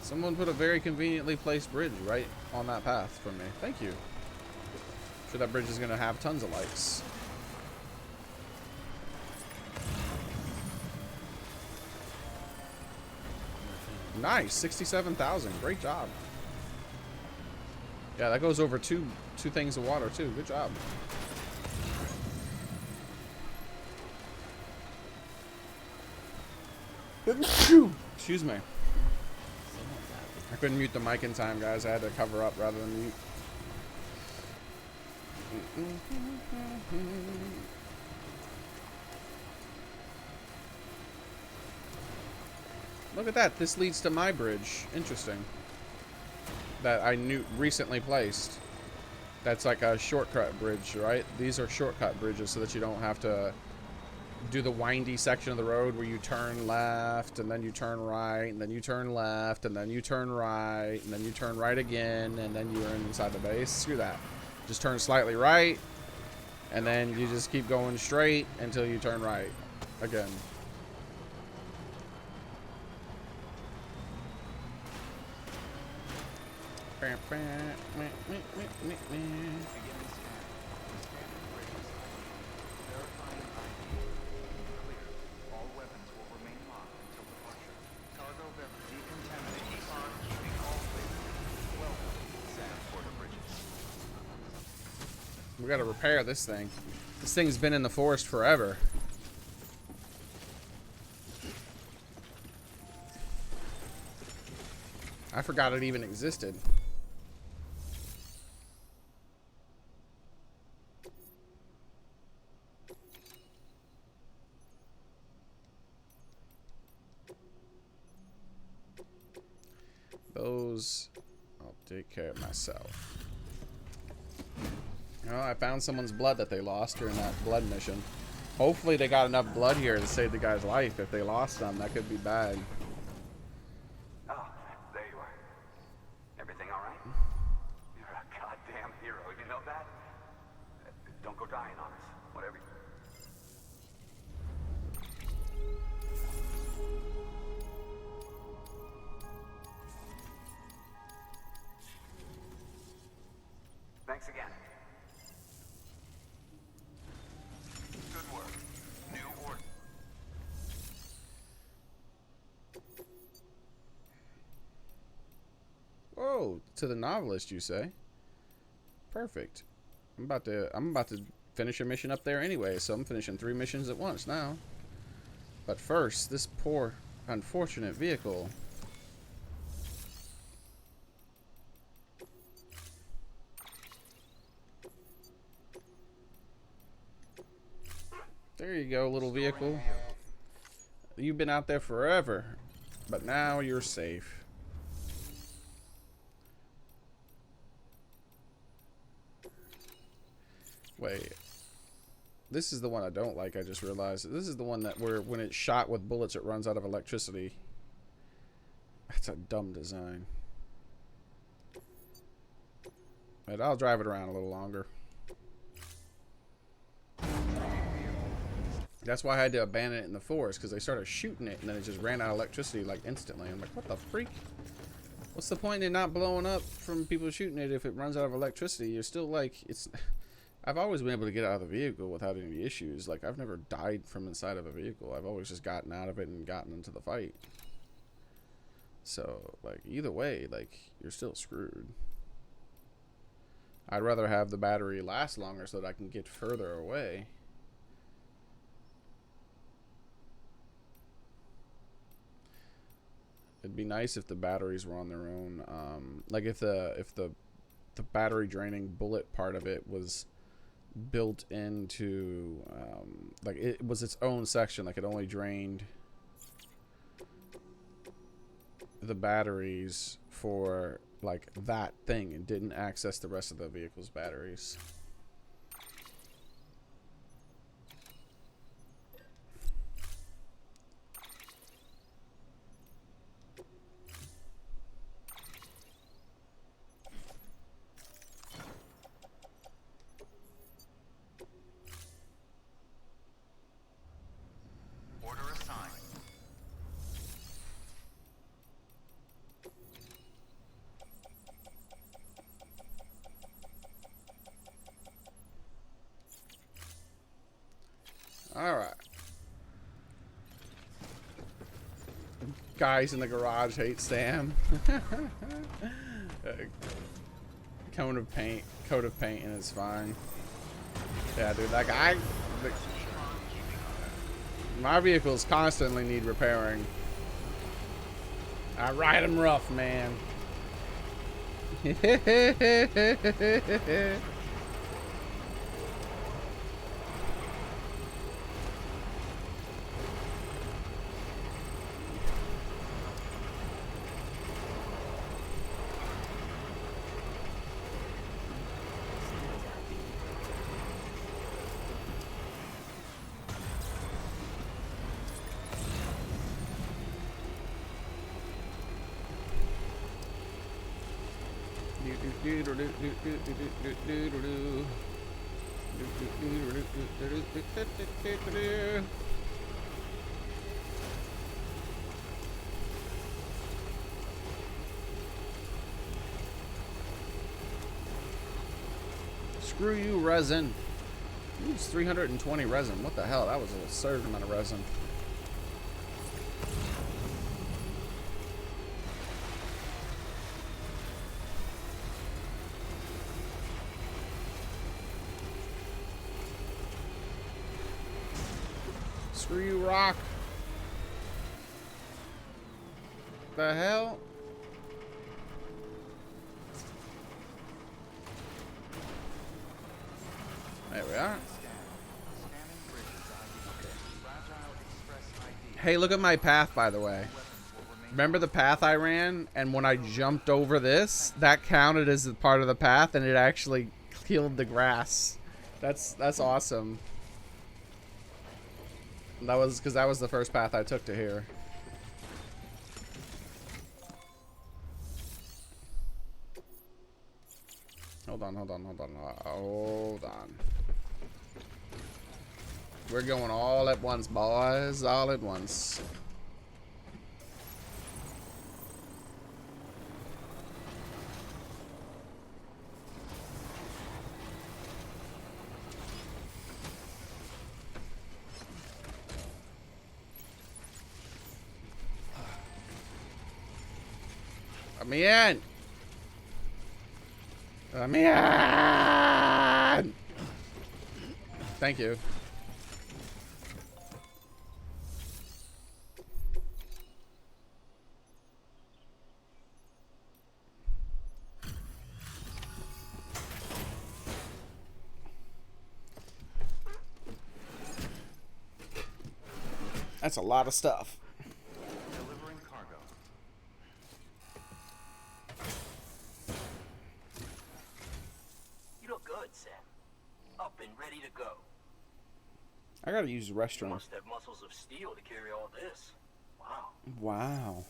Someone put a very conveniently placed bridge right on that path for me. Thank you. I'm sure that bridge is going to have tons of likes. Nice, 67,000. Great job. Yeah, that goes over two things of water too. Good job. Excuse me. I couldn't mute the mic in time, guys. I had to cover up rather than mute. Look at that. This leads to my bridge. Interesting. That I recently placed. That's like a shortcut bridge, right? These are shortcut bridges so that you don't have to do the windy section of the road where you turn left and then you turn right and then you turn left and then you turn right and then you turn right again and then you're inside the base. Screw that. Just turn slightly right and then you just keep going straight until you turn right again. All weapons will remain locked until departure. Cargo beverage decontaminated. Keep on keeping all clear. Welcome, Sam Porter Bridges. We gotta repair this thing. This thing's been in the forest forever. I forgot it even existed. Those, I'll take care of myself. Oh, I found someone's blood that they lost during that blood mission. Hopefully they got enough blood here to save the guy's life. If they lost some, that could be bad. Oh, there you are. Everything all right? You're a goddamn hero. You know that? Don't go dying on us. Whatever. Thanks again. Good work. New order. Whoa, to the novelist, you say? Perfect. I'm about to finish a mission up there anyway, so I'm finishing 3 missions at once now. But first, this poor, unfortunate vehicle. There you go, little vehicle. You've been out there forever, but now you're safe. Wait. This is the one I don't like, I just realized. This is the one that where when it's shot with bullets it runs out of electricity. That's a dumb design. But I'll drive it around a little longer. That's why I had to abandon it in the forest, because they started shooting it and then it just ran out of electricity like instantly. I'm like, what the freak? What's the point in not blowing up from people shooting it if it runs out of electricity? You're still like, it's... I've always been able to get out of the vehicle without any issues. Like, I've never died from inside of a vehicle. I've always just gotten out of it and gotten into the fight. So, like, either way, like, you're still screwed. I'd rather have the battery last longer so that I can get further away. It'd be nice if the batteries were on their own. Like if the battery draining bullet part of it was built into, like it was its own section. Like it only drained the batteries for like that thing and didn't access the rest of the vehicle's batteries. Alright. Guys in the garage hate Sam. Coat of paint and it's fine. Yeah, dude, that guy... my vehicles constantly need repairing. I ride them rough, man. Screw you, resin. It's 320 resin. What the hell? That was an absurd amount of resin. Screw you, rock. The hell? There we are. Hey, look at my path, by the way. Remember the path I ran? And when I jumped over this, that counted as a part of the path, and it actually killed the grass. That's awesome. That was because that was the first path I took to here. Hold on. We're going all at once, boys. All at once. Let me in. Let me in. Thank you. That's a lot of stuff. Delivering cargo. You look good, Sam. Up and ready to go. I gotta use the You restroom. must have muscles of steel to carry all this. Wow. Wow.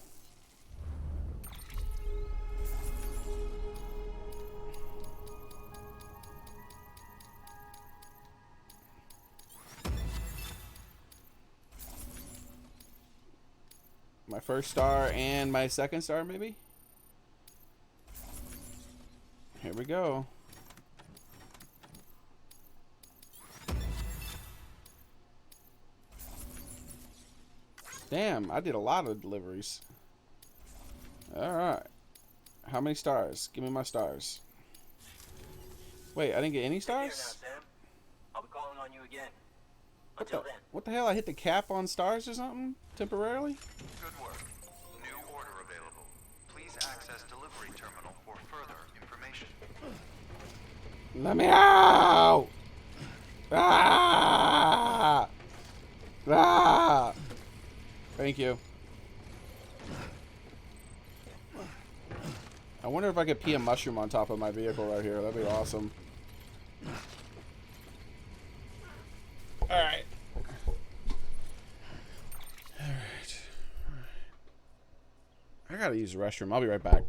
My first star and my second star, maybe? Here we go. Damn, I did a lot of deliveries. Alright. How many stars? Give me my stars. Wait, I didn't get any Take care now, stars? Sam. I'll be calling on you again. What Until the, then. what the hell? I hit the cap on stars or something? Temporarily? Good work. New order available. Please access delivery terminal for further information. Let me out! Ah! Ah! Thank you. I wonder if I could pee a mushroom on top of my vehicle right here. That'd be awesome. Alright. Alright. I gotta use the restroom. I'll be right back.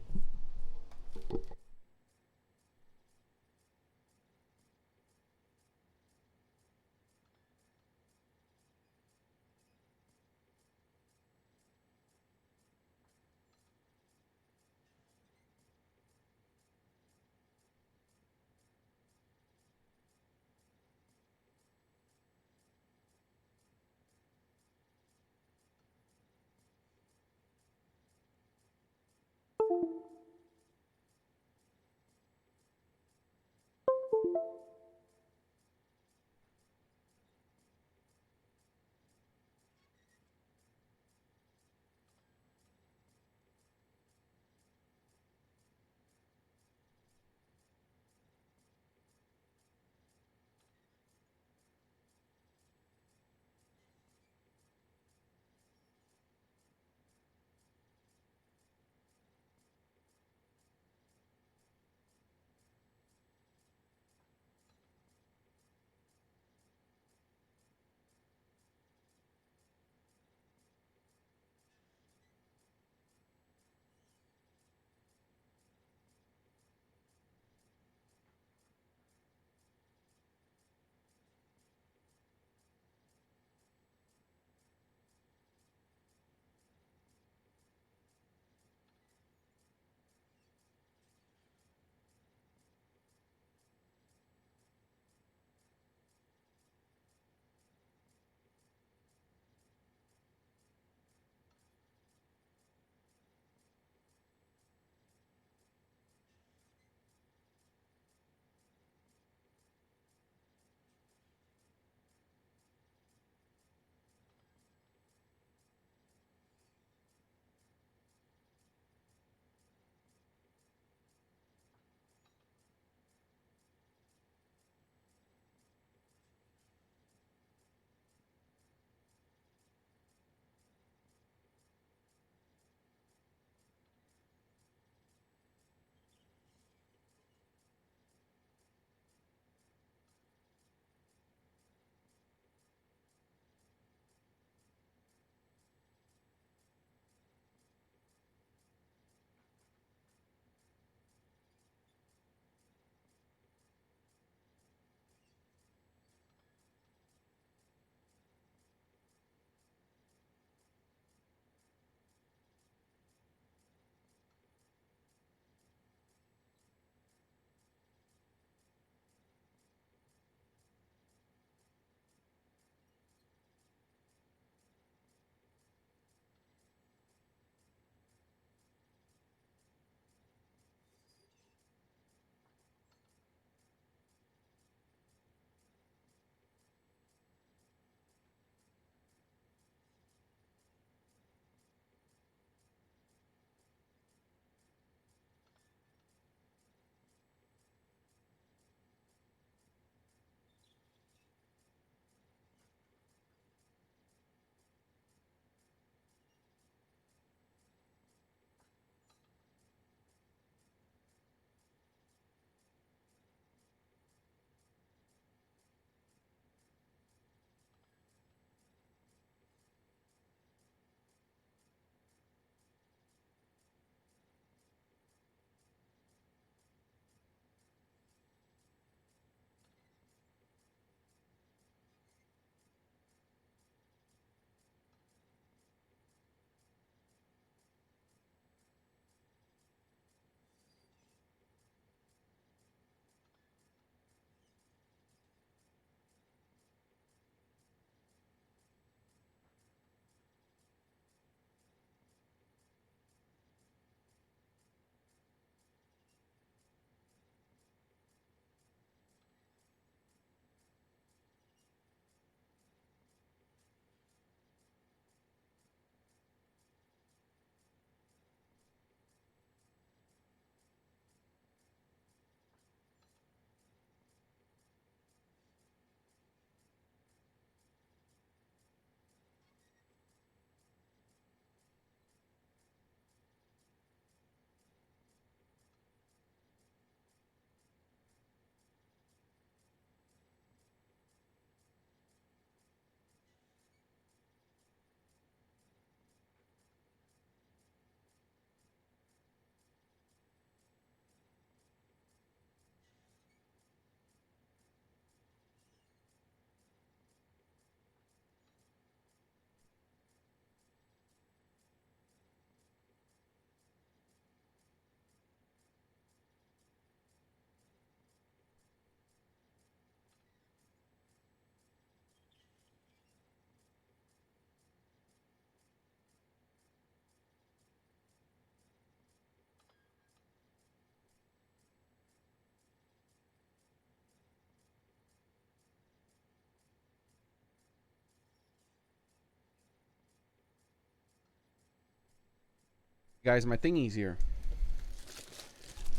Guys, my thingy's here.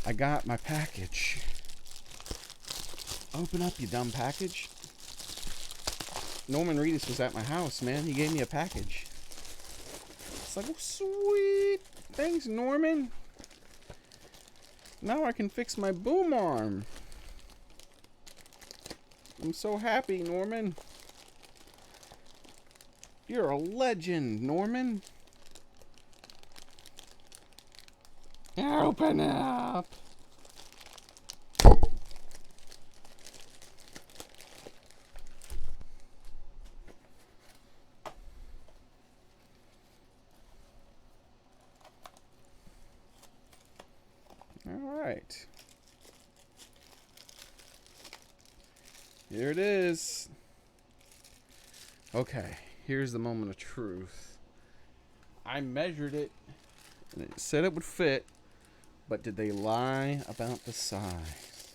I got my package. Open up, you dumb package. Norman Reedus was at my house, man. He gave me a package. It's like, oh, sweet. Thanks, Norman. Now I can fix my boom arm. I'm so happy, Norman. You're a legend, Norman. Open up. All right. Here it is. Okay, here's the moment of truth. I measured it, and it said it would fit, but did they lie about the size?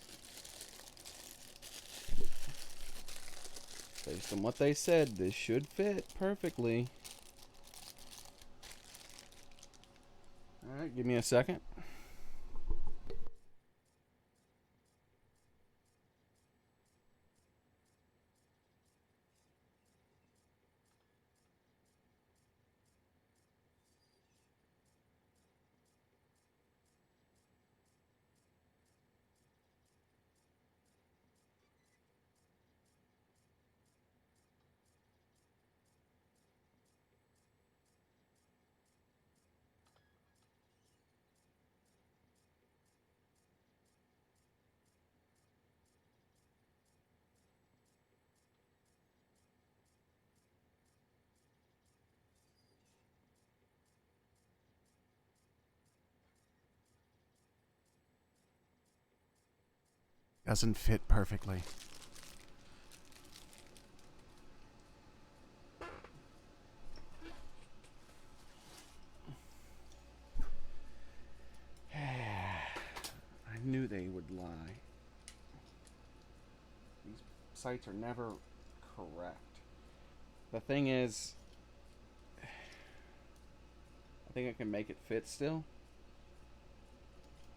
Based on what they said, this should fit perfectly. Alright, give me a second. Doesn't fit perfectly. I knew they would lie. These sites are never correct. The thing is, I think I can make it fit still.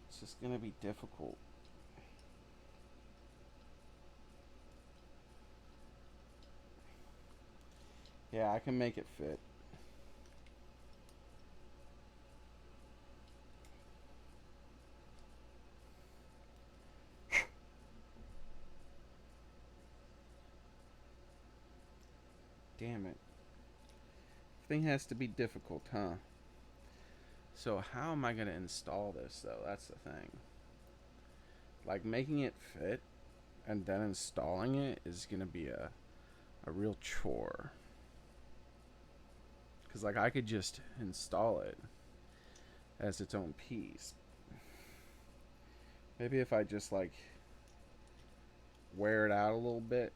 It's just gonna be difficult. Yeah, I can make it fit. Damn it. Thing has to be difficult, huh? So how am I going to install this, though? That's the thing. Like, making it fit and then installing it is going to be a real chore. Because, like, I could just install it as its own piece. Maybe if I just, like, wear it out a little bit.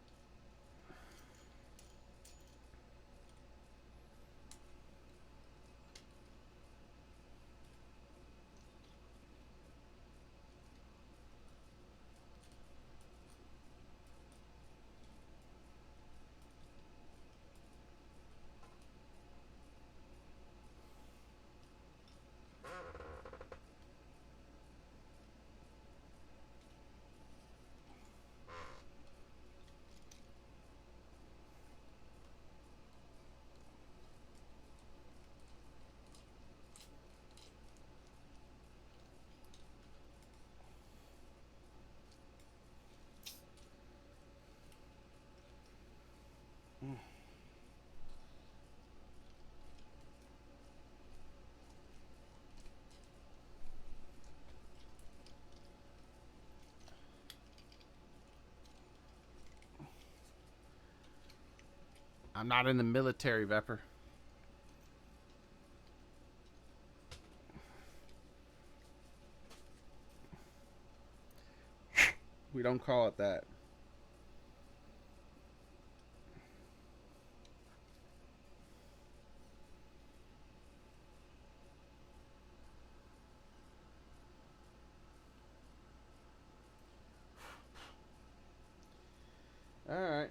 I'm not in the military, Vepper. We don't call it that. Alright.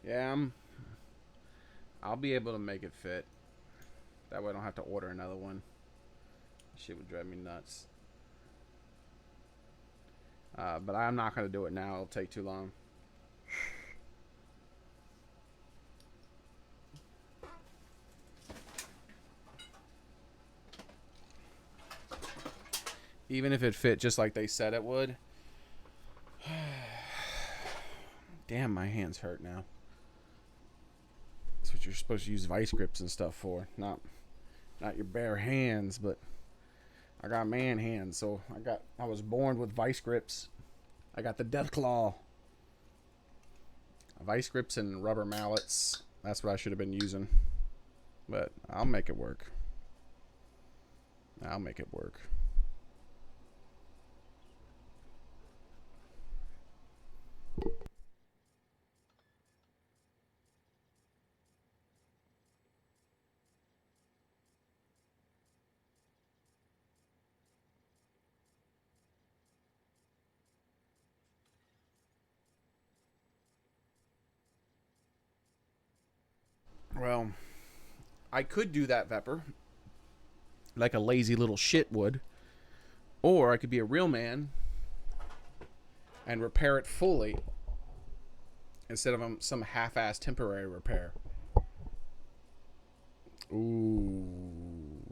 Yeah, I'll be able to make it fit. That way I don't have to order another one. Shit would drive me nuts. But I'm not going to do it now. It'll take too long. Even if it fit just like they said it would. Damn, my hands hurt now. That's what you're supposed to use vice grips and stuff for. Not your bare hands, but I got man hands, so I was born with vice grips. I got the death claw. Vice grips and rubber mallets. That's what I should have been using. But I'll make it work. I'll make it work. Well, I could do that, Vepper, like a lazy little shit would. Or I could be a real man and repair it fully instead of some half-assed temporary repair. Ooh.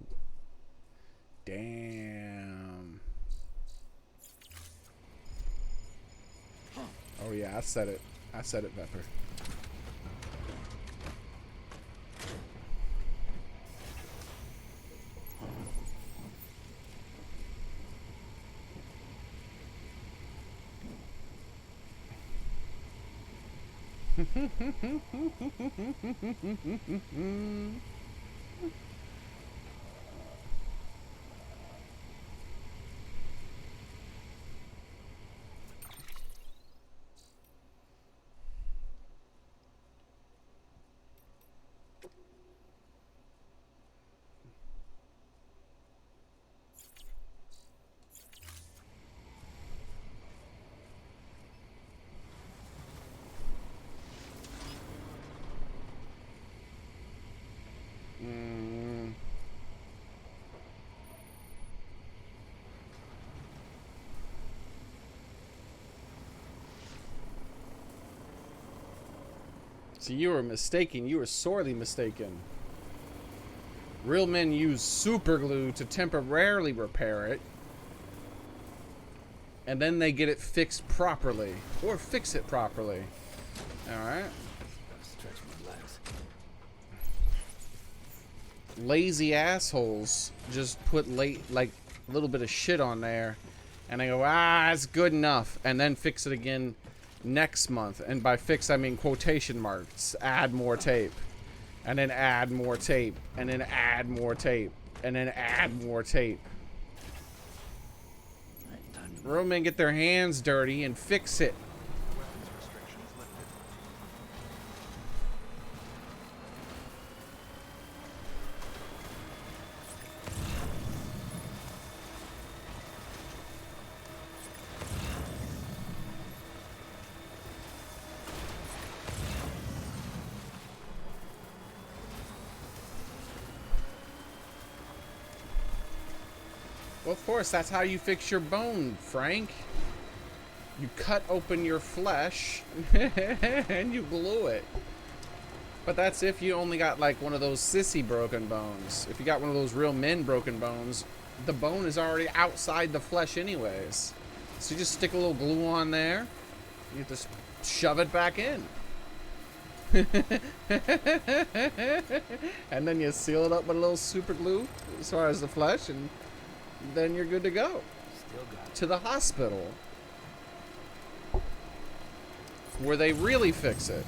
Damn. Oh, yeah, I said it. I said it, Vepper. See, you were mistaken. You were sorely mistaken. Real men use super glue to temporarily repair it. And then they get it fixed properly. Or fix it properly. Alright. Stretch my legs. Lazy assholes just put like a little bit of shit on there. And they go, ah, it's good enough. And then fix it again next month. And by fix, I mean quotation marks. Add more tape. And then add more tape. And then add more tape. And then add more tape. Real men get their hands dirty and fix it. Weapons restrictions lifted. Well, of course, that's how you fix your bone, Frank. You cut open your flesh and you glue it. But that's if you only got like one of those sissy broken bones. If you got one of those real men broken bones, the bone is already outside the flesh anyways. So you just stick a little glue on there. You just shove it back in. And then you seal it up with a little super glue as far as the flesh, and then you're good to go. Still got it. To the hospital, where they really fix it.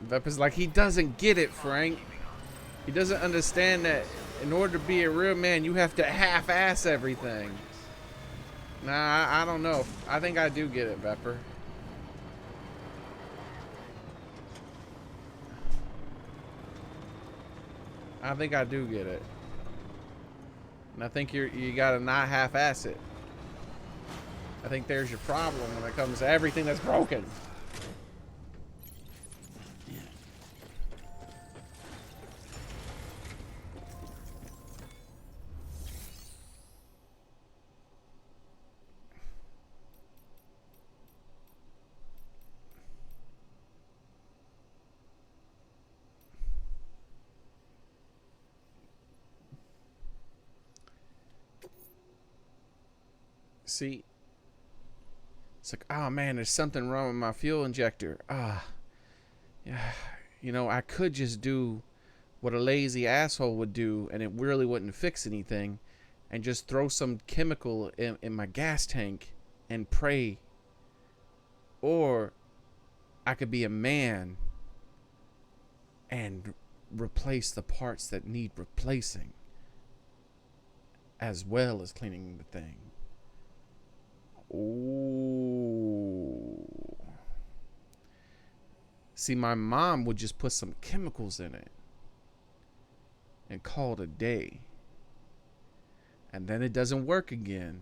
Vepper's like, he doesn't get it, Frank. He doesn't understand that in order to be a real man, you have to half-ass everything. Nah, I don't know. I think I do get it, Vepper. I think I do get it. And I think you gotta not half-ass it. I think there's your problem when it comes to everything that's broken. See, it's like, oh man, there's something wrong with my fuel injector. Yeah, you know, I could just do what a lazy asshole would do, and it really wouldn't fix anything, and just throw some chemical in my gas tank and pray. Or I could be a man and replace the parts that need replacing, as well as cleaning the thing. Ooh. See, my mom would just put some chemicals in it and call it a day. And then it doesn't work again.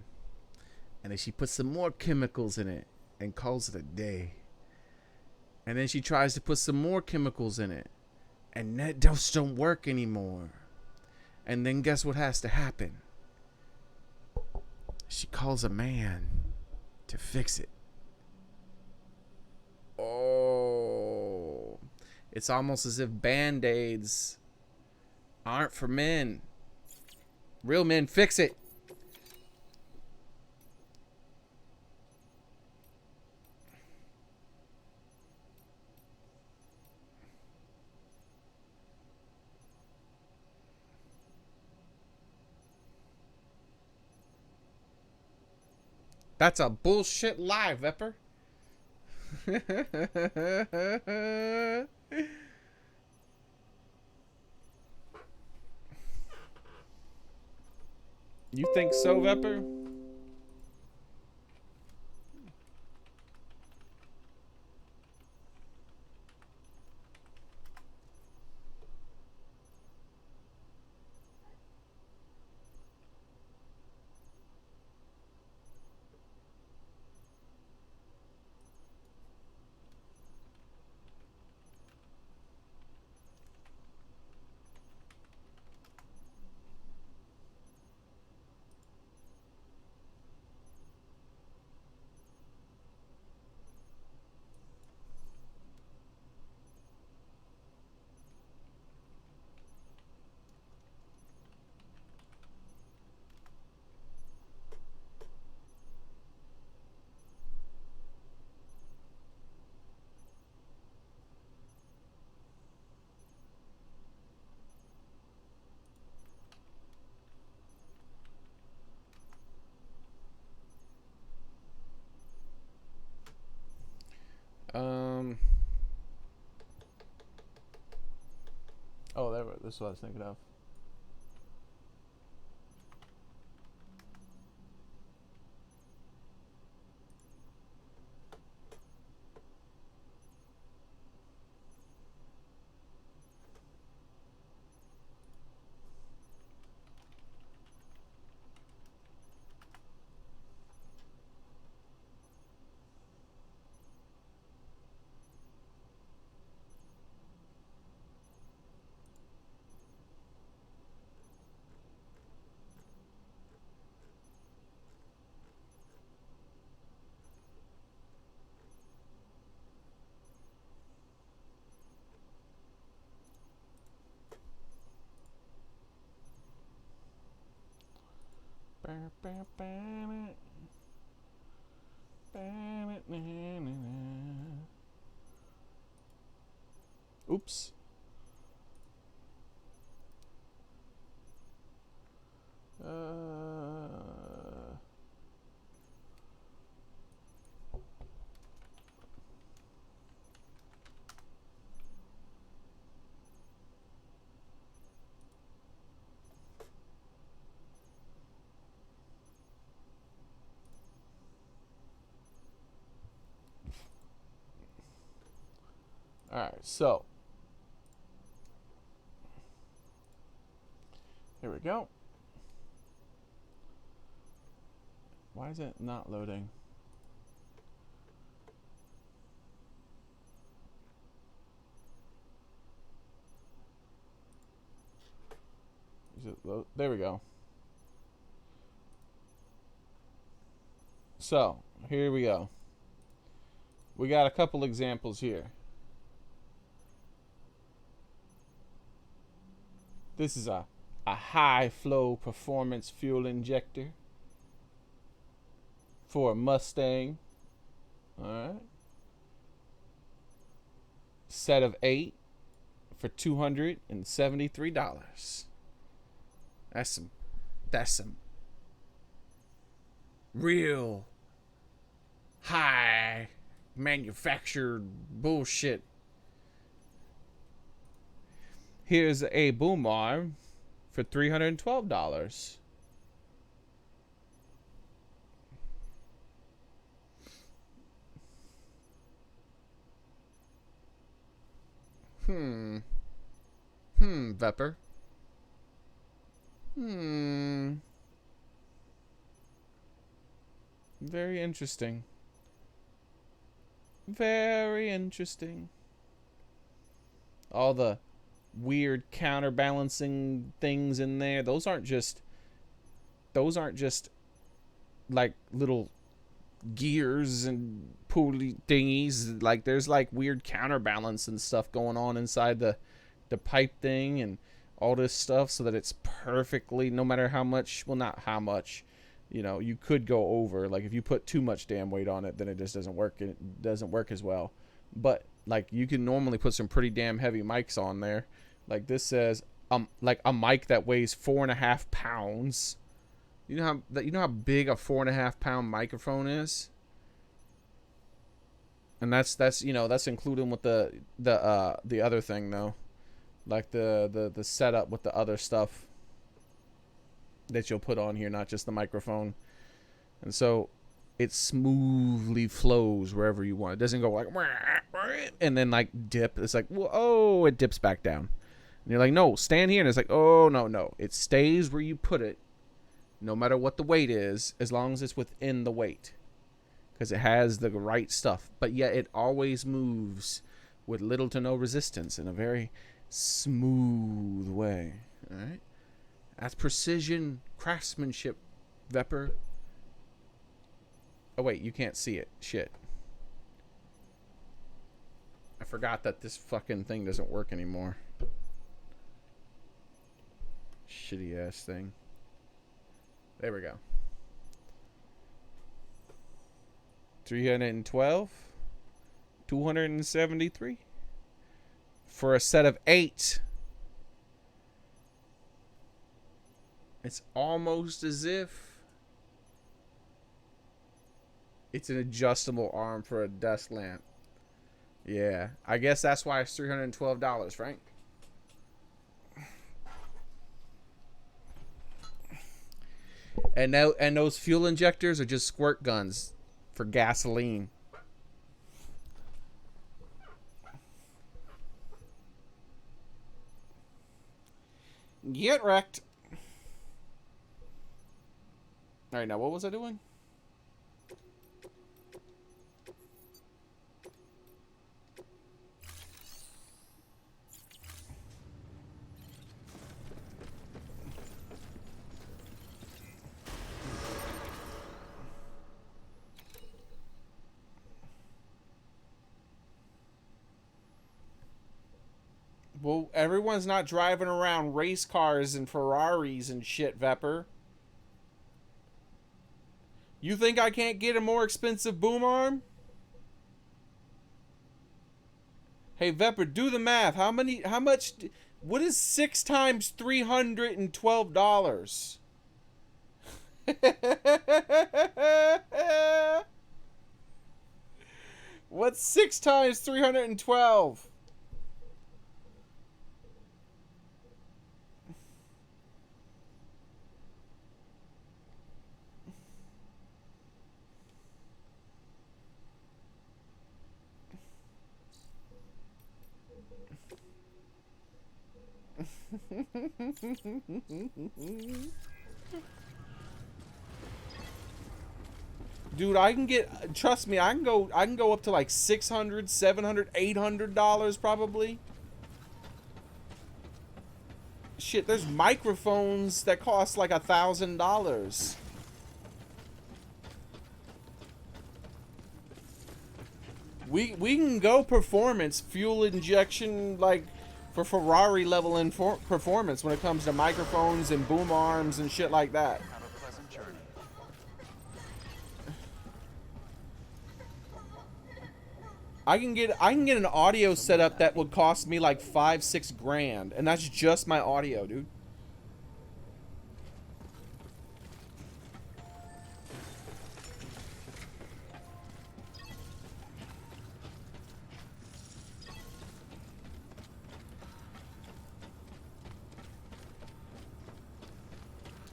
And then she puts some more chemicals in it and calls it a day. And then she tries to put some more chemicals in it, and that just don't work anymore. And then guess what has to happen? She calls a man to fix it. Oh, it's almost as if band-aids aren't for men. Real men fix it. That's a bullshit lie, Vepper. You think so, Vepper? Oh, this is what I was thinking of. Oops. Alright, so. Here we go. Why is it not loading? Is it load? There we go. So, here we go. We got a couple examples here. This is a high flow performance fuel injector for a Mustang. Alright. Set of 8 for $273. That's some real high manufactured bullshit. Here's a boom arm for $312. Vepper. Very interesting. Very interesting. All the weird counterbalancing things in there. Those aren't just like little gears and pulley thingies. Like there's like weird counterbalance and stuff going on inside the pipe thing and all this stuff, so that it's perfectly, no matter how much, well, not how much, you know, you could go over. Like if you put too much damn weight on it, then it just doesn't work. It doesn't work as well. But like you can normally put some pretty damn heavy mics on there. Like this says like a mic that weighs 4.5 pounds. You know how big a 4.5 pound microphone is? And that's you know, that's including with the other thing though. Like the setup with the other stuff that you'll put on here, not just the microphone. And so it smoothly flows wherever you want. It doesn't go like and then like dip. It's like, oh, it dips back down. And you're like, no, stand here. And it's like, oh, no. It stays where you put it, no matter what the weight is, as long as it's within the weight. Because it has the right stuff. But yet it always moves with little to no resistance in a very smooth way. All right? That's precision craftsmanship, Vepper. Oh, wait, you can't see it. Shit. I forgot that this fucking thing doesn't work anymore. Shitty ass thing. There we go. 312. 273. For a set of 8. It's almost as if it's an adjustable arm for a desk lamp. Yeah, I guess that's why it's $312, Frank. And those fuel injectors are just squirt guns for gasoline. Get wrecked. All right, now what was I doing? Well, everyone's not driving around race cars and Ferraris and shit, Vepper. You think I can't get a more expensive boom arm? Hey, Vepper, do the math. How much, what is 6 times $312? What's 6 times 312? Dude, I can get, trust me, I can go up to like $600, $700, $800 probably. Shit, there's microphones that cost like $1,000. We can go performance, fuel injection, like for Ferrari level performance when it comes to microphones and boom arms and shit like that. Have a pleasant journey. I can get an audio setup that would cost me like $5-6 grand, and that's just my audio, dude.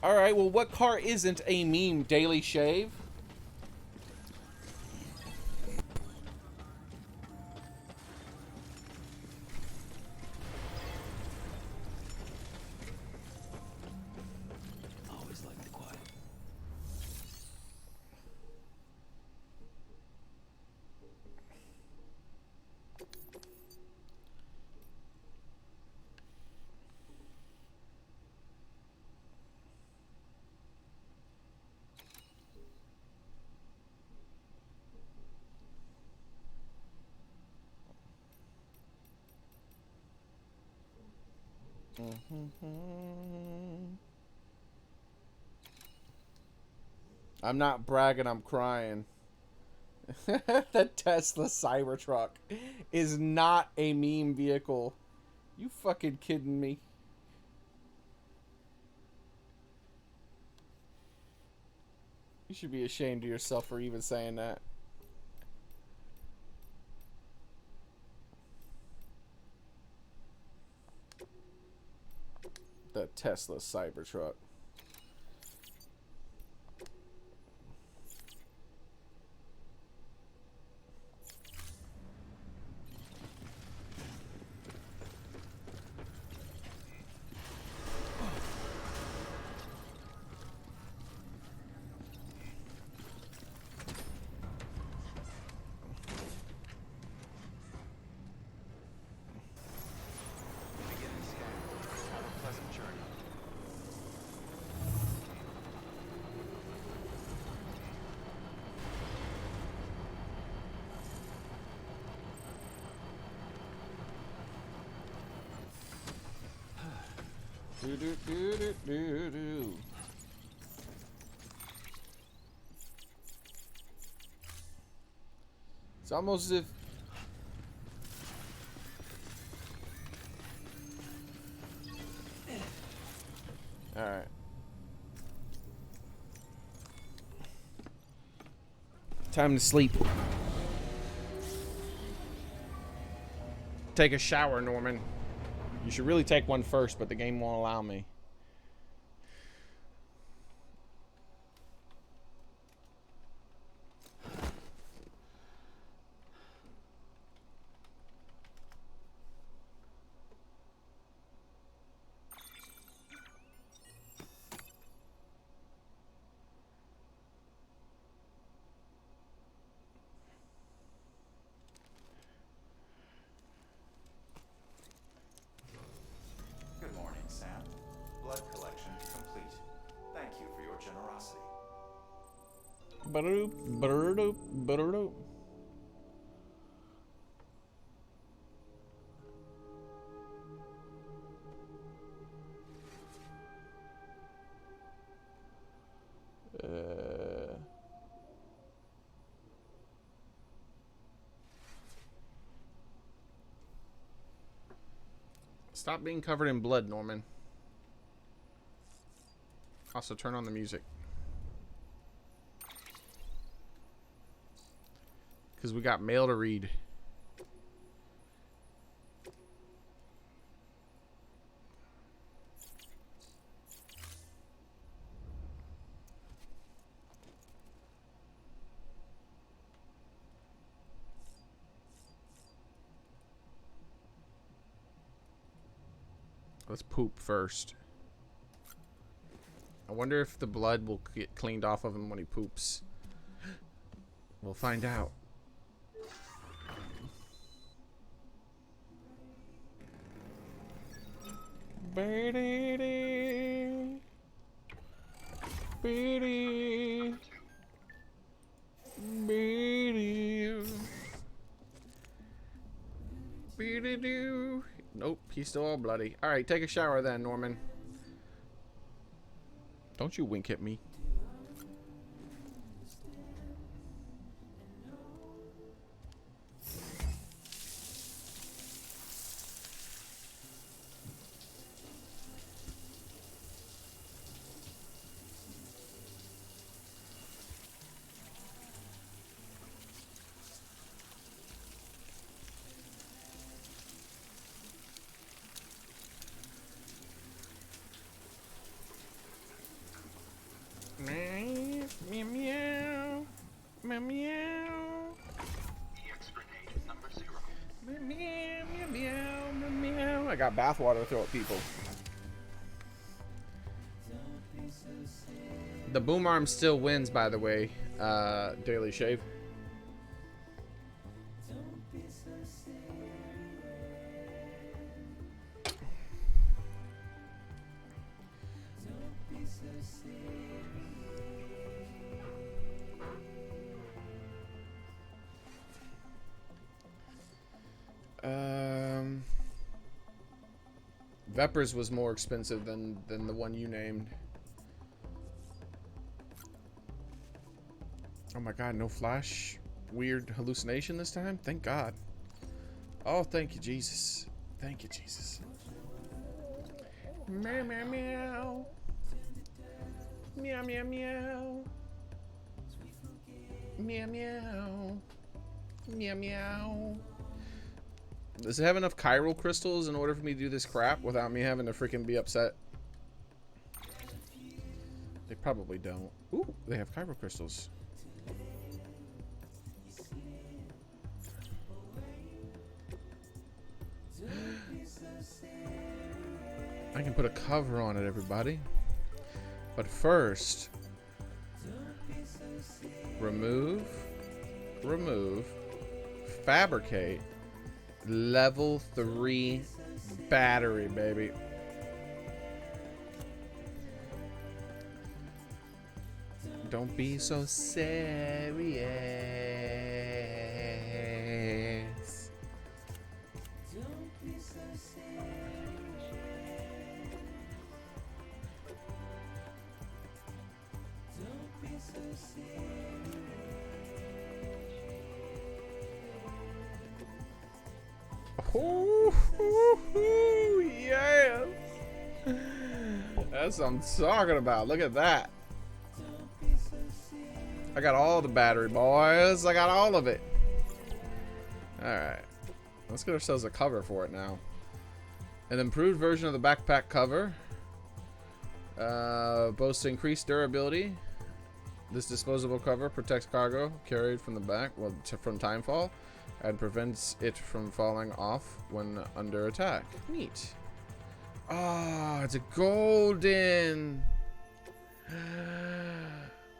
All right, well, what car isn't a meme? Daily Shave? Always like the quiet. I'm not bragging, I'm crying. The Tesla Cybertruck is not a meme vehicle. You fucking kidding me? You should be ashamed of yourself for even saying that. The Tesla Cybertruck. Beginning scan. Have a pleasant journey. Do do do do do do. It's almost as if all right. Time to sleep. Take a shower, Norman. You should really take one first, but the game won't allow me. Good morning, Sam. Blood collection complete. Thank you for your generosity. Ba-doop, ba-doop, ba-doop. Stop being covered in blood, Norman. Also, turn on the music. Because we got mail to read. Let's poop first. I wonder if the blood will get cleaned off of him when he poops. We'll find out. Beady. Beady. Beady. Beady doo. Nope, he's still all bloody. Alright, take a shower then, Norman. Don't you wink at me. Meow, meow, meow, meow. Meow, meow, meow, meow, meow. I got bathwater to throw at people. The boom arm still wins, by the way. Daily Shave. Vepers was more expensive than the one you named. Oh my god, no flash. Weird hallucination this time? Thank God. Oh, thank you, Jesus. Thank you, Jesus. Meow, meow, meow. Meow, meow, meow. Meow, meow. Meow, meow. Does it have enough chiral crystals in order for me to do this crap without me having to freaking be upset? They probably don't. Ooh, they have chiral crystals. I can put a cover on it, everybody. But first, remove, fabricate, level 3 battery, baby. Don't be so serious. Ooh, yes. That's what I'm talking about. Look at that. I got all the battery, boys. I got all of it. Alright. Let's get ourselves a cover for it now. An improved version of the backpack cover. Boasts increased durability. This disposable cover protects cargo carried from the back, well, from timefall, and prevents it from falling off when under attack. Neat. Oh, it's a golden.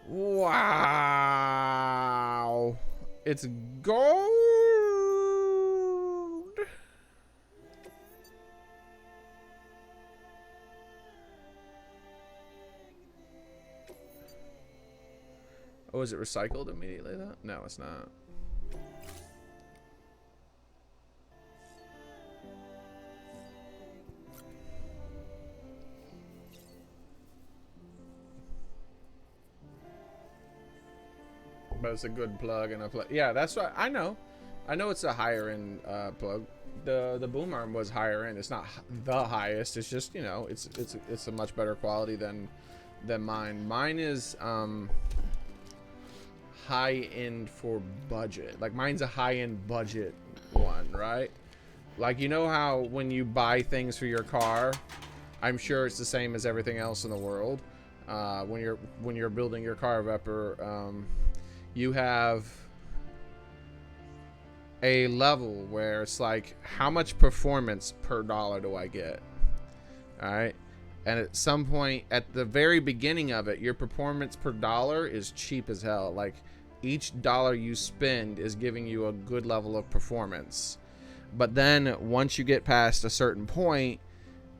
Wow. It's gold. Oh, is it recycled immediately though? No, it's not. But it's a good plug and a plug. Yeah, that's what I know. I know it's a higher end plug. The boom arm was higher end. It's not the highest. It's just, you know, it's a much better quality than mine. Mine is high end for budget. Like mine's a high end budget one, right? Like, you know how when you buy things for your car, I'm sure it's the same as everything else in the world. When you're building your car, Vepper, you have a level where it's like, how much performance per dollar do I get? All right. And at some point, at the very beginning of it, your performance per dollar is cheap as hell. Like, each dollar you spend is giving you a good level of performance. But then, once you get past a certain point,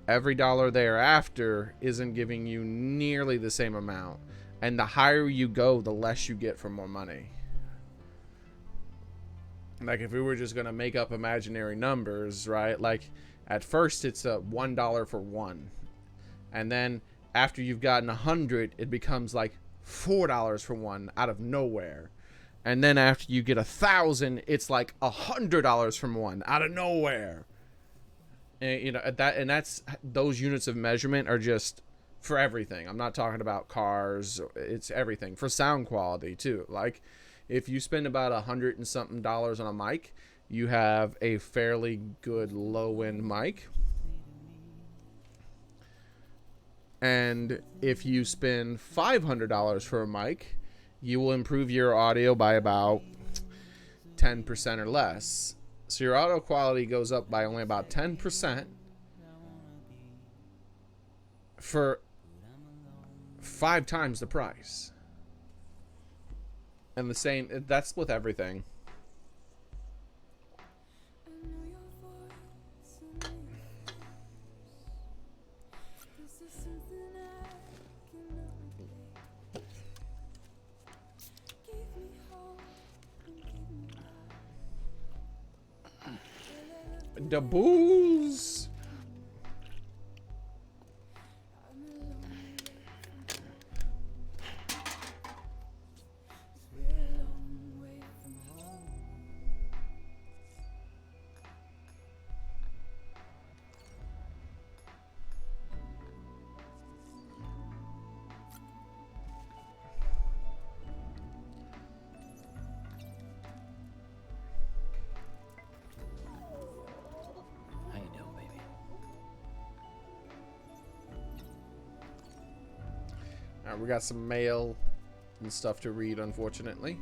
every dollar thereafter isn't giving you nearly the same amount. And the higher you go, the less you get for more money. Like, if we were just going to make up imaginary numbers, right? Like, at first, it's a $1 for one. And then after you've gotten 100, it becomes like $4 for one out of nowhere. And then after you get 1,000, it's like $100 from one out of nowhere. And, you know, that's those units of measurement are just for everything. I'm not talking about cars. It's everything for sound quality too. Like, if you spend about $100 and something on a mic, you have a fairly good low end mic. And if you spend $500 for a mic, you will improve your audio by about 10% or less. So your audio quality goes up by only about 10% for 5 times the price. And the same, that's with everything. The booze. We got some mail and stuff to read, unfortunately.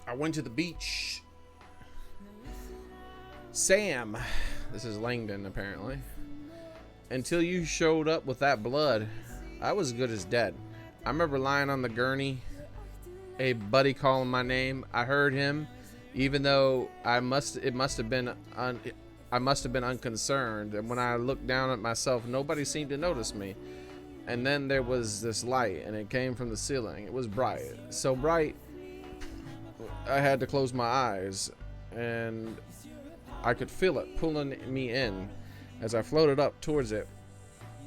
I went to the beach. Sam, this is Langdon apparently. Until you showed up with that blood, I was good as dead. I remember lying on the gurney, a buddy calling my name. I heard him. Even though I must have been unconcerned, and when I looked down at myself, nobody seemed to notice me. And then there was this light, and it came from the ceiling. It was bright, so bright I had to close my eyes, and I could feel it pulling me in as I floated up towards it.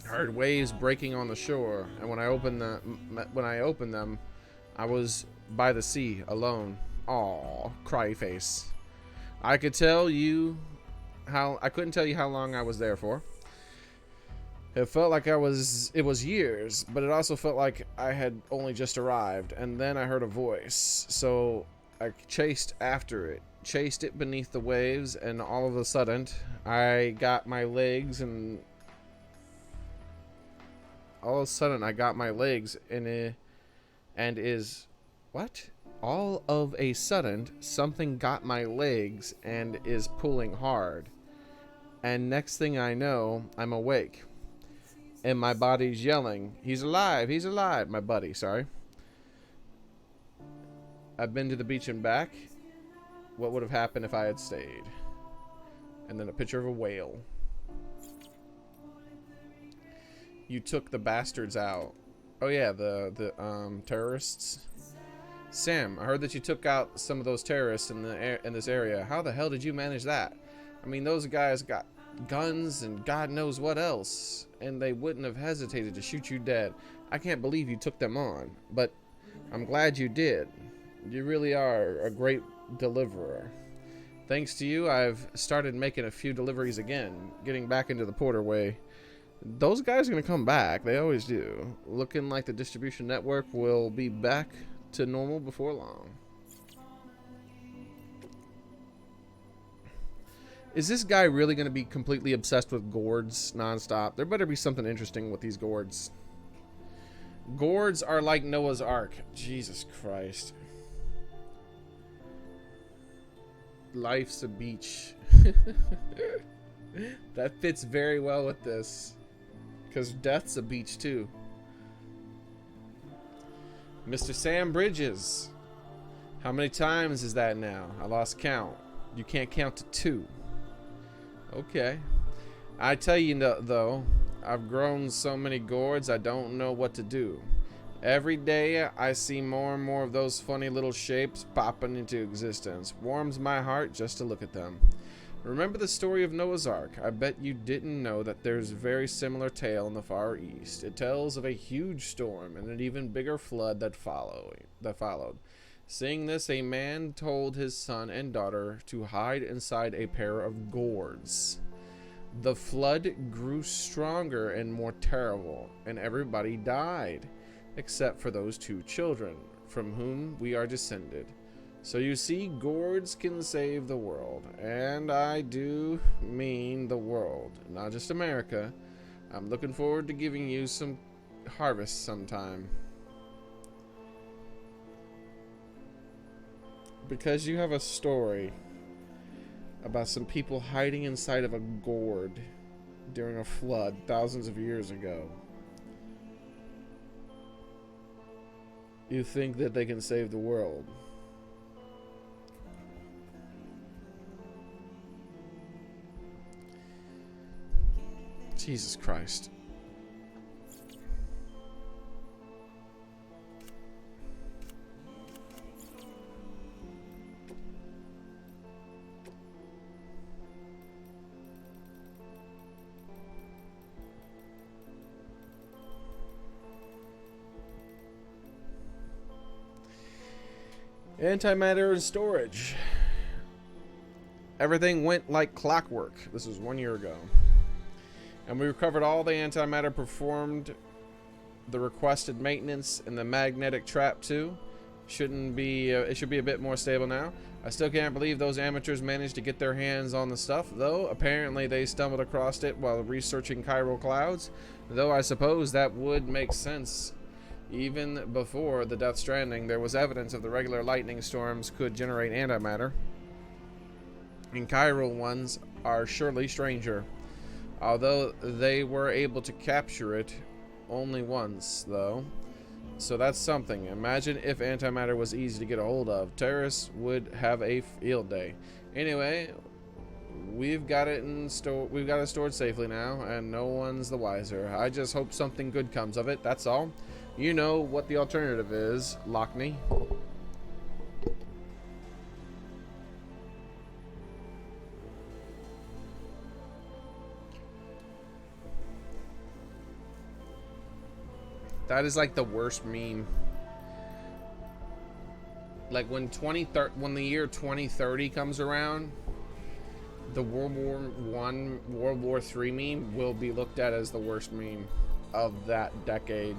I heard waves breaking on the shore, and when I opened them, I was by the sea alone. Aw, cry face. I couldn't tell you how long I was there for. It felt like it was years, but it also felt like I had only just arrived. And then I heard a voice, so I chased after it, chased it beneath the waves, and all of a sudden, I got my legs and all of a sudden, something got my legs and is pulling hard. And next thing I know, I'm awake. And my body's yelling, "He's alive, he's alive." My buddy, sorry. I've been to the beach and back. What would have happened if I had stayed? And then a picture of a whale. You took the bastards out. Oh yeah, the terrorists. Sam, I heard that you took out some of those terrorists in this area. How the hell did you manage that? I mean, those guys got guns and God knows what else, and they wouldn't have hesitated to shoot you dead. I can't believe you took them on, but I'm glad you did. You really are a great deliverer. Thanks to you, I've started making a few deliveries again, getting back into the Porter way. Those guys are going to come back. They always do. Looking like the distribution network will be back to normal before long. Is this guy really going to be completely obsessed with gourds nonstop? There better be something interesting with these gourds. Gourds are like Noah's Ark. Jesus Christ. Life's a beach. That fits very well with this. Because death's a beach too. Mr. Sam Bridges. How many times is that now? I lost count. You can't count to 2. Okay. I tell you though, I've grown so many gourds I don't know what to do. Every day I see more and more of those funny little shapes popping into existence. Warms my heart just to look at them. Remember the story of Noah's Ark? I bet you didn't know that there's a very similar tale in the Far East. It tells of a huge storm and an even bigger flood that followed. Seeing this, a man told his son and daughter to hide inside a pair of gourds. The flood grew stronger and more terrible, and everybody died, except for those 2 children, from whom we are descended. So you see, gourds can save the world, and I do mean the world, not just America. I'm looking forward to giving you some harvest sometime. Because you have a story about some people hiding inside of a gourd during a flood thousands of years ago. You think that they can save the world. Jesus Christ. Antimatter and storage. Everything went like clockwork. This was 1 year ago. And we recovered all the antimatter, performed the requested maintenance, and the magnetic trap too. It should be a bit more stable now. I still can't believe those amateurs managed to get their hands on the stuff, though. Apparently they stumbled across it while researching chiral clouds, though I suppose that would make sense. Even before the Death Stranding, there was evidence of the regular lightning storms could generate antimatter, and chiral ones are surely stranger. Although they were able to capture it only once, though. So that's something. Imagine if antimatter was easy to get a hold of. Terrorists would have a field day. Anyway, we've got it stored safely now, and no one's the wiser. I just hope something good comes of it, that's all. You know what the alternative is, Lockney. That is like the worst meme. Like when the year 2030 comes around, the World War I, World War III meme will be looked at as the worst meme of that decade.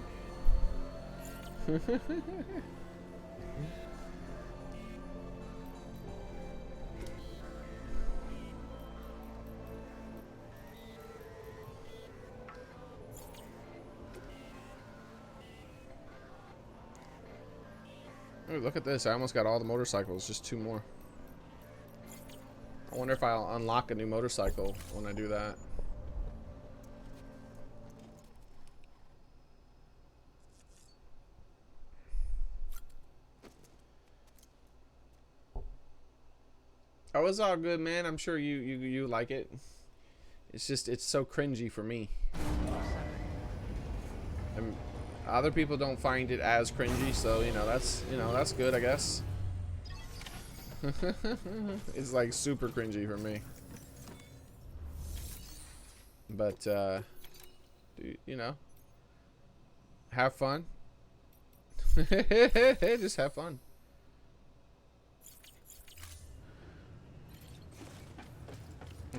Ooh, look at this. I almost got all the motorcycles. Just 2 more. I wonder if I'll unlock a new motorcycle when I do that. Oh, it's all good, man. I'm sure you like it. It's just, it's so cringy for me. And other people don't find it as cringy, so that's good, I guess. It's like super cringy for me. But have fun. Just have fun.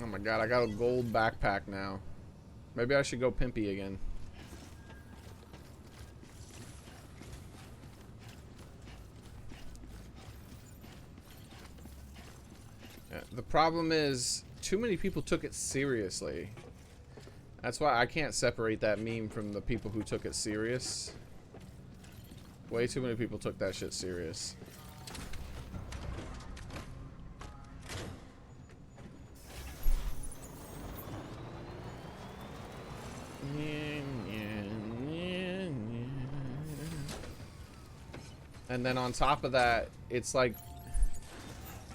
Oh my god, I got a gold backpack now. Maybe I should go pimpy again. Yeah, the problem is, too many people took it seriously. That's why I can't separate that meme from the people who took it serious. Way too many people took that shit serious. And then on top of that, it's like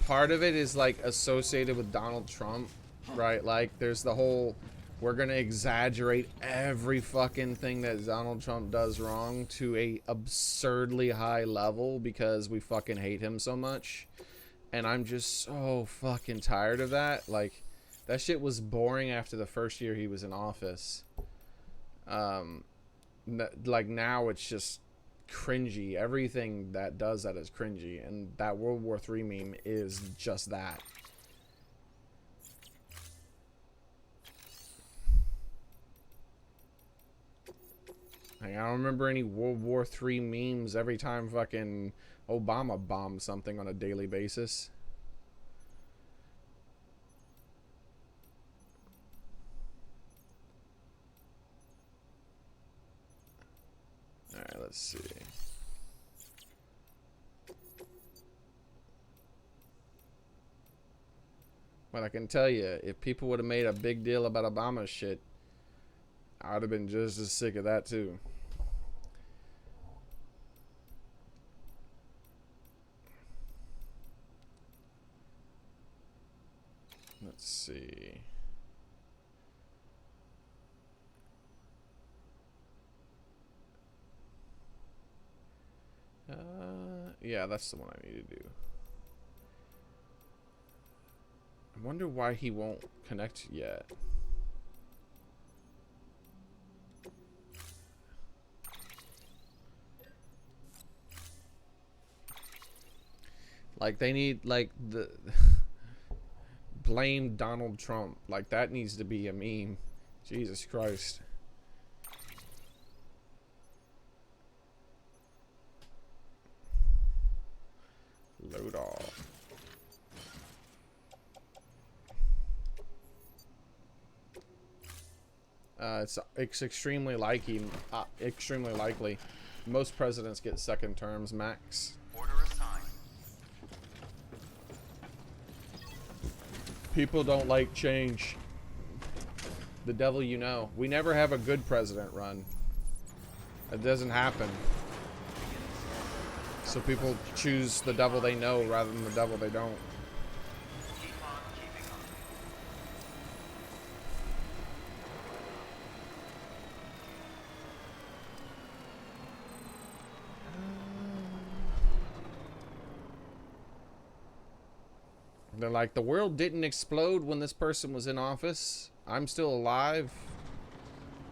part of it is like associated with Donald Trump, right? Like there's the whole, we're gonna exaggerate every fucking thing that Donald Trump does wrong to a absurdly high level because we fucking hate him so much. And I'm just so fucking tired of that. Like that shit was boring after the first year he was in office. Like now it's just cringy. Everything that does that is cringy, and that World War III meme is just that. Like, I don't remember any World War III memes every time fucking Obama bombed something on a daily basis. Alright, let's see. But I can tell you, if people would have made a big deal about Obama's shit, I would have been just as sick of that too. Let's see. Yeah, that's the one I need to do. I wonder why he won't connect yet. Like they need like the blame Donald Trump. Like that needs to be a meme. Jesus Christ. Load off. It's extremely likely. Most presidents get second terms max. Order assigned. People don't like change. The devil you know. We never have a good president run. It doesn't happen. So people choose the devil they know rather than the devil they don't. Keep on keeping on. They're like, the world didn't explode when this person was in office. I'm still alive.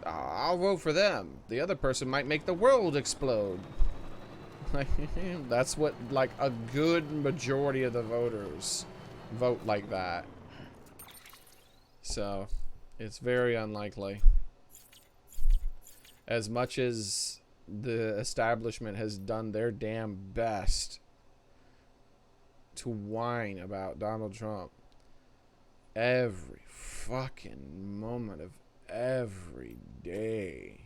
I'll vote for them. The other person might make the world explode. Like, that's what, like, a good majority of the voters vote like that. So, it's very unlikely. As much as the establishment has done their damn best to whine about Donald Trump every fucking moment of every day.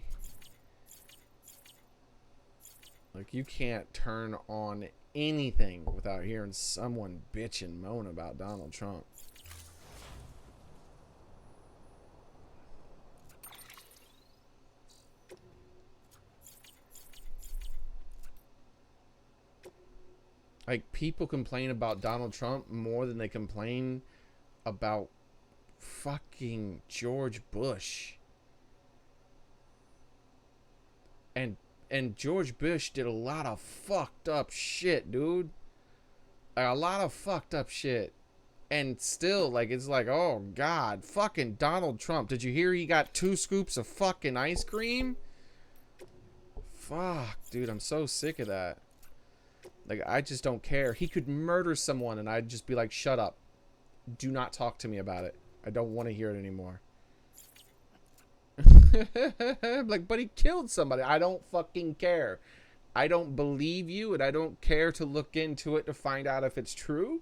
Like, you can't turn on anything without hearing someone bitch and moan about Donald Trump. Like, people complain about Donald Trump more than they complain about fucking George Bush. And George Bush did a lot of fucked up shit, dude. Like, a lot of fucked up shit. And still, like, it's like, oh, God. Fucking Donald Trump. Did you hear he got 2 scoops of fucking ice cream? Fuck, dude. I'm so sick of that. Like, I just don't care. He could murder someone and I'd just be like, shut up. Do not talk to me about it. I don't want to hear it anymore. Like, but he killed somebody. I don't fucking care. I don't believe you, and I don't care to look into it to find out if it's true,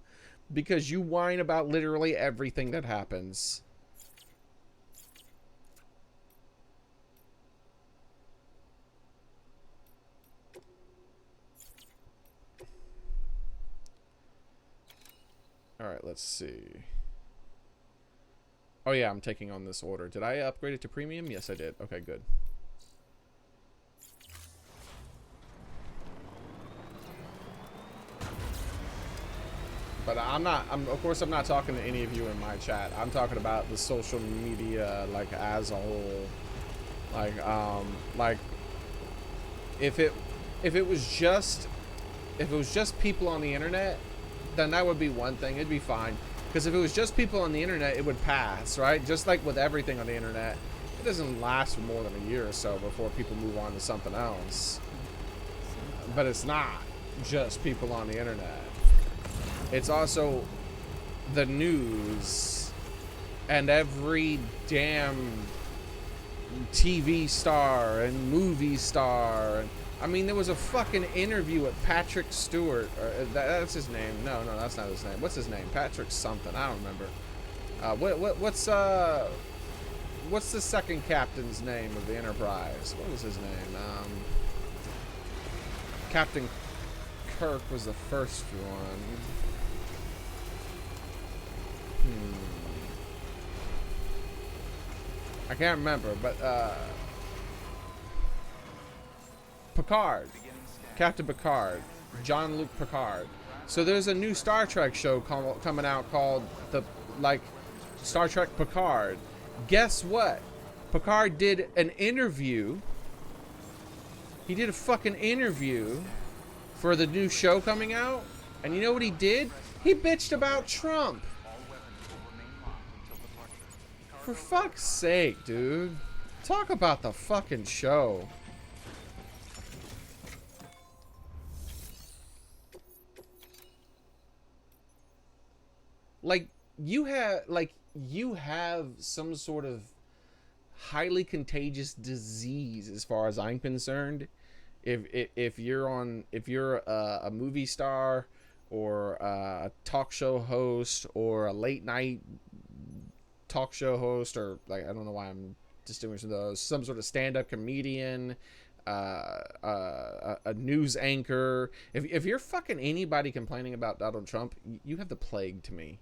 because you whine about literally everything that happens. Alright, let's see. Oh yeah, I'm taking on this order. Did I upgrade it to premium? Yes, I did. Okay, good. But of course I'm not talking to any of you in my chat. I'm talking about the social media, like, as a whole. Like, if it was just people on the internet, then that would be one thing. It'd be fine. Because if it was just people on the internet, it would pass, right? Just like with everything on the internet, it doesn't last for more than a year or so before people move on to something else. But it's not just people on the internet. It's also the news and every damn TV star and movie star. I mean, there was a fucking interview with Patrick Stewart. Or, that's his name. No, that's not his name. What's his name? Patrick something. I don't remember. What's the second captain's name of the Enterprise? What was his name? Captain Kirk was the first one. I can't remember, but Picard, Captain Picard, Jean-Luc Picard. So there's a new Star Trek show coming out called Star Trek Picard. Guess what? Picard did an interview. He did a fucking interview for the new show coming out, and you know what he did? He bitched about Trump. For fuck's sake, dude. Talk about the fucking show. Like, you have some sort of highly contagious disease as far as I'm concerned. If you're a movie star or a talk show host or a late night talk show host, or like, I don't know why I'm distinguishing those, some sort of stand-up comedian, a news anchor. If you're fucking anybody complaining about Donald Trump, you have the plague to me.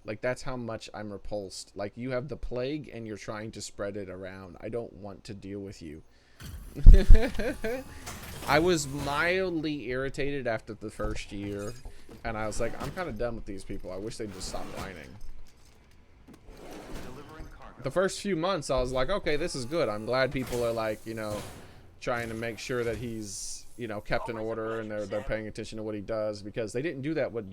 Like, that's how much I'm repulsed. Like, you have the plague and you're trying to spread it around. I don't want to deal with you. I was mildly irritated after the first year, and I was like, I'm kind of done with these people. I wish they'd just stop whining. The first few months, I was like, okay, this is good. I'm glad people are, like, you know, trying to make sure that he's, you know, kept in order, and they're paying attention to what he does, because they didn't do that with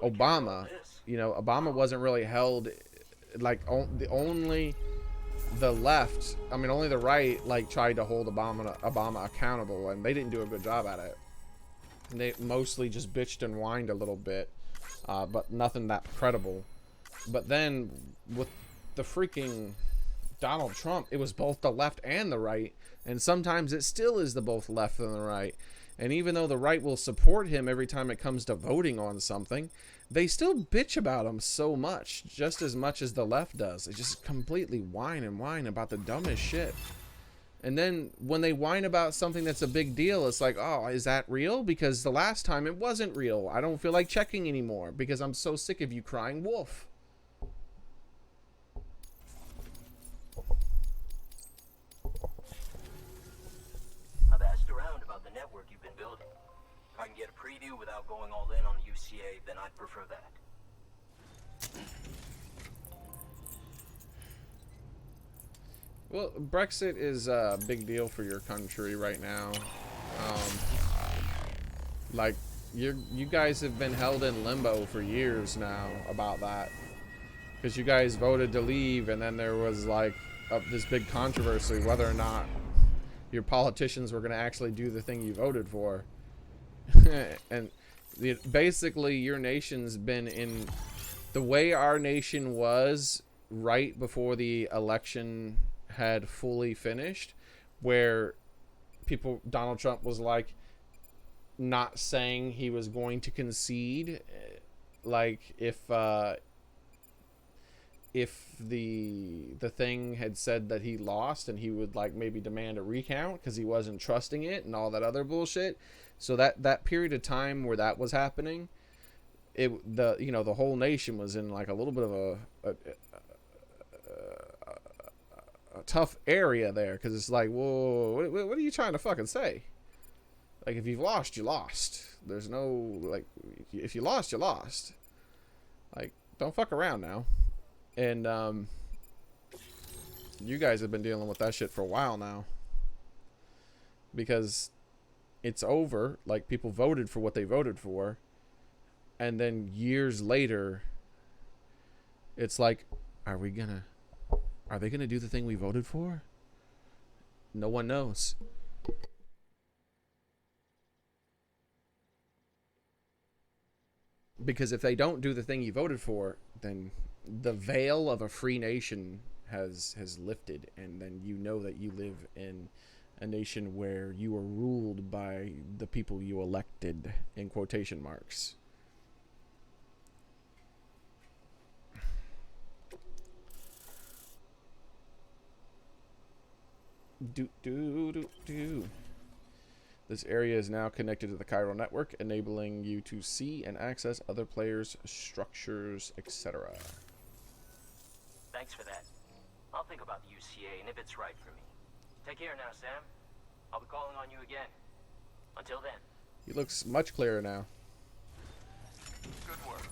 Obama. You know, Obama wasn't really held, like, only the left, I mean, only the right, like, tried to hold Obama accountable, and they didn't do a good job at it. They mostly just bitched and whined a little bit, but nothing that credible. But then with the freaking Donald Trump, it was both the left and the right, and sometimes it still is the both left and the right. And even though the right will support him every time it comes to voting on something, they still bitch about him so much, just as much as the left does. They just completely whine and whine about the dumbest shit. And then when they whine about something that's a big deal, it's like, oh, is that real? Because the last time it wasn't real. I don't feel like checking anymore because I'm so sick of you crying wolf. I've asked around about the network you've been building. If I can get a preview without going all in on the UCA, then I'd prefer that. Well, Brexit is a big deal for your country right now. Like, you guys have been held in limbo for years now about that. Because you guys voted to leave, and then there was, like, this big controversy whether or not your politicians were going to actually do the thing you voted for. And basically, your nation's been in the way our nation was right before the election had fully finished, where Donald Trump was like not saying he was going to concede, like if the thing had said that he lost, and he would like maybe demand a recount because he wasn't trusting it and all that other bullshit. So that period of time where that was happening, the whole nation was in like a little bit of a tough area there, because it's like, whoa, what are you trying to fucking say? Like, if you've lost, you lost. There's no, like, if you lost, you lost. Like, don't fuck around now. And you guys have been dealing with that shit for a while now, because it's over. Like, people voted for what they voted for, and then years later it's like, are they gonna do the thing we voted for? No one knows. Because if they don't do the thing you voted for, then the veil of a free nation has lifted, and then you know that you live in a nation where you are ruled by the people you elected, in quotation marks. This area is now connected to the chiral network, enabling you to see and access other players' structures, etc. Thanks for that. I'll think about the UCA and if it's right for me. Take care now, Sam. I'll be calling on you again. Until then. He looks much clearer now. Good work.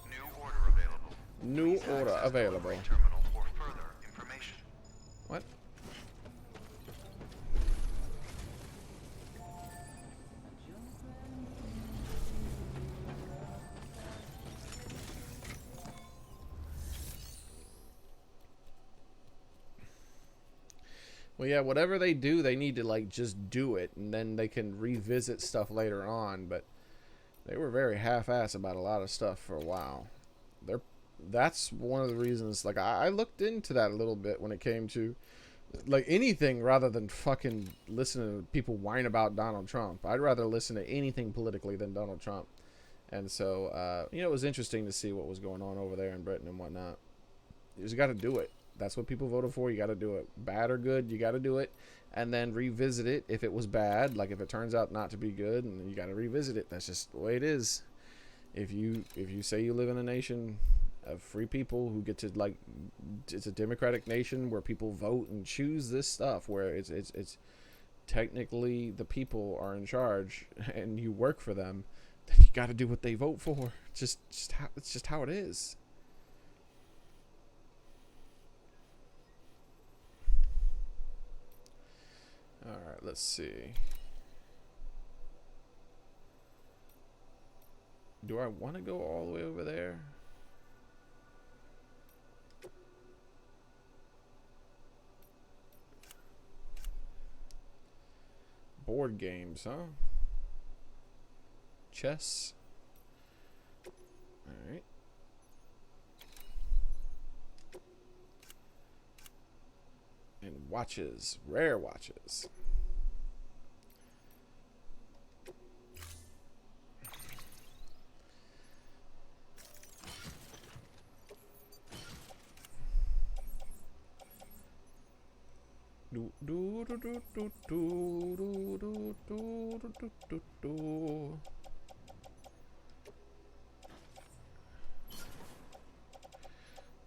New order available. New Please order access available. delivery terminal for further information. What? Well, yeah, whatever they do, they need to, like, just do it, and then they can revisit stuff later on, but they were very half-ass about a lot of stuff for a while. That's one of the reasons, like, I looked into that a little bit when it came to, like, anything rather than fucking listening to people whine about Donald Trump. I'd rather listen to anything politically than Donald Trump. And so, it was interesting to see what was going on over there in Britain and whatnot. You just got to do it. That's what people voted for. You got to do it. Bad or good, you got to do it. And then revisit it if it was bad. Like, if it turns out not to be good, and you got to revisit it. That's just the way it is. If you say you live in a nation of free people who get to, like, it's a democratic nation where people vote and choose this stuff, where it's technically the people are in charge and you work for them, then you got to do what they vote for. It's just how it is. Alright, let's see. Do I want to go all the way over there? Board games, huh? Chess. Alright. And watches, rare watches.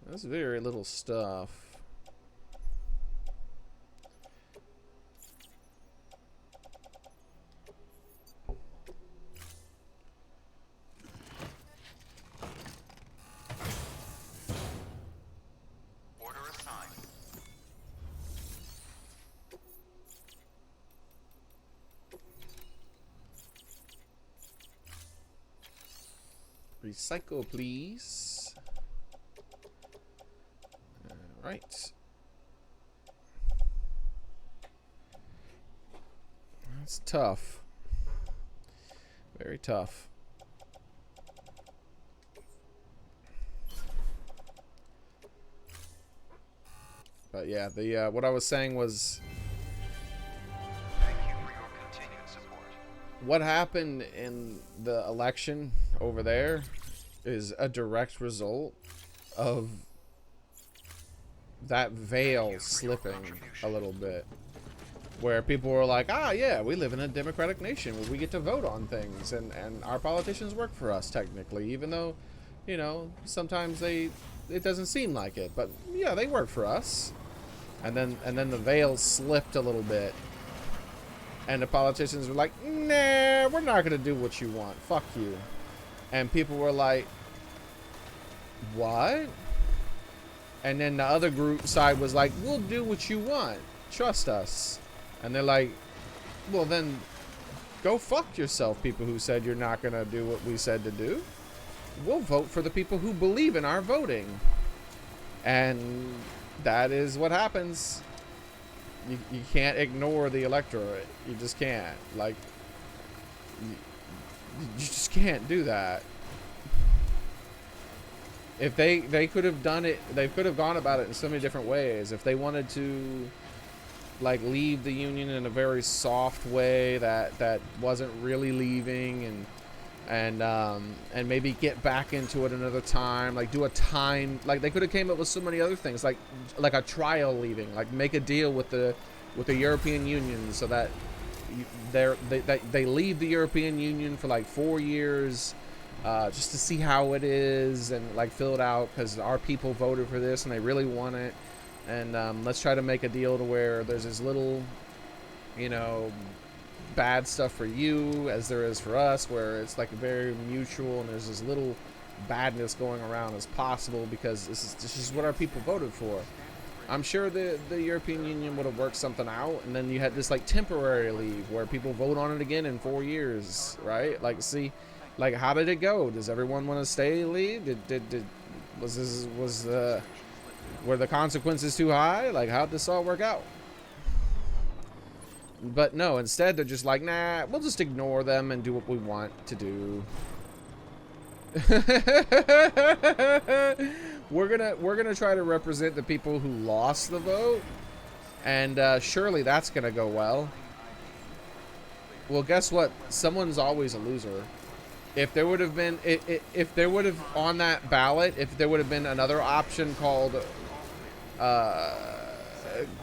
That's very little stuff. Order assigned. Recycle, please. All right. That's tough. Very tough. But yeah, the what I was saying was, Thank you for your continued support. what happened in the election over there is a direct result of that veil slipping a little bit. where people were like, ah, yeah, we live in a democratic nation where we get to vote on things, and our politicians work for us technically, even though, you know, sometimes it doesn't seem like it, but yeah, they work for us. And then the veil slipped a little bit, and the politicians were like, nah, we're not gonna do what you want, fuck you. And people were like, what? And then the other group side was like, we'll do what you want, trust us. And they're like, well then go fuck yourself, people who said you're not gonna do what we said to do. We'll vote for the people who believe in our voting. And that is what happens. You can't ignore the electorate. You just can't. Like, you just can't do that. If they could have done it, they could have gone about it in so many different ways. If they wanted to, like, leave the Union in a very soft way that wasn't really leaving, and maybe get back into it another time, like do a time, like they could have came up with so many other things, like a trial leaving, like make a deal with the European Union so that they leave the European Union for like 4 years, just to see how it is, and like fill it out because our people voted for this and they really want it, and let's try to make a deal to where there's as little, you know, bad stuff for you as there is for us, where it's like very mutual and there's as little badness going around as possible, because this is what our people voted for. I'm sure the European Union would have worked something out, and then you had this like temporary leave where people vote on it again in 4 years, right? Like, see, like, how did it go? Does everyone want to stay, leave? Were the consequences too high? Like, how'd this all work out? But no, instead they're just like, nah, we'll just ignore them and do what we want to do. we're gonna try to represent the people who lost the vote, and surely that's gonna go well. Well, guess what? Someone's always a loser. If there would have been, if there would have on that ballot, if there would have been another option called,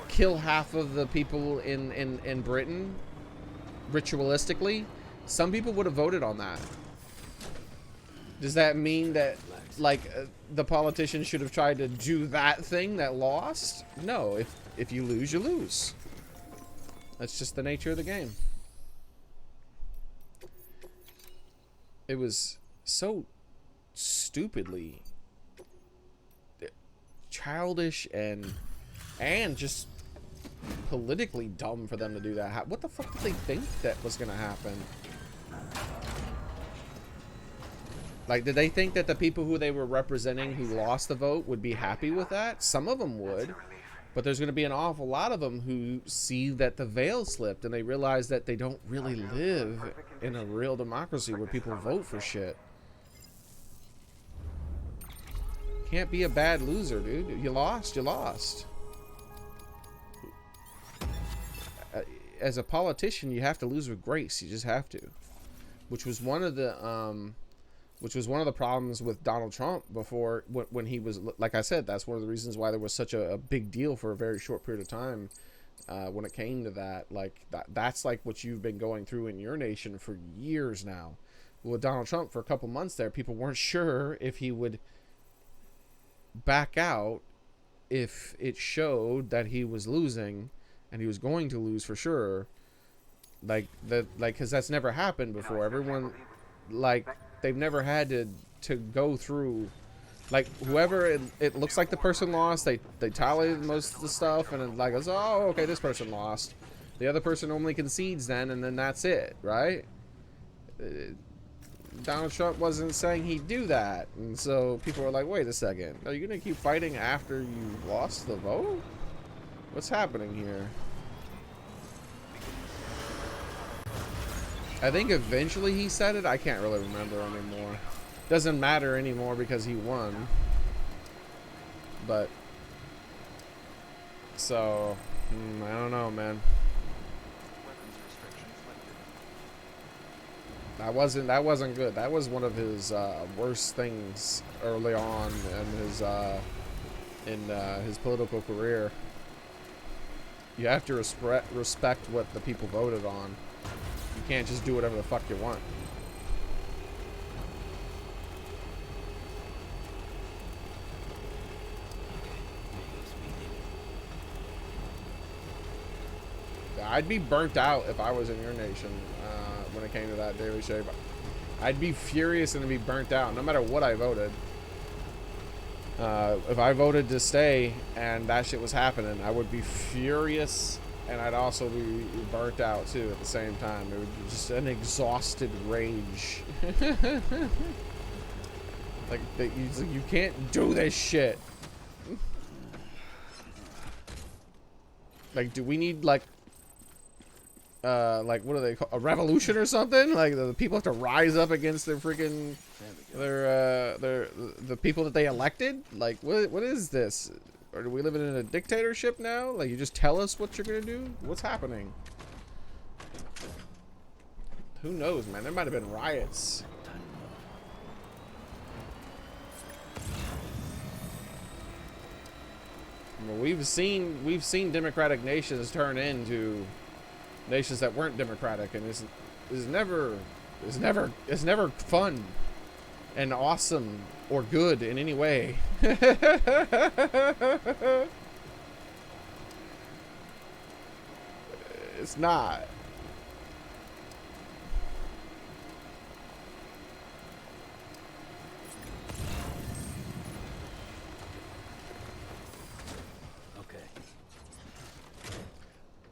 kill half of the people in Britain ritualistically, some people would have voted on that. Does that mean that, like, the politicians should have tried to do that thing that lost? No. If you lose, you lose. That's just the nature of the game. It was so stupidly childish and just politically dumb for them to do that. What the fuck did they think that was gonna happen? Like, did they think that the people who they were representing who lost the vote would be happy with that? Some of them would, but there's gonna be an awful lot of them who see that the veil slipped and they realize that they don't really live in a real democracy where people vote for shit. Can't be a bad loser, dude. You lost, you lost. As a politician, you have to lose with grace. You just have to, which was one of the problems with Donald Trump before, when he was, like I said, that's one of the reasons why there was such a big deal for a very short period of time, when it came to that. Like, that's like what you've been going through in your nation for years now. With Donald Trump, for a couple months there, people weren't sure if he would back out if it showed that he was losing. And he was going to lose for sure, because that's never happened before. Everyone, like, they've never had to go through, like, whoever it looks like the person lost. They tally most of the stuff, and it like goes, oh, okay, this person lost. The other person only concedes then, and then that's it, right? Donald Trump wasn't saying he'd do that, and so people were like, wait a second, are you gonna keep fighting after you lost the vote? What's happening here? I think eventually he said it. I can't really remember anymore. Doesn't matter anymore because he won. But so I don't know, man. That wasn't good. That was one of his worst things early on in his political career. You have to respect what the people voted on. You can't just do whatever the fuck you want. I'd be burnt out if I was in your nation when it came to that daily shave. I'd be furious and be burnt out no matter what I voted. If I voted to stay and that shit was happening, I would be furious, and I'd also be burnt out too at the same time. It would be just an exhausted rage. Like you can't do this shit. Like, do we need like what do they call a revolution or something? Like the people have to rise up against their freaking the people that they elected? Like what is this? Or do we live in a dictatorship now? Like you just tell us what you're gonna do? What's happening? Who knows, man? There might have been riots. Well, we've seen democratic nations turn into nations that weren't democratic, and it's never fun and awesome or good in any way. It's not.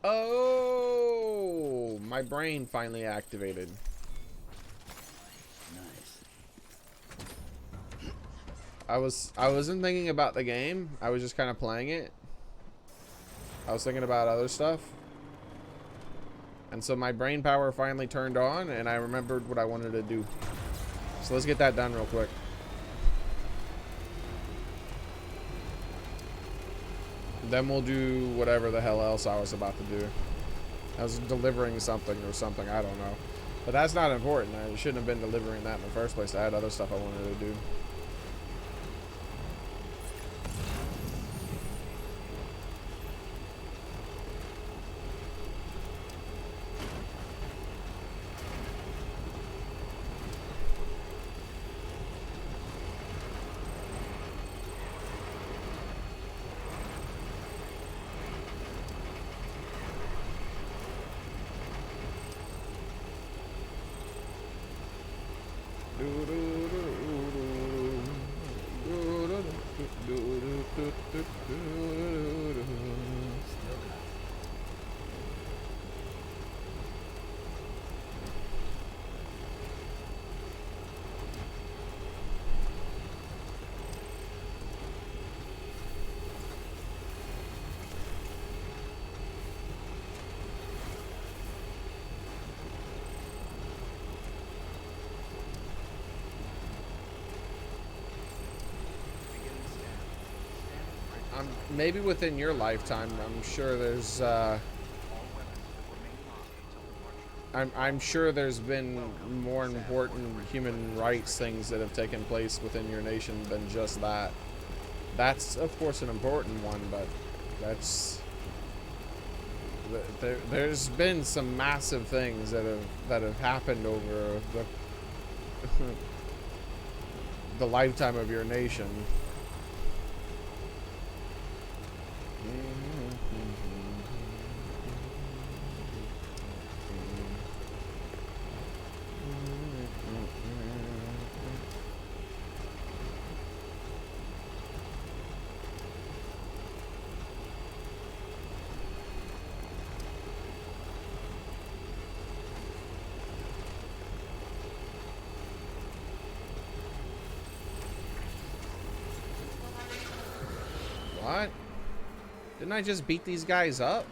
Oh, my brain finally activated. Nice. I wasn't thinking about the game. I was just kind of playing it. I was thinking about other stuff. And so my brain power finally turned on and I remembered what I wanted to do. So let's get that done real quick. Then we'll do whatever the hell else I was about to do. I was delivering something or something, I don't know. But that's not important. I shouldn't have been delivering that in the first place. I had other stuff I wanted to do. Maybe within your lifetime, I'm sure there's I'm sure there's been more important human rights things that have taken place within your nation than just that. That's of course an important one, but there's been some massive things that have happened over the lifetime of your nation. What? Didn't I just beat these guys up?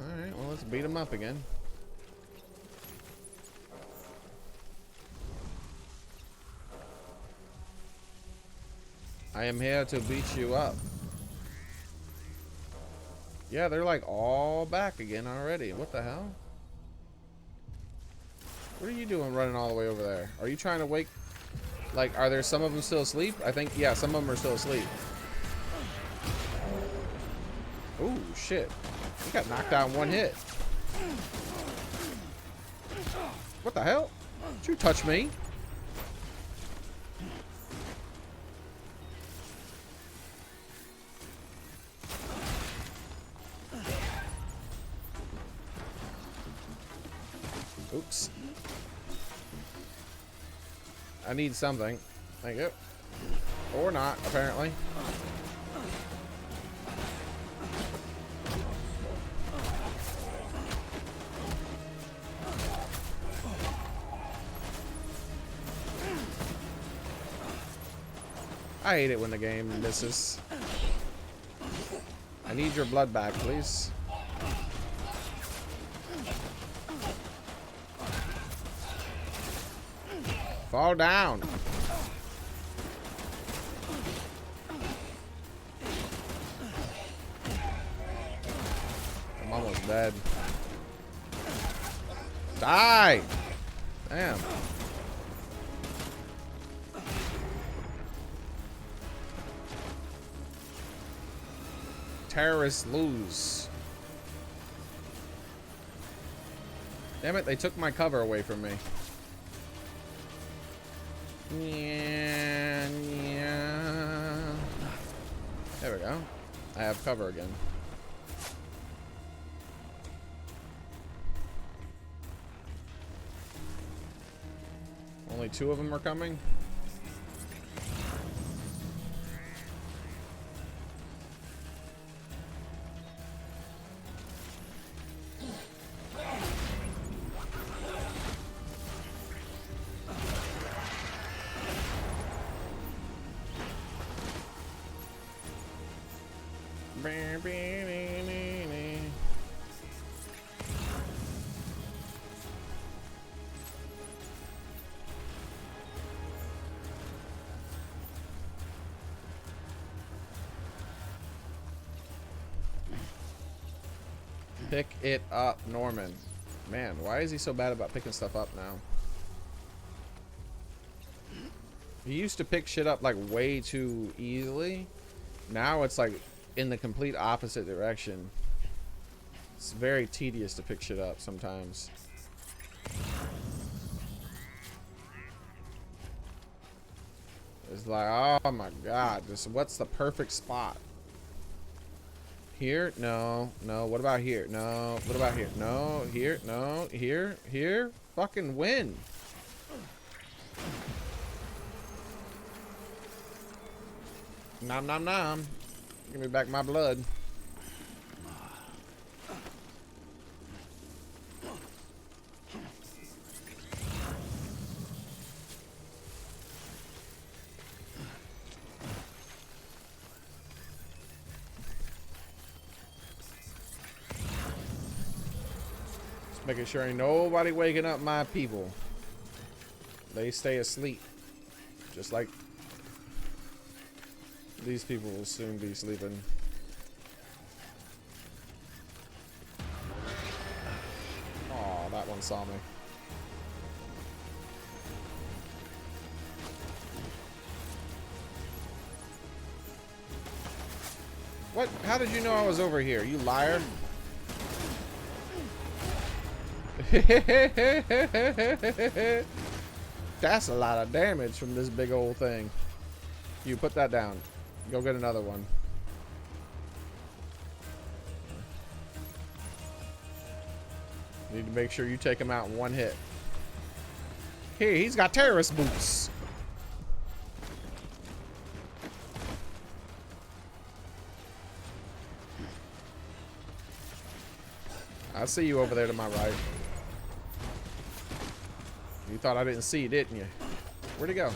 Alright, well, let's beat them up again. I am here to beat you up. Yeah, they're like all back again already. What the hell? What are you doing running all the way over there? Are you trying to wake... Like, are there some of them still asleep? I think, yeah, some of them are still asleep. shit. He got knocked out in one hit. What the hell? Did you touch me? Oops. I need something. Thank you. Or not, apparently. I hate it when the game misses. I need your blood back, please. Fall down. I'm almost dead. Die! Damn. Terrorists lose. Damn it, they took my cover away from me. Yeah, yeah. There we go. I have cover again. Only 2 of them are coming. Pick it up, Norman. Man, why is he so bad about picking stuff up now? He used to pick shit up like way too easily. Now it's like in the complete opposite direction. It's very tedious to pick shit up sometimes. It's like, oh my god, what's the perfect spot? Here? No. No. What about here? No. What about here? No. Here? No. Here? Here? Fucking win. Nom nom nom. Give me back my blood. Making sure ain't nobody waking up my people. They stay asleep. Just like these people will soon be sleeping. Oh, that one saw me. What? How did you know I was over here? You liar. That's a lot of damage from this big old thing. You put that down. Go get another one. Need to make sure you take him out in one hit. Here, he's got terrorist boots. I see you over there to my right. You thought I didn't see you, didn't you? Where'd he go?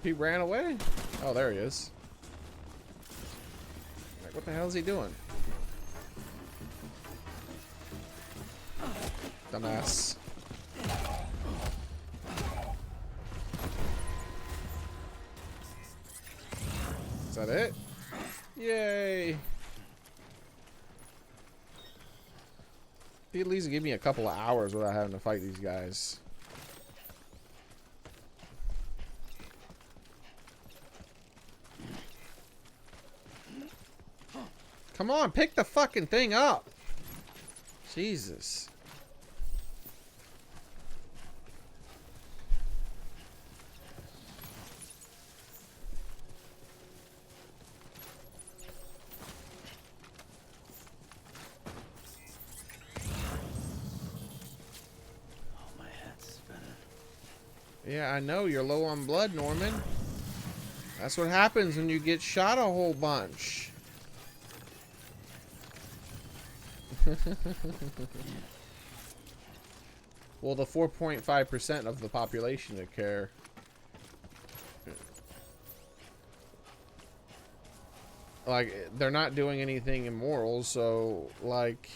He ran away? Oh, there he is. Like, what the hell is he doing? Dumbass. Is that it? Yay! He at least give me a couple of hours without having to fight these guys. Come on, pick the fucking thing up. Jesus. My head's spinning. Yeah, I know. You're low on blood, Norman. That's what happens when you get shot a whole bunch. Well, the 4.5% of the population that care. Like, they're not doing anything immoral, so, like,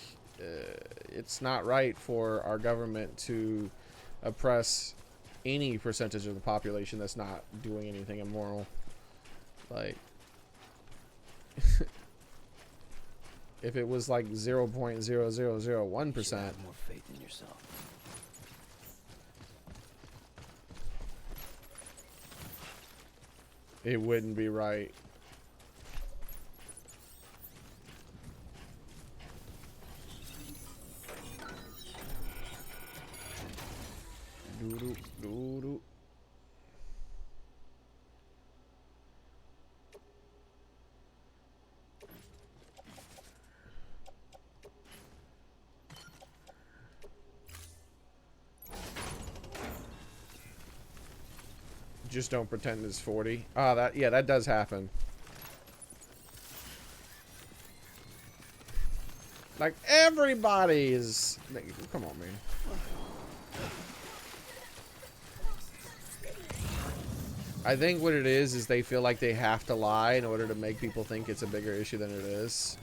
it's not right for our government to oppress any percentage of the population that's not doing anything immoral. Like, if it was like 0.0001%, Have more faith in yourself. it wouldn't be right. Doo-doo, doo-doo. Just don't pretend it's 40. Ah, that does happen. Like, everybody is... Come on, man. I think what it is they feel like they have to lie in order to make people think it's a bigger issue than it is.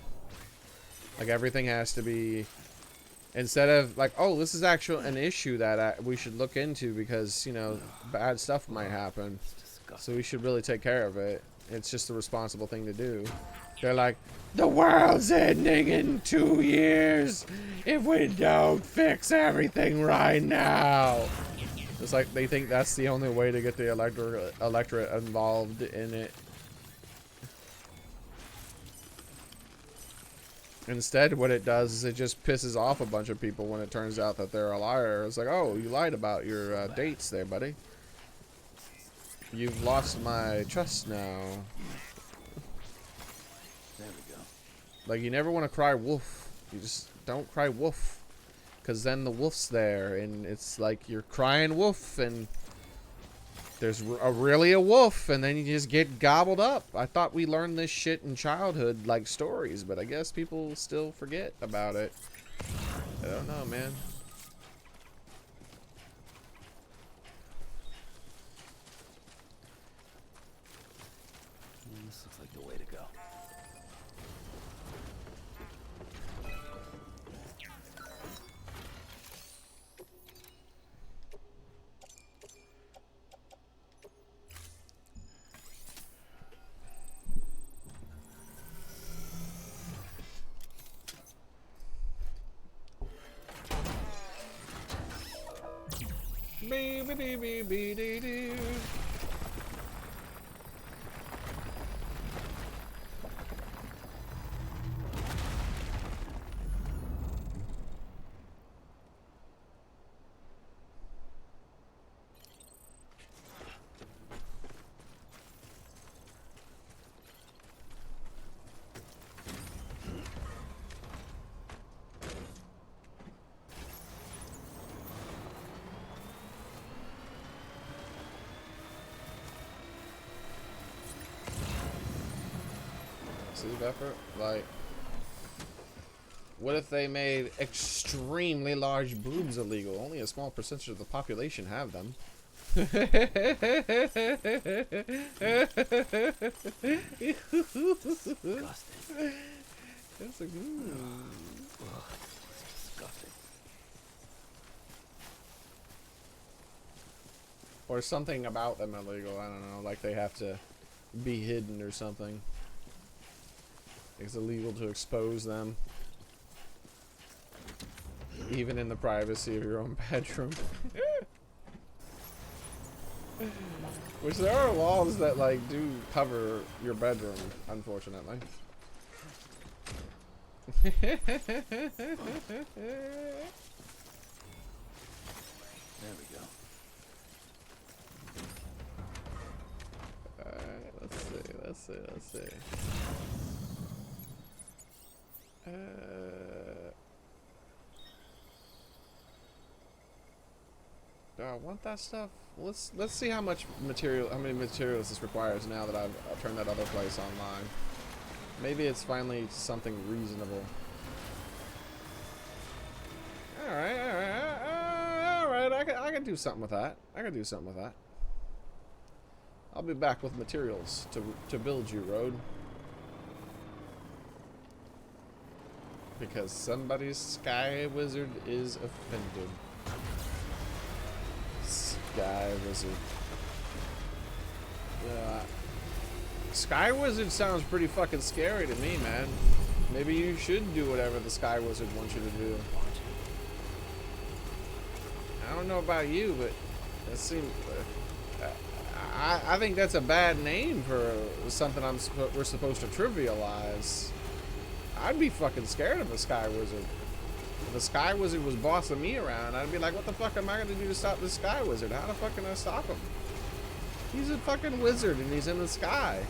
Like, everything has to be... Instead of, like, oh, this is actually an issue that we should look into because, you know, bad stuff might happen. So we should really take care of it. It's just the responsible thing to do. They're like, the world's ending in 2 years if we don't fix everything right now. It's like they think that's the only way to get the electorate involved in it. Instead, what it does is it just pisses off a bunch of people when it turns out that they're a liar. It's like, oh, you lied about your dates there, buddy. You've lost my trust now. There we go. Like, you never want to cry wolf. You just don't cry wolf. Because then the wolf's there, and it's like you're crying wolf, and there's really a wolf, and then you just get gobbled up. I thought we learned this shit in childhood, like stories, but I guess people still forget about it. I don't know, man. This looks like the way to go. Bee-ba-dee-bee-bee-dee-doo. Effort, like, what if they made extremely large boobs illegal? Only a small percentage of the population have them. Disgusting. That's a Disgusting. or something about them illegal. I don't know, like they have to be hidden or something. It's illegal to expose them, even in the privacy of your own bedroom. Which there are laws that like do cover your bedroom, unfortunately. There we go. Alright, let's see. Do I want that stuff? Let's see how many materials this requires now that I've turned that other place online. Maybe it's finally something reasonable. Alright, I can do something with that. I'll be back with materials to build you, Road. Because somebody's sky wizard is offended. Sky wizard. Sky wizard sounds pretty fucking scary to me, man. Maybe you should do whatever the sky wizard wants you to do. I don't know about you, but it seems. I think that's a bad name for something we're supposed to trivialize. I'd be fucking scared of a sky wizard. If the sky wizard was bossing me around, I'd be like, what the fuck am I gonna do to stop this sky wizard? How the fuck can I stop him? He's a fucking wizard and he's in the sky.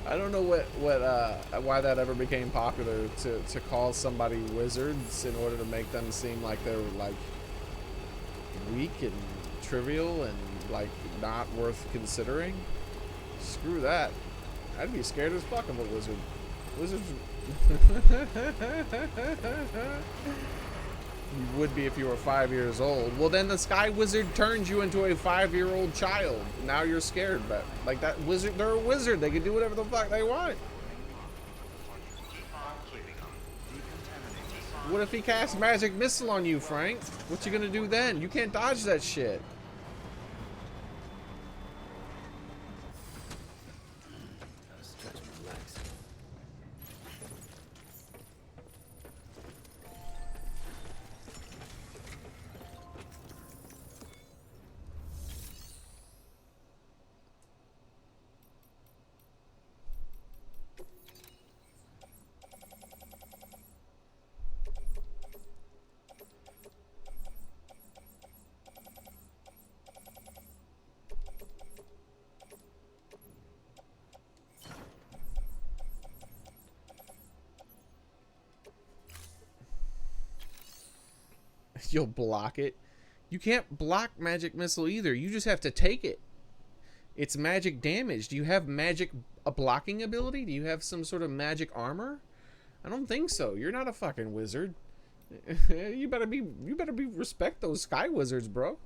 I don't know why that ever became popular to call somebody wizards in order to make them seem like they're like weak and trivial and like not worth considering. Screw that. I'd be scared as fuck of a wizard. Wizards. You would be if you were 5 years old. Well, then the sky wizard turns you into a 5-year-old child. Now you're scared, but like that wizard, they're a wizard. They can do whatever the fuck they want. What if he casts magic missile on you, Frank? What you gonna do then? You can't dodge that shit. You'll block it. You can't block magic missile either. You just have to take it. It's magic damage. Do you have a blocking ability? Do you have some sort of magic armor? I don't think so. You're not a fucking wizard. You better be respect those sky wizards, bro.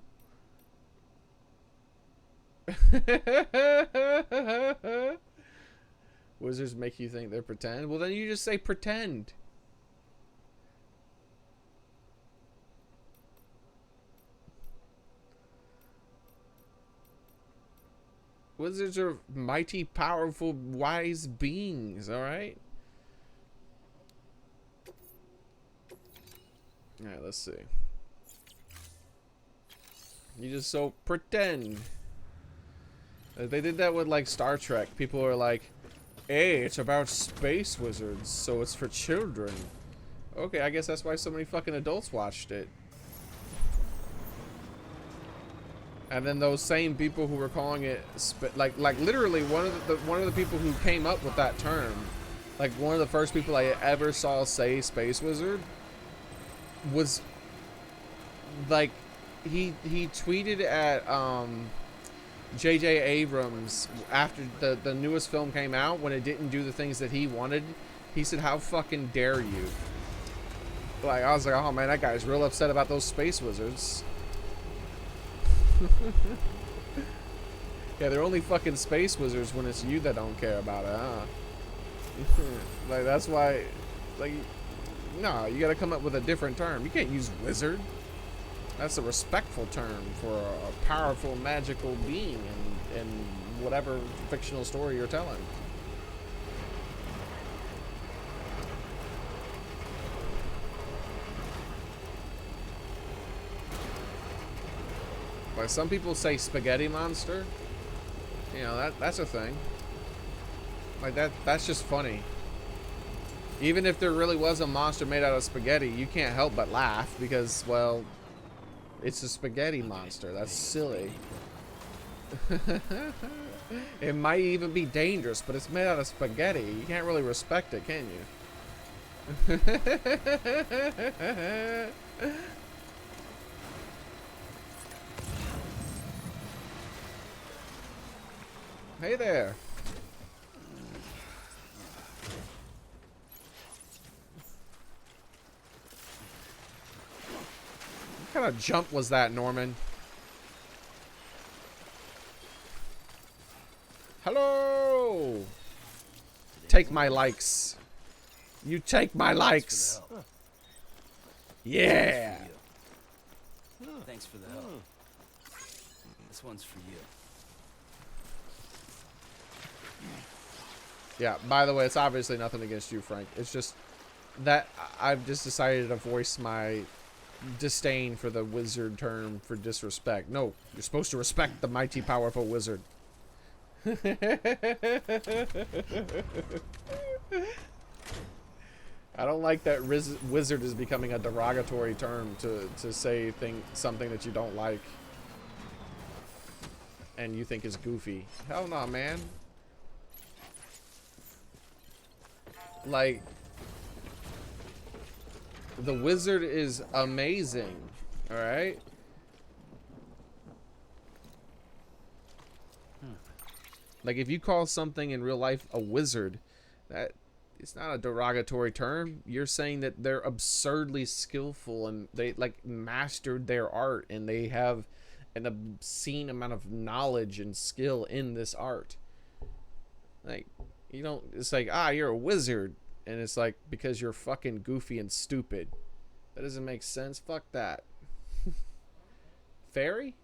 Wizards make you think they're pretend? Well, then you just say pretend. Wizards are mighty, powerful, wise beings, alright? Alright, let's see. You just so pretend. They did that with like Star Trek. People are like, hey, it's about space wizards, so it's for children. Okay, I guess that's why so many fucking adults watched it. And then those same people who were calling it like literally one of the people who came up with that term, like one of the first people I ever saw say space wizard was like he tweeted at J.J. Abrams after the newest film came out when it didn't do the things that he wanted. He said, "How fucking dare you?" Like I was like, "Oh man, that guy's real upset about those space wizards." Yeah, they're only fucking space wizards when it's you that don't care about it, huh? Like, that's why, like, no, you gotta come up with a different term. You can't use wizard. That's a respectful term for a powerful, magical being in whatever fictional story you're telling. Like some people say spaghetti monster. You You know, that's a thing. Like, that's just funny. Even if there really was a monster made out of spaghetti, you can't help but laugh because, well, it's a spaghetti monster. That's silly. It might even be dangerous, but it's made out of spaghetti. You can't really respect it, can you? Hey there. What kind of jump was that, Norman? Hello! Take my likes. You take my likes. Yeah! Thanks for the help. This one's for you. Yeah, by the way, it's obviously nothing against you, Frank. It's just that I've just decided to voice my disdain for the wizard term for disrespect. No, you're supposed to respect the mighty, powerful wizard. I don't like that wizard is becoming a derogatory term to say something that you don't like and you think is goofy. Hell no, man. Like, the wizard is amazing, all right? Like, if you call something in real life a wizard, that it's not a derogatory term. You're saying that they're absurdly skillful and they like mastered their art and they have an obscene amount of knowledge and skill in this art. Like, you don't, it's like, you're a wizard. And it's like, because you're fucking goofy and stupid. That doesn't make sense. Fuck that. Fairy?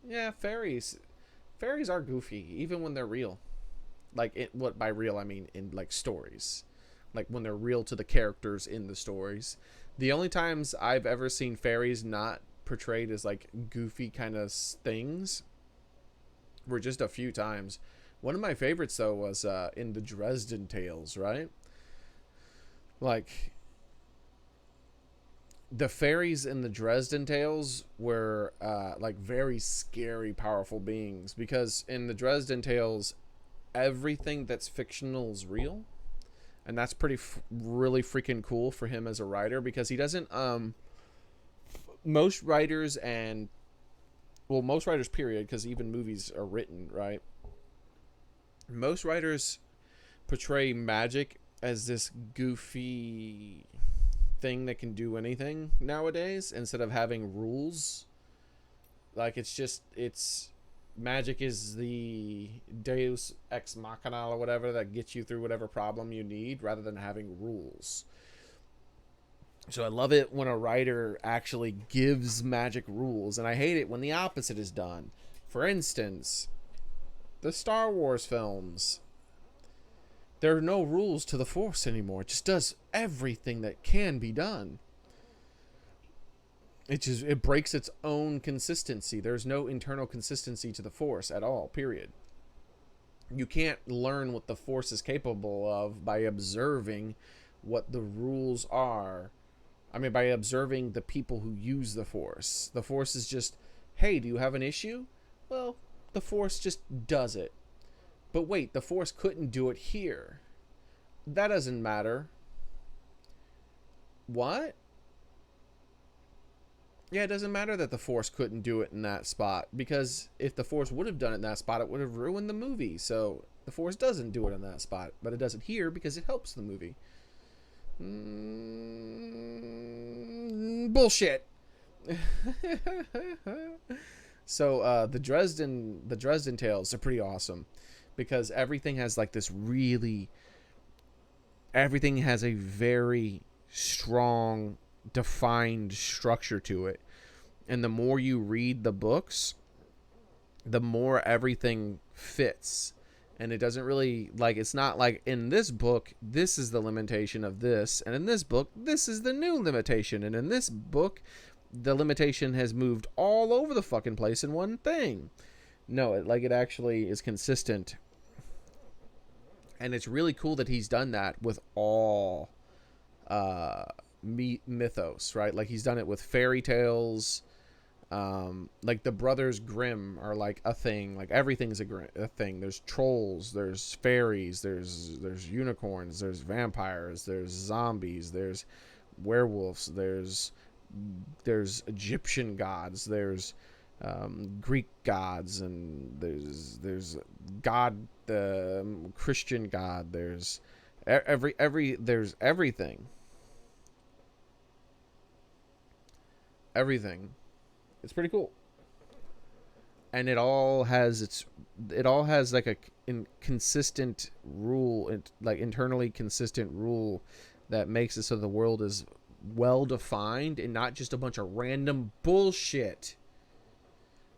Yeah, fairies. Fairies are goofy, even when they're real. Like, what by real I mean in like stories. Like when they're real to the characters in the stories. The only times I've ever seen fairies not portrayed as like goofy kind of things were just a few times. One of my favorites though was in the Dresden Tales, right? Like, the fairies in the Dresden Tales were like very scary, powerful beings, because in the Dresden Tales, everything that's fictional is real, and that's really freaking cool for him as a writer, because he doesn't. Most writers most writers period, because even movies are written, right? Most writers portray magic as this goofy thing that can do anything nowadays, instead of having rules. Like, it's magic is the deus ex machina or whatever that gets you through whatever problem you need, rather than having rules. So I love it when a writer actually gives magic rules, and I hate it when the opposite is done. For instance, the Star Wars films. There are no rules to the Force anymore. It just does everything that can be done. It breaks its own consistency. There's no internal consistency to the Force at all, period. You can't learn what the Force is capable of by observing what the rules are. I mean, by observing the people who use the Force. The Force is just, hey, do you have an issue? Well, the Force just does it. But wait, the Force couldn't do it here. That doesn't matter. What? Yeah, it doesn't matter that the Force couldn't do it in that spot, because if the Force would have done it in that spot, it would have ruined the movie. So the Force doesn't do it in that spot, but it does it here because it helps the movie. Bullshit. So the Dresden Tales are pretty awesome, because everything has like this everything has a very strong, defined structure to it. And the more you read the books, the more everything fits. And it doesn't really, like, it's not like in this book, this is the limitation of this. And in this book, this is the new limitation. And in this book, the limitation has moved all over the fucking place in one thing. No, it actually is consistent. And it's really cool that he's done that with all mythos, right? Like he's done it with fairy tales. Like the Brothers Grimm are like a thing. Like everything's a thing. There's trolls, there's fairies, there's unicorns, there's vampires, there's zombies, there's werewolves, there's Egyptian gods, there's Greek gods, and there's God, the Christian God. There's there's everything. Everything. It's pretty cool. And it all has like a consistent rule, like internally consistent rule that makes it so the world is well defined and not just a bunch of random bullshit.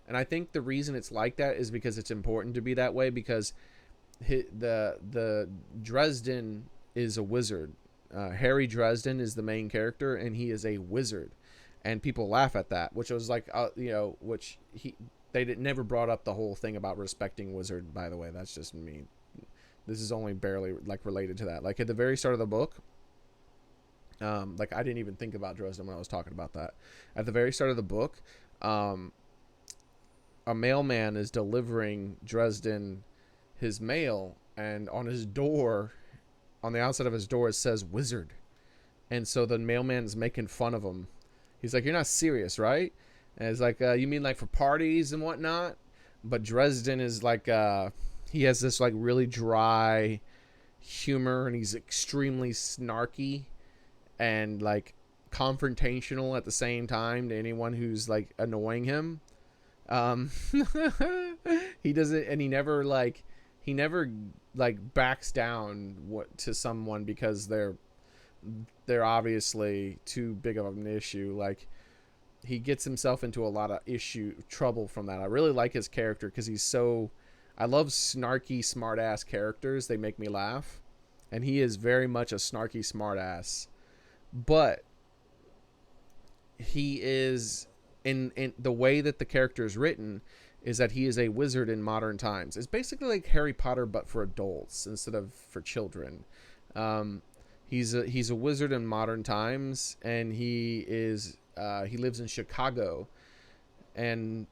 And I think the reason it's like that is because it's important to be that way, because the Dresden is a wizard. Harry Dresden is the main character, and he is a wizard. And people laugh at that, which was like, they never brought up the whole thing about respecting wizard, by the way. That's just me. This is only barely like related to that. Like at the very start of the book, like I didn't even think about Dresden when I was talking about that. At the very start of the book, a mailman is delivering Dresden his mail, and on his door, on the outside of his door, it says wizard. And so the mailman is making fun of him. He's like, "You're not serious, right?" And it's like, "You mean like for parties and whatnot?" But Dresden is like, he has this like really dry humor, and he's extremely snarky and like confrontational at the same time to anyone who's like annoying him. He doesn't, and he never backs down to someone because they're obviously too big of an issue. Like he gets himself into a lot of trouble from that. I really like his character because I love snarky smart ass characters. They make me laugh, and he is very much a snarky smart ass. But he is, in the way that the character is written, is that he is a wizard in modern times. It's basically like Harry Potter but for adults instead of for children. He's a wizard in modern times, and he lives in Chicago, and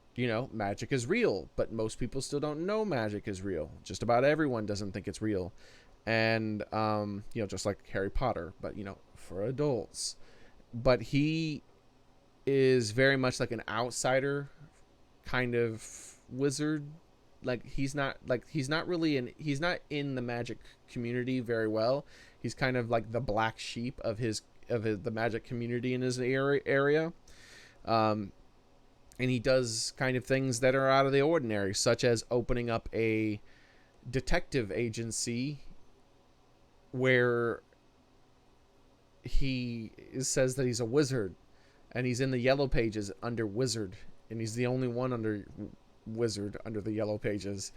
magic is real, but most people still don't know magic is real. Just about everyone doesn't think it's real, and just like Harry Potter, but for adults. But he is very much like an outsider kind of wizard. Like he's not in the magic community very well. He's kind of like the black sheep of the magic community in his area. And he does kind of things that are out of the ordinary, such as opening up a detective agency where he says that he's a wizard, and he's in the yellow pages under wizard, and he's the only one under wizard under the yellow pages.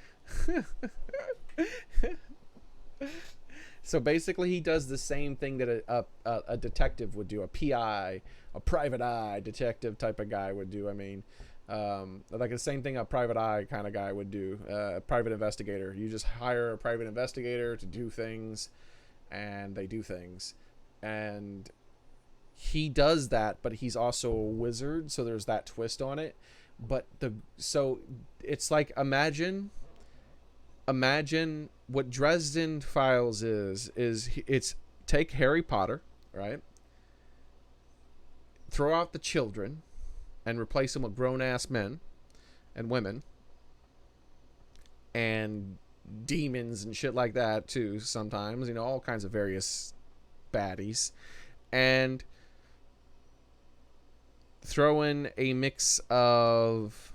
So basically he does the same thing that a detective would do, a PI, a private eye detective type of guy would do. I mean, like the same thing a private eye kind of guy would do, a private investigator. You just hire a private investigator to do things, and they do things. And he does that, but he's also a wizard, so there's that twist on it. But so it's like, imagine what Dresden Files is it's take Harry Potter, right? Throw out the children and replace them with grown-ass men and women and demons and shit like that too sometimes, all kinds of various baddies, and throw in a mix of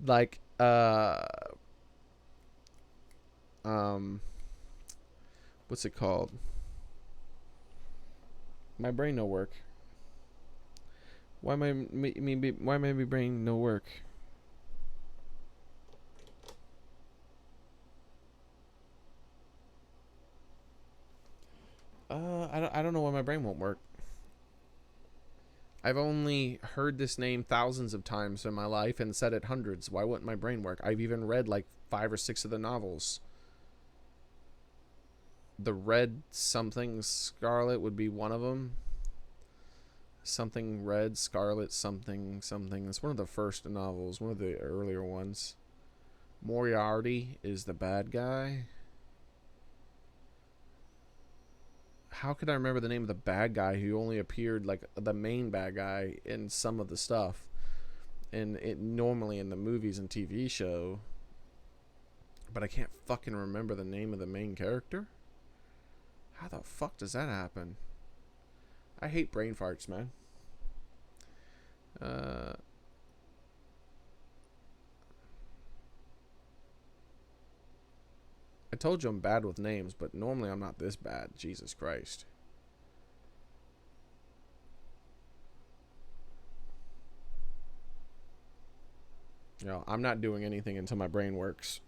like what's it called? My brain no work. Why my brain no work? I don't know why my brain won't work. I've only heard this name thousands of times in my life and said it hundreds. Why wouldn't my brain work? I've even read like 5 or 6 of the novels. The Red something Scarlet would be one of them. Something Red, Scarlet, something, something. It's one of the first novels, one of the earlier ones. Moriarty is the bad guy. How could I remember the name of the bad guy who only appeared like the main bad guy in some of the stuff, and it normally in the movies and TV show, but I can't fucking remember the name of the main character? How the fuck does that happen? I hate brain farts, man. I told you I'm bad with names, but normally I'm not this bad. Jesus Christ. You know, I'm not doing anything until my brain works.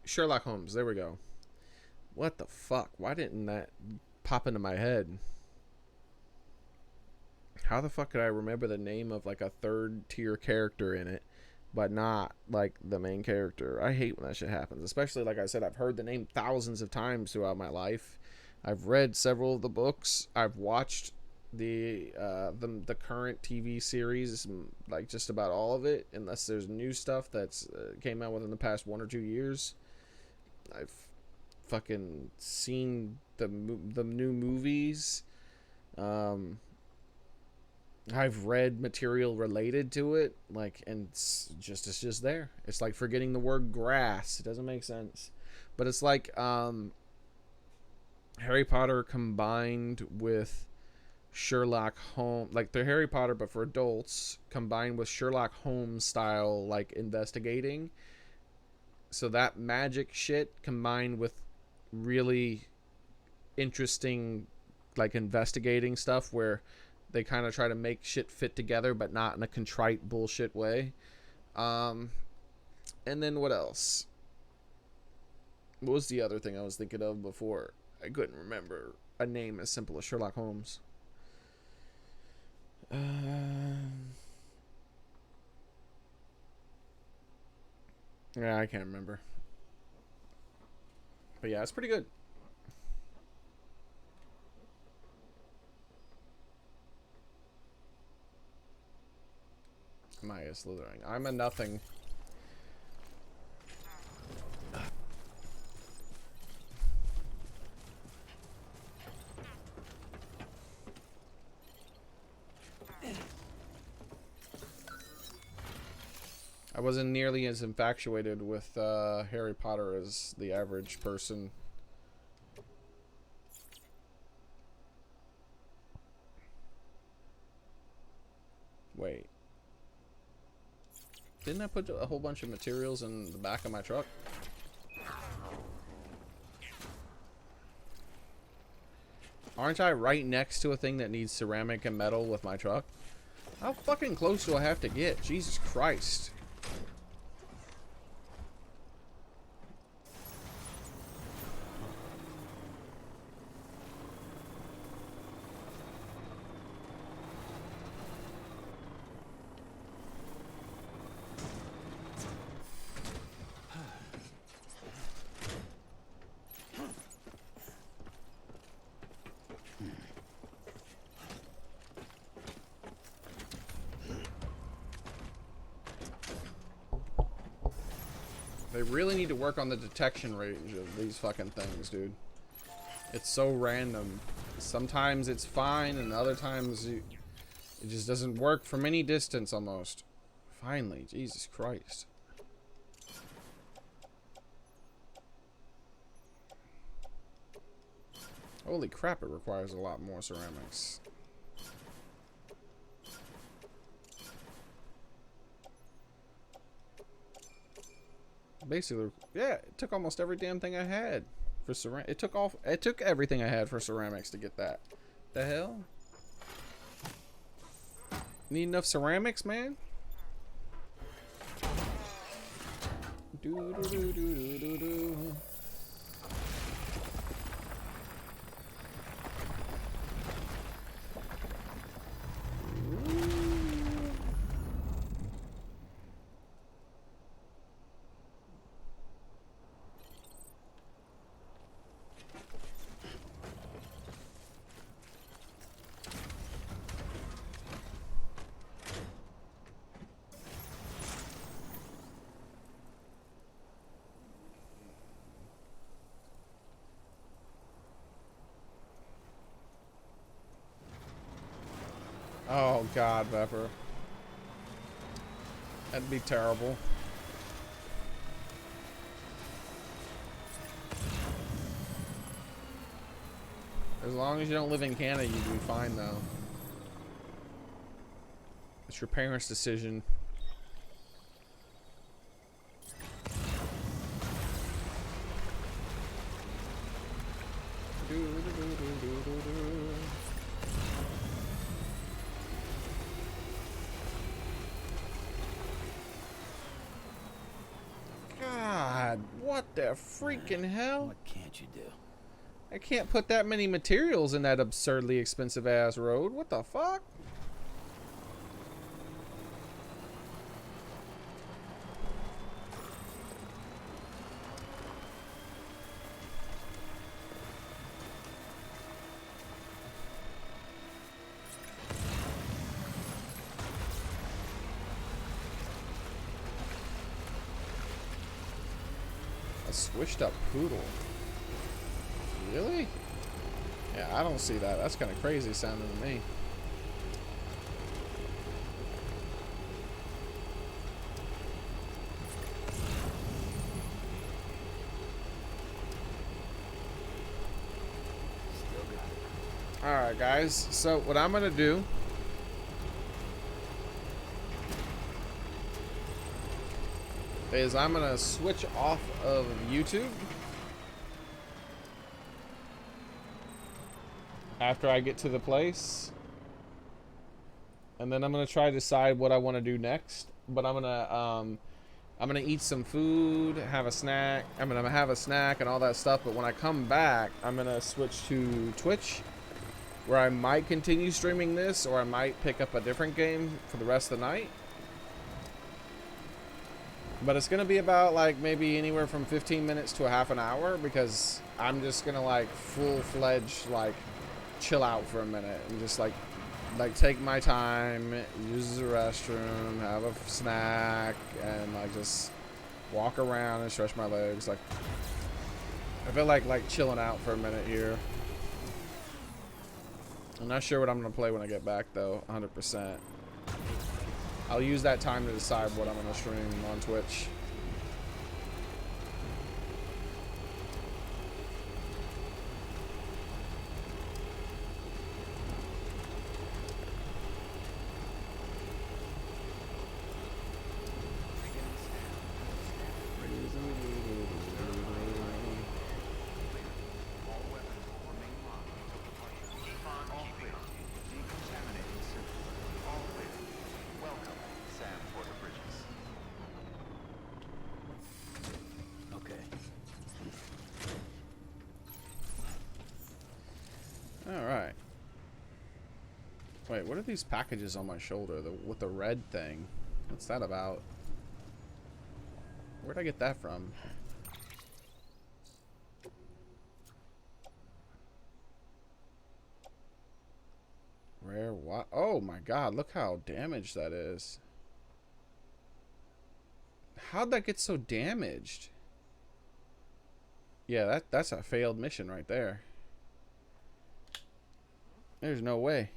Sherlock Holmes. There we go. What the fuck? Why didn't that pop into my head? How the fuck could I remember the name of like a third tier character in it, but not like the main character? I hate when that shit happens. Especially, like I said, I've heard the name thousands of times throughout my life. I've read several of the books. I've watched the current TV series, like just about all of it, unless there's new stuff that's came out within the past 1 or 2 years. I've fucking seen the new movies. I've read material related to it, like, and it's just there. It's like forgetting the word grass. It doesn't make sense, but it's like Harry Potter combined with Sherlock Holmes, like the Harry Potter but for adults, combined with Sherlock Holmes style like investigating. So that magic shit combined with really interesting like investigating stuff where they kind of try to make shit fit together but not in a contrite bullshit way. And then what else? What was the other thing I was thinking of before? I couldn't remember a name as simple as Sherlock Holmes. Yeah, I can't remember. But yeah, it's pretty good. Maya slithering. I'm a nothing. I wasn't nearly as infatuated with Harry Potter as the average person. Wait. Didn't I put a whole bunch of materials in the back of my truck? Aren't I right next to a thing that needs ceramic and metal with my truck? How fucking close do I have to get? Jesus Christ. They really need to work on the detection range of these fucking things, dude. It's so random. Sometimes it's fine, and other times it just doesn't work from any distance almost. Finally, Jesus Christ. Holy crap, it requires a lot more ceramics. Basically, yeah, it took almost every damn thing I had for ceramic. It took everything I had for ceramics to get that. The hell? Need enough ceramics, man? Do do do do do do. Oh God, Pepper. That'd be terrible. As long as you don't live in Canada, you'd be fine though. It's your parents' decision. God, what the freaking hell? What can't you do? I can't put that many materials in that absurdly expensive ass road. What the fuck? A swished up poodle. Really? Yeah, I don't see that. That's kind of crazy sounding to me. Alright, guys. So, what I'm going to do is I'm going to switch off of YouTube after I get to the place, and then I'm gonna try to decide what I want to do next. But I'm gonna eat some food, have a snack. I'm gonna have a snack and all that stuff. But when I come back, I'm gonna switch to Twitch, where I might continue streaming this, or I might pick up a different game for the rest of the night. But it's gonna be about like maybe anywhere from 15 minutes to a half an hour, because I'm just gonna like full-fledged like chill out for a minute and just like take my time, use the restroom, have a snack, and like just walk around and stretch my legs. Like I feel like chilling out for a minute here. I'm not sure what I'm gonna play when I get back though, 100%. I'll use that time to decide what I'm gonna stream on Twitch. Alright. Wait, what are these packages on my shoulder with the red thing? What's that about? Where'd I get that from? Rare what? Oh my god, look how damaged that is. How'd that get so damaged? Yeah, that's a failed mission right there. There's no way.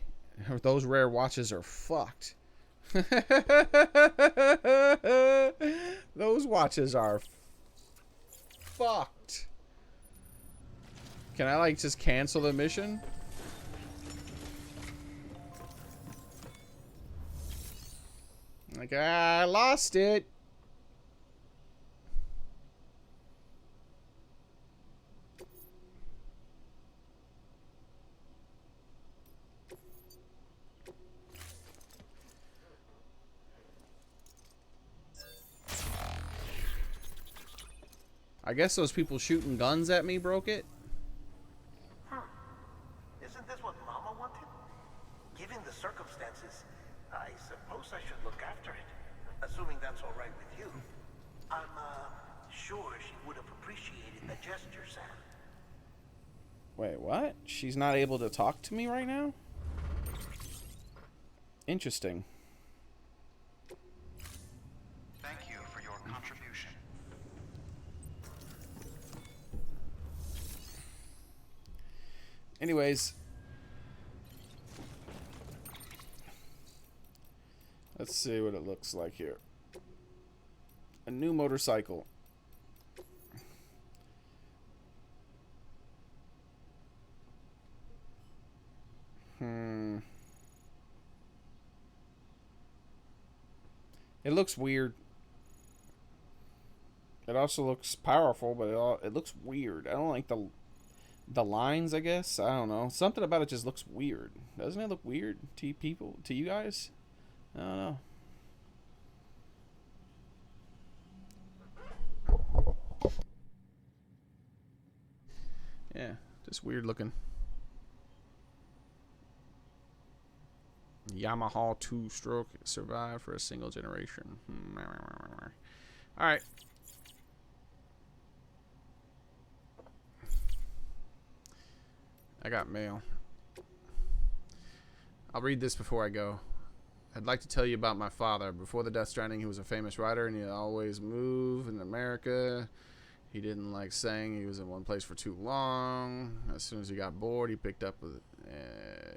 Those rare watches are fucked. Those watches are fucked. Can I like just cancel the mission? Like, I lost it. I guess those people shooting guns at me broke it. Isn't this what Mama wanted? Given the circumstances, I suppose I should look after it. Assuming that's all right with you. I'm, sure she would have appreciated the gesture, Sam. Wait, what? She's not able to talk to me right now? Interesting. Thank you for your contribution. Anyways. Let's see what it looks like here. A new motorcycle. It looks weird. It also looks powerful, but it looks weird. I don't like the lines, I guess. I don't know. Something about it just looks weird. Doesn't it look weird to you people? To you guys? I don't know. Yeah, just weird looking. Yamaha 2-stroke survived for a single generation. Alright. I got mail. I'll read this before I go. I'd like to tell you about my father. Before the Death Stranding, he was a famous writer, and he always moved in America. He didn't like saying he was in one place for too long. As soon as he got bored, he picked up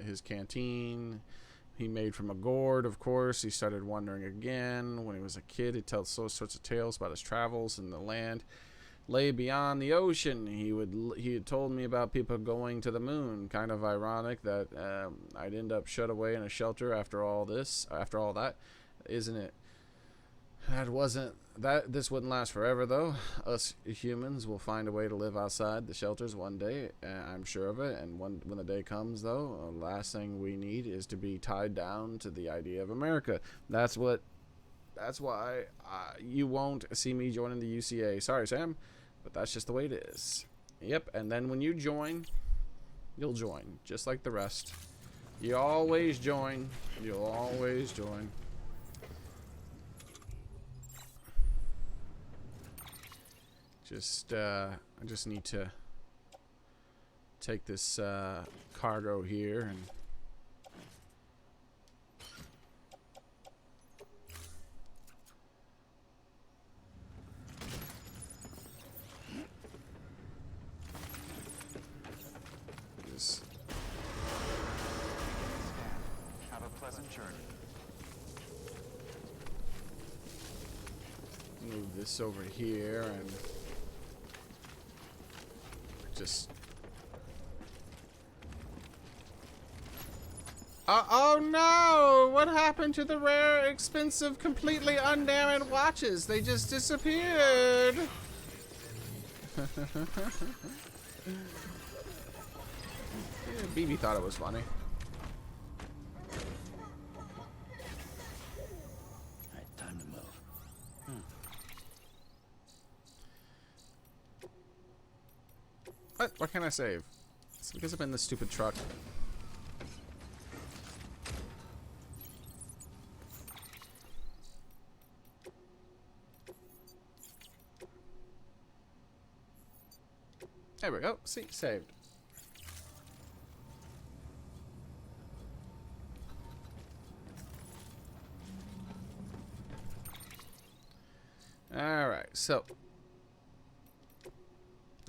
his canteen he made from a gourd, of course. He started wandering again. When he was a kid, he told all sorts of tales about his travels in the land lay beyond the ocean. He had told me about people going to the moon. Kind of ironic that I'd end up shut away in a shelter after all that, isn't it? This wouldn't last forever, though. Us humans will find a way to live outside the shelters one day. I'm sure of it. And when the day comes, though, the last thing we need is to be tied down to the idea of America. That's why you won't see me joining the UCA. Sorry, Sam, but that's just the way it is. Yep. And then when you join, you'll join just like the rest. You always join. You'll always join. I just need to take this cargo here and just Have a pleasant journey. move this over here and just oh no! What happened to the rare, expensive, completely undamaged watches? They just disappeared. BB thought it was funny. Alright, time to move. What? Why can't I save? It's because I'm in this stupid truck. There we go. See, saved. All right, so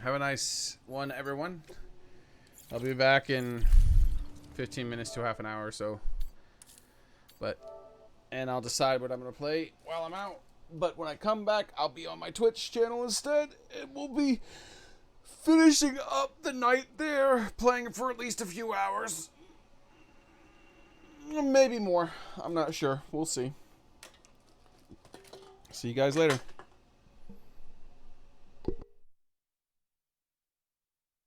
have a nice one, everyone. I'll be back in 15 minutes to half an hour or so. And I'll decide what I'm going to play while I'm out. But when I come back, I'll be on my Twitch channel instead. And we'll be finishing up the night there, playing for at least a few hours. Maybe more. I'm not sure. We'll see. See you guys later.